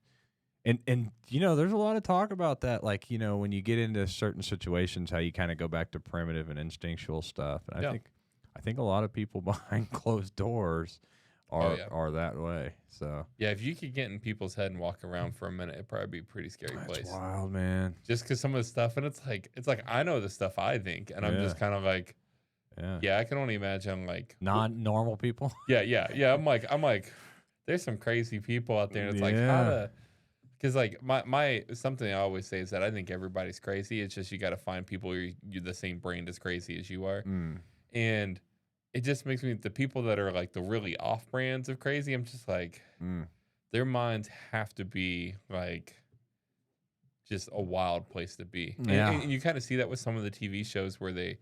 and there's a lot of talk about that. Like when you get into certain situations, how you kind of go back to primitive and instinctual stuff. And I think a lot of people behind closed doors are that way. So yeah, if you could get in people's head and walk around for a minute, it'd probably be a pretty scary place. That's wild, man. Just because some of the stuff, and it's like I know the stuff I think, and I'm just kind of like, I can only imagine like non-normal people. Yeah. I'm like, there's some crazy people out there, and it's like how to, because like my something I always say is that I think everybody's crazy. It's just you got to find people you're the same brain as crazy as you are, and it just makes me the people that are like the really off brands of crazy. I'm just like, their minds have to be like just a wild place to be. Yeah. And you kind of see that with some of the TV shows where they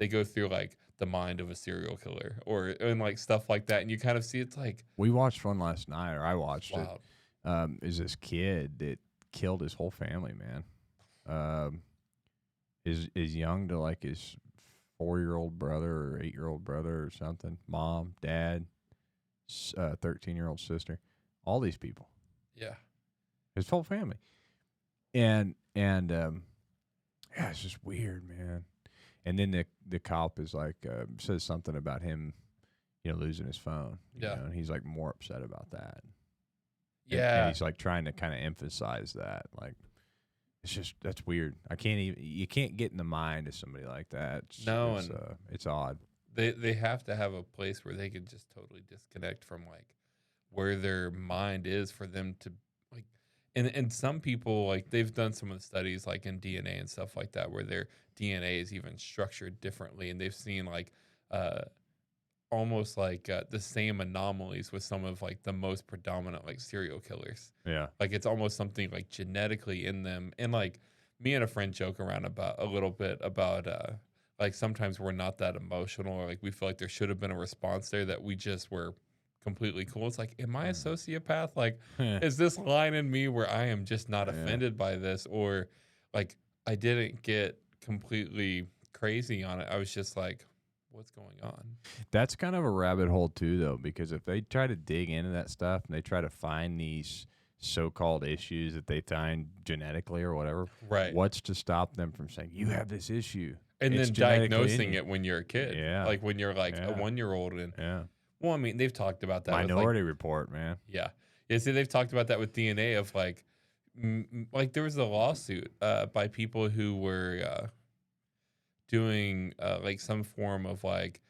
go through like the mind of a serial killer and like stuff like that. And you kind of see it's like we watched one last night, or I watched wild. It. Is this kid that killed his whole family, man? Is young to like his 4-year-old brother or 8-year-old brother or something, mom, dad, 13-year-old sister, all these people. Yeah. His whole family. And it's just weird, man. And then the cop is like, says something about him, losing his phone. And he's like more upset about that. Yeah. And he's like trying to kind of emphasize that. Like, it's just, that's weird. You can't get in the mind of somebody like that. It's odd. They have to have a place where they can just totally disconnect from like where their mind is for them to like, and some people like they've done some of the studies like in DNA and stuff like that where their DNA is even structured differently, and they've seen like almost like the same anomalies with some of like the most predominant like serial killers. Yeah. Like it's almost something like genetically in them. And like me and a friend joke around about a little bit about like sometimes we're not that emotional, or like we feel like there should have been a response there that we just were completely cool. It's like, am I a sociopath? Like, is this line in me where I am just not offended by this, or like I didn't get completely crazy on it? I was just like, what's going on? That's kind of a rabbit hole too, though, because if they try to dig into that stuff and they try to find these so-called issues that they find genetically or whatever, right? What's to stop them from saying you have this issue and then diagnosing it when you're a kid? Yeah, like when you're like a 1-year-old. And well, I mean, they've talked about that. Minority Report, man. Yeah. See, they've talked about that with DNA of like, like there was a lawsuit by people who were doing like some form of like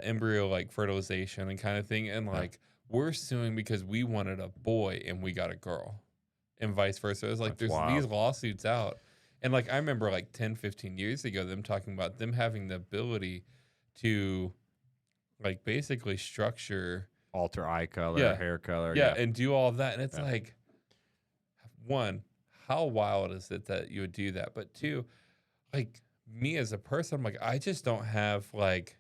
embryo like fertilization and kind of thing, and like we're suing because we wanted a boy and we got a girl, and vice versa. It's like there's these lawsuits out, and like I remember like 10-15 years ago them talking about them having the ability to like basically alter eye color, hair color, and do all of that. And it's like, one, how wild is it that you would do that? But two, like me as a person, I'm like, I just don't have like,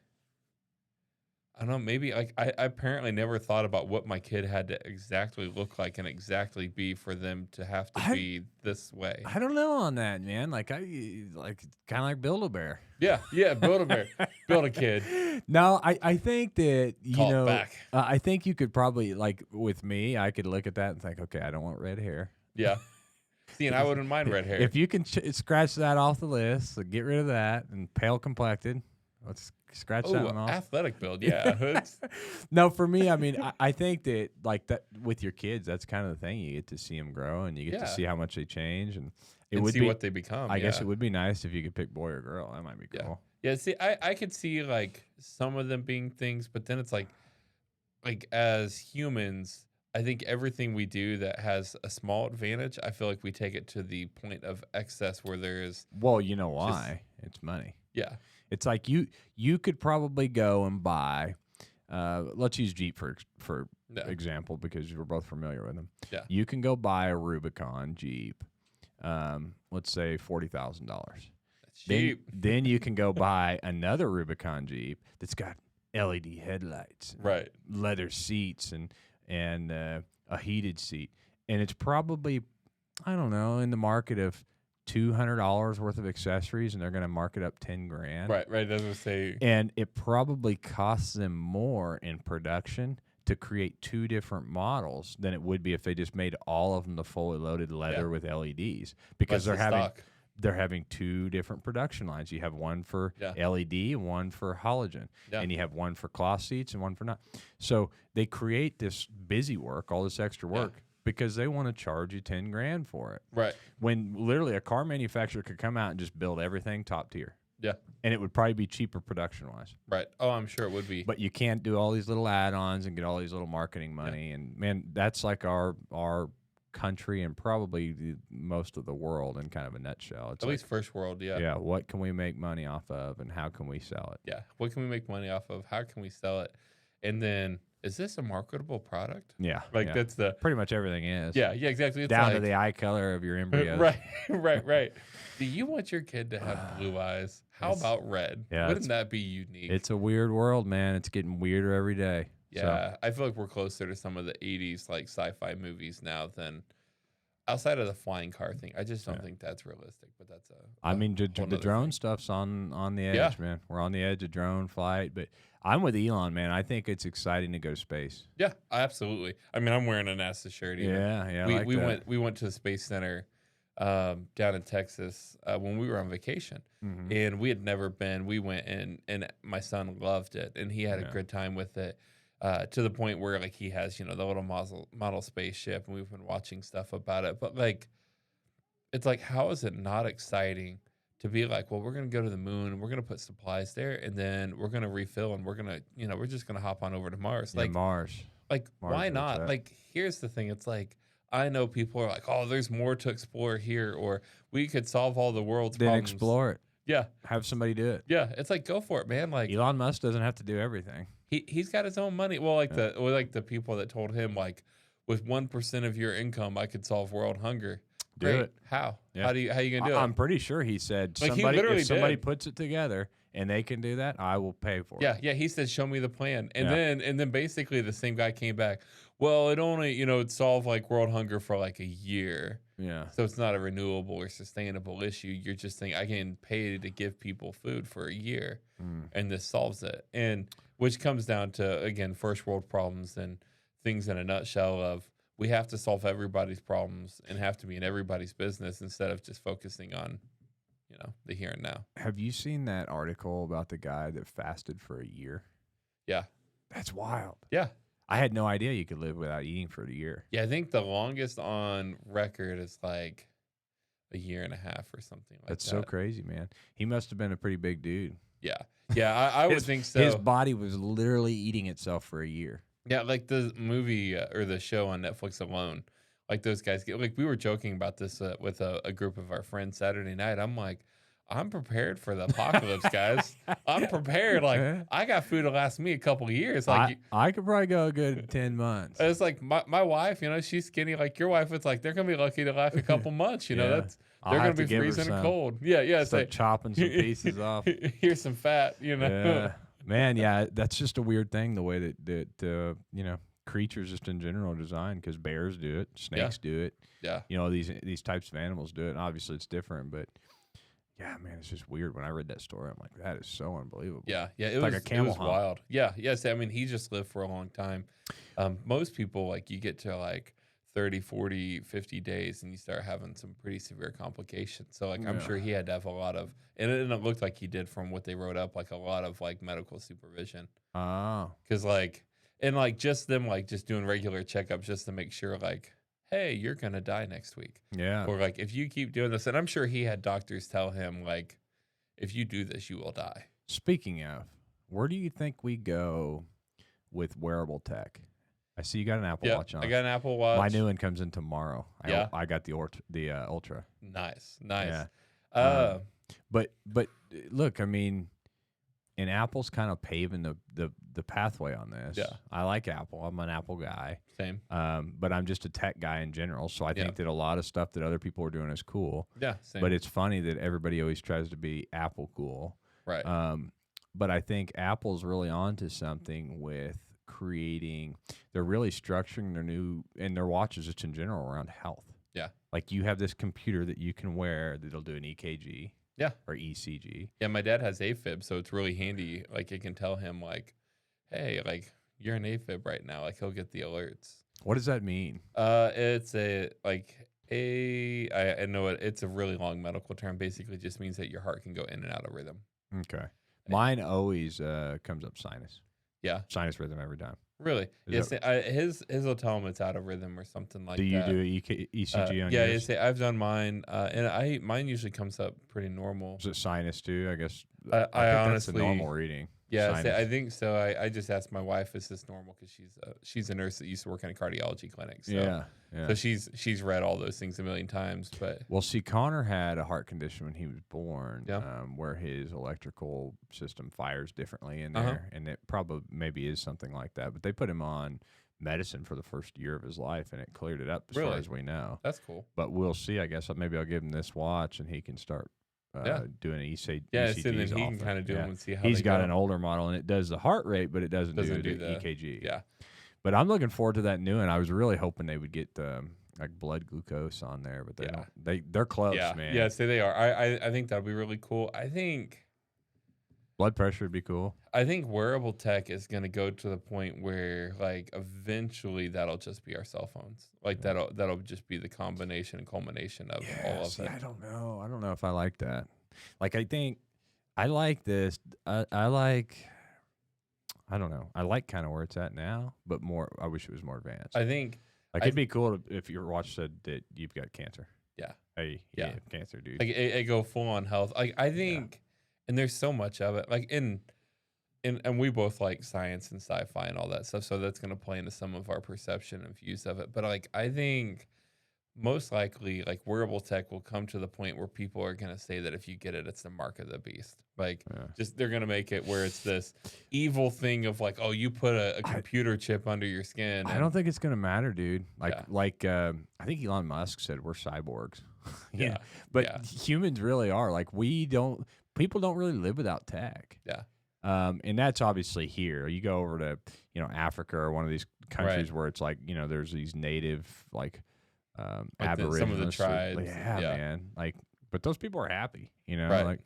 I don't know, maybe like I apparently never thought about what my kid had to exactly look like and exactly be for them to have to be this way. I don't know on that, man. Like kind of like Build-A-Bear. Yeah, build a bear, build a kid. No, I think that Call it back. I think you could probably, like with me, I could look at that and think, okay, I don't want red hair. Yeah. See, and I wouldn't mind red hair. If you can scratch that off the list, so get rid of that, and pale complected, let's scratch that one off. Athletic build, yeah. No, for me, I mean, I think that like that with your kids, that's kind of the thing. You get to see them grow, and you get to see how much they change, and it would see what they become. I guess it would be nice if you could pick boy or girl. That might be cool. Yeah. See, I could see like some of them being things, but then it's like as humans, I think everything we do that has a small advantage, I feel like we take it to the point of excess where there is. Well, you know why? It's money. Yeah. It's like you could probably go and buy, let's use Jeep for example, because we're both familiar with them. Yeah. You can go buy a Rubicon Jeep, let's say $40,000. That's cheap. Then you can go buy another Rubicon Jeep that's got LED headlights, right? Leather seats and a heated seat, and it's probably, I don't know, in the market of $200 worth of accessories, and they're going to mark it up $10,000. Right. That's what I say. And it probably costs them more in production to create two different models than it would be if they just made all of them the fully loaded leather with LEDs, because they're having two different production lines. You have one for LED and one for halogen, and you have one for cloth seats and one for not. So they create this busy work, all this extra work, because they want to charge you $10,000 for it. Right. When literally a car manufacturer could come out and just build everything top tier. Yeah. And it would probably be cheaper production wise. Right. Oh, I'm sure it would be. But you can't do all these little add-ons and get all these little marketing money. And man, that's like our country and probably most of the world in kind of a nutshell. It's at least first world, Yeah, what can we make money off of and how can we sell it? Yeah. What can we make money off of? How can we sell it? And then, is this a marketable product? Yeah. That's the pretty much everything is. Yeah, exactly. It's down to the eye color of your embryo. Right. Do you want your kid to have blue eyes? How about red? Yeah, wouldn't that be unique? It's a weird world, man. It's getting weirder every day. Yeah, I feel like we're closer to some of the 80s like sci-fi movies now than outside of the flying car thing. I just don't think that's realistic, but that's I mean, the drone stuff's on the edge, man. We're on the edge of drone flight, but I'm with Elon, man. I think it's exciting to go to space. Yeah, absolutely. I mean, I'm wearing a NASA shirt. Even. Yeah. We went to the Space Center down in Texas when we were on vacation, and we had never been. We went and my son loved it, and he had a good time with it. To the point where like he has, the little model spaceship, and we've been watching stuff about it. But like, it's like, how is it not exciting to be like, well, we're gonna go to the moon, and we're gonna put supplies there, and then we're gonna refill, and we're gonna, we're just gonna hop on over to Mars. Like Mars. Like, why not? Like, here's the thing. It's like, I know people are like, oh, there's more to explore here, or we could solve all the world's problems. Then explore it. Yeah. Have somebody do it. Yeah. It's like, go for it, man. Like, Elon Musk doesn't have to do everything. He's got his own money. Well, the people that told him, like, with 1% of your income, I could solve world hunger. Do it. How? Yeah. How you gonna do it? I'm pretty sure he said like, if somebody puts it together and they can do that, I will pay for it. Yeah. He said, show me the plan. And then basically the same guy came back. Well, it only, it'd solve like world hunger for like a year. Yeah. So it's not a renewable or sustainable issue. You're just thinking, I can pay to give people food for a year, and this solves it. And which comes down to, again, first world problems and things in a nutshell of we have to solve everybody's problems and have to be in everybody's business instead of just focusing on, the here and now. Have you seen that article about the guy that fasted for a year? Yeah. That's wild. Yeah. I had no idea you could live without eating for a year. Yeah, I think the longest on record is like a year and a half or something like that. That's so crazy, man. He must have been a pretty big dude. Yeah. Yeah, I would think so. His body was literally eating itself for a year. Yeah, like the movie or the show on Netflix Alone. Like those guys get, like we were joking about this with a group of our friends Saturday night. I'm like, I'm prepared for the apocalypse, guys. I'm prepared. Like, I got food to last me a couple of years. Like, I could probably go a good 10 months. It's like my wife, she's skinny. Like your wife, it's like they're gonna be lucky to last a couple months. They're gonna be freezing cold. Yeah. It's Start like chopping some pieces off. Here's some fat. Yeah. Man, yeah, that's just a weird thing, the way that creatures just in general are designed, because bears do it, snakes do it. Yeah. These types of animals do it. And obviously, it's different, but yeah, man, it's just weird. When I read that story, I'm like, that is so unbelievable. Yeah, yeah, It's like a camel it was hump. wild. Yeah, yes. I mean, he just lived for a long time. Most people, like, you get to like 30, 40, 50 days and you start having some pretty severe complications. So, like, I'm Yeah. sure he had to have a lot of, and it looked like he did from what they wrote up, like a lot of like medical supervision. Oh, Because like, and like just them like just doing regular checkups just to make sure like, hey, you're gonna die next week. yeah. Or like, if you keep doing this, and I'm sure he had doctors tell him like, if you do this, you will die. Speaking of, where do you think we go with wearable tech? I see you got an Apple Watch on. I got an Apple Watch. My new one comes in tomorrow. Yeah. I got the Ultra. Nice. Yeah. But look, I mean, and Apple's kind of paving the pathway on this. Yeah. I like Apple. I'm an Apple guy. Same. But I'm just a tech guy in general. So I think that a lot of stuff that other people are doing is cool. Yeah. Same. But it's funny that everybody always tries to be Apple cool. Right. But I think Apple's really onto something with creating. They're really structuring their watches just in general around health. Yeah. Like, you have this computer that you can wear that'll do an EKG. Yeah. Or ECG. Yeah, my dad has AFib, so it's really handy. Like, it can tell him, like, hey, like, you're in AFib right now. Like, he'll get the alerts. What does that mean? It's I know it's a really long medical term. Basically, just means that your heart can go in and out of rhythm. Okay. Mine always comes up sinus. Yeah. Sinus rhythm every time. Really? Yes. His will tell him it's out of rhythm or something like that. Do you do an ECG on yeah, yours? I've done mine, and mine usually comes up pretty normal. Is it sinus too? I guess. I think honestly, that's the normal reading. Yeah, Sinus. I think so. I just asked my wife, "Is this normal?" Because she's a nurse that used to work in a cardiology clinic. So, yeah. So she's read all those things a million times. But Well, see, Connor had a heart condition when he was born, Yeah. where his electrical system fires differently in there, and it probably maybe is something like that. But they put him on medicine for the first year of his life, and it cleared it up as Really? far as we know. that's cool. But we'll see. I guess maybe I'll give him this watch, and he can start doing ECGs. Yeah, so then he off can it. kind of do them and see how He's they got go. an older model, and it does the heart rate, but it doesn't do the the EKG. Yeah, But I'm looking forward to that new one. I was really hoping they would get like blood glucose on there, but they don't. They're close, man. Yeah, so they are. I think that'll be really cool. I think Blood pressure would be cool. wearable tech is going to go to the point where, like, eventually that'll just be our cell phones. Like, that'll just be the combination and culmination of all of it. I don't know. I don't know if I like that. Like, I think I like this. I like. I don't know. I like kind of where it's at now, but more. I wish it was more advanced. I think it'd be cool if your watch said that you've got cancer. Yeah. Hey, you have cancer, dude. like it go full on health. Like, I think, and there's so much of it. Like, and we both like science and sci-fi and all that stuff, so that's going to play into some of our perception and views of it. But, like, I think most likely, like, wearable tech will come to the point where people are going to say that if you get it, it's the mark of the beast. Like, just they're going to make it where it's this evil thing of, like, oh, you put a computer chip under your skin. I don't think it's going to matter, dude. Like I think Elon Musk said we're cyborgs. Yeah. But humans really are. Like, people don't really live without tech. Yeah. And that's obviously here. You go over to, Africa or one of these countries where it's like, there's these native, like Aborigines. Some of the tribes. Yeah, man. Like, but those people are happy, Right. Like,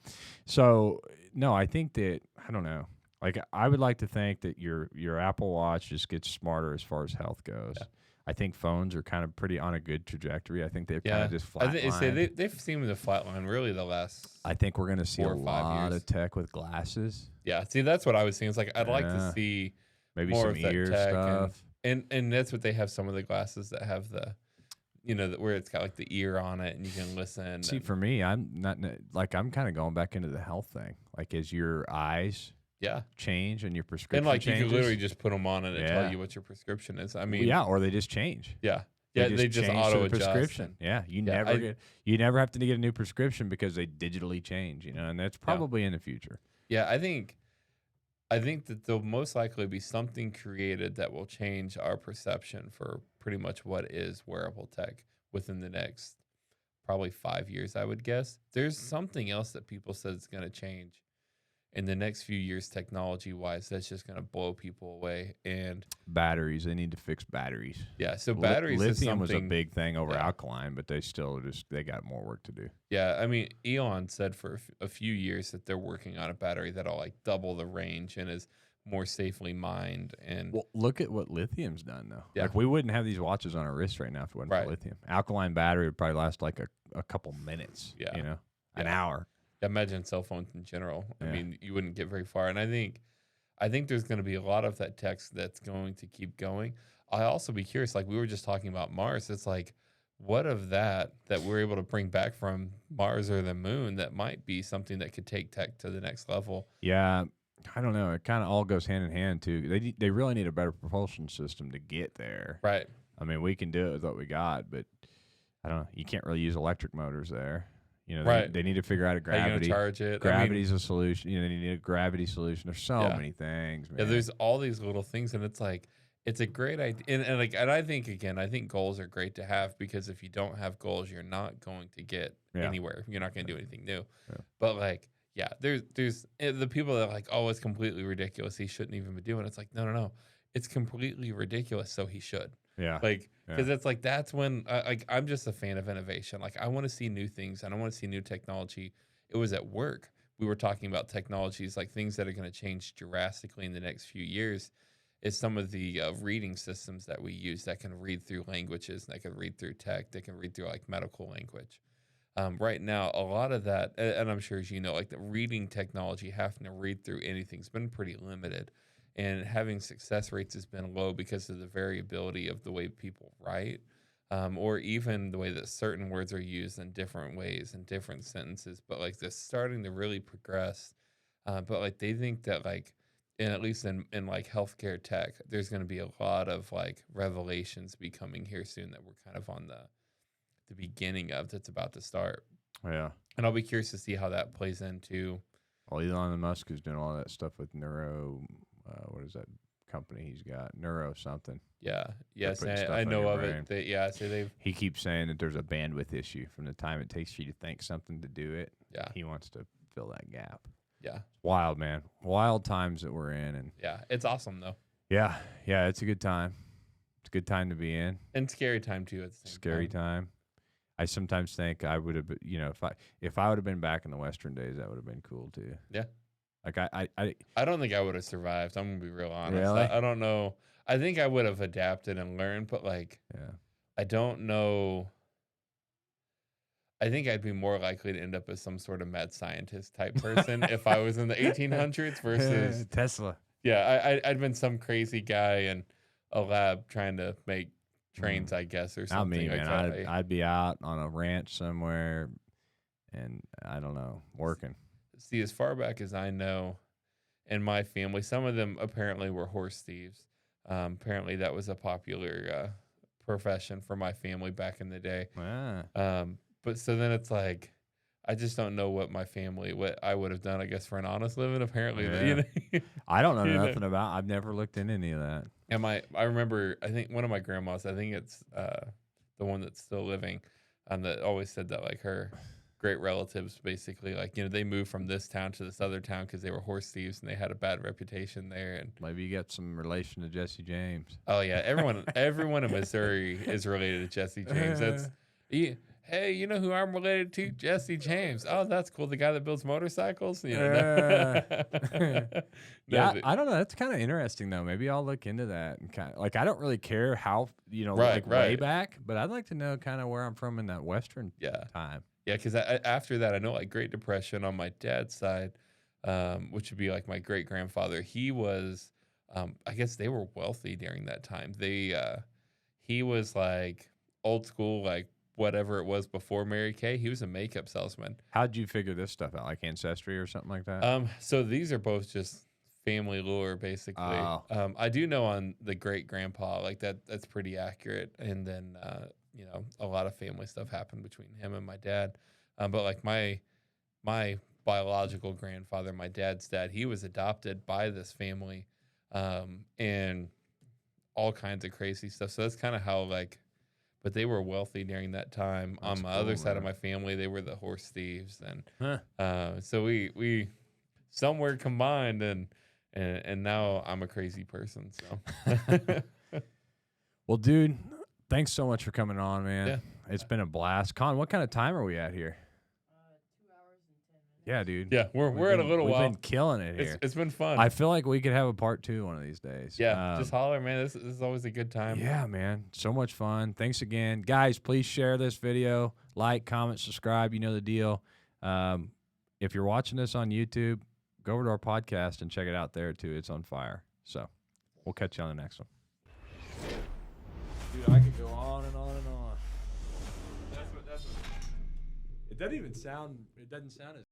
so no, I think that, I don't know. Like, I would like to think that your Apple Watch just gets smarter as far as health goes. Yeah. I think phones are kind of pretty on a good trajectory. I think they've kind of just flatlined. They've seemed to flatline really the last. I think we're going to see 4 a or 5 lot years. of tech with glasses. Yeah, see, that's what I was saying. It's like, I'd like to see maybe more some of that ear tech stuff. and that's what they have. Some of the glasses that have the, where it's got like the ear on it and you can listen. See, for me, I'm not like, I'm kind of going back into the health thing. Like, as your eyes change and your prescription and like changes, you can literally just put them on and it tell you what your prescription is. I mean, or they just change. Yeah. Yeah, they just change auto the adjust. prescription. You never have to get a new prescription because they digitally change, and that's probably in the future. Yeah, I think that there'll most likely be something created that will change our perception for pretty much what is wearable tech within the next probably 5 years, I would guess. There's something else that people said is going to change. in the next few years, technology wise, that's just going to blow people away. And batteries, they need to fix batteries. Yeah, so batteries lithium is was a big thing over alkaline, but they got more work to do. Yeah, I mean, Elon said for a few years that they're working on a battery that'll like double the range and is more safely mined. And well, look at what lithium's done though. Yeah. Like we wouldn't have these watches on our wrist right now if it wasn't for lithium. Alkaline battery would probably last like a couple minutes. Yeah. You know, an hour. Imagine cell phones in general. I mean, you wouldn't get very far. And I think there's going to be a lot of that tech that's going to keep going. I also be curious, like we were just talking about Mars. It's like, what of that we're able to bring back from Mars or the moon that might be something that could take tech to the next level? Yeah, I don't know. It kind of all goes hand in hand too. They really need a better propulsion system to get there. Right. I mean, we can do it with what we got, but I don't know. You can't really use electric motors there. You know, they need to figure out a gravity. How you gonna charge it? Gravity's a solution. You know, they need a gravity solution. There's so many things, man. Yeah, there's all these little things, and it's like it's a great idea. And I think goals are great to have, because if you don't have goals, you're not going to get anywhere. You're not going to do anything new. Yeah. But like, there's the people that are like, oh, it's completely ridiculous. He shouldn't even be doing it. It's like, no. It's completely ridiculous, so he should. Yeah. Like, because it's like, that's when, I'm just a fan of innovation. Like, I want to see new things, and I want to see new technology. It was at work. We were talking about technologies, like things that are going to change drastically in the next few years, is some of the reading systems that we use that can read through languages, that can read through tech, that can read through like medical language. Right now, a lot of that, and I'm sure as you know, like the reading technology, having to read through anything's been pretty limited. And having success rates has been low because of the variability of the way people write, or even the way that certain words are used in different ways in different sentences. But like they're starting to really progress. But like they think that like, and at least in like healthcare tech, there's going to be a lot of like revelations be coming here soon that we're kind of on the beginning of, that's about to start. Yeah. And I'll be curious to see how that plays into. Well, Elon Musk is doing all that stuff with neuro. What is that company he's got? Neuro something. Yeah. Yes, I know of it. So he keeps saying that there's a bandwidth issue from the time it takes you to think something to do it. Yeah. He wants to fill that gap. Yeah. It's wild, man. Wild times that we're in. And yeah, it's awesome though. Yeah. Yeah, it's a good time. It's a good time to be in. And scary time too at the same Scary time. I sometimes think I would have, if I would have been back in the Western days, that would have been cool too. Yeah. Like I don't think I would have survived. I'm gonna be real honest. Really? I don't know. I think I would have adapted and learned, but like, I don't know. I think I'd be more likely to end up as some sort of mad scientist type person if I was in the 1800s versus Tesla. Yeah, I'd been some crazy guy in a lab trying to make trains, I guess, or something. Not me, man. I'd be out on a ranch somewhere, and I don't know, working. See, as far back as I know, in my family, some of them apparently were horse thieves. Apparently, that was a popular profession for my family back in the day. But so then it's like, I just don't know what I would have done, I guess, for an honest living. Apparently, I don't know nothing about. I've never looked into any of that. And I remember, I think one of my grandmas, I think it's the one that's still living, that always said that like her great relatives basically like, they moved from this town to this other town because they were horse thieves and they had a bad reputation there. And maybe you got some relation to Jesse James. Oh yeah, everyone in Missouri is related to Jesse James. Hey, you know who I'm related to? Jesse James. Oh, that's cool. The guy that builds motorcycles. Yeah, I don't know. That's kind of interesting though. Maybe I'll look into that and kind of like, I don't really care how way back, but I'd like to know kind of where I'm from in that Western time. Yeah, because after that, I know like Great Depression on my dad's side, which would be like my great grandfather. He was, I guess they were wealthy during that time. He was like old school, like whatever it was before Mary Kay. He was a makeup salesman. How'd you figure this stuff out? Like ancestry or something like that? So these are both just family lore, basically. Oh. I do know on the great grandpa, like that's pretty accurate. And then, a lot of family stuff happened between him and my dad. But like my biological grandfather, my dad's dad, he was adopted by this family, and all kinds of crazy stuff. So that's kind of how but they were wealthy during that time. On my other side of my family, they were the horse thieves. And so somewhere combined, and now I'm a crazy person. So, Well, dude, thanks so much for coming on, man. Yeah. It's been a blast. Con, what kind of time are we at here? 2 hours and 10 minutes. Yeah, dude. yeah, we're at a little we've while. been killing it here. It's been fun. I feel like we could have a part 2 one of these days. Yeah, just holler, man. This is always a good time. Yeah, man. So much fun. Thanks again. Guys, please share this video. Like, comment, subscribe. You know the deal. If you're watching this on YouTube, go over to our podcast and check it out there, too. It's on fire. So we'll catch you on the next one. Dude, I could go on and on and on. It doesn't even sound, it doesn't sound as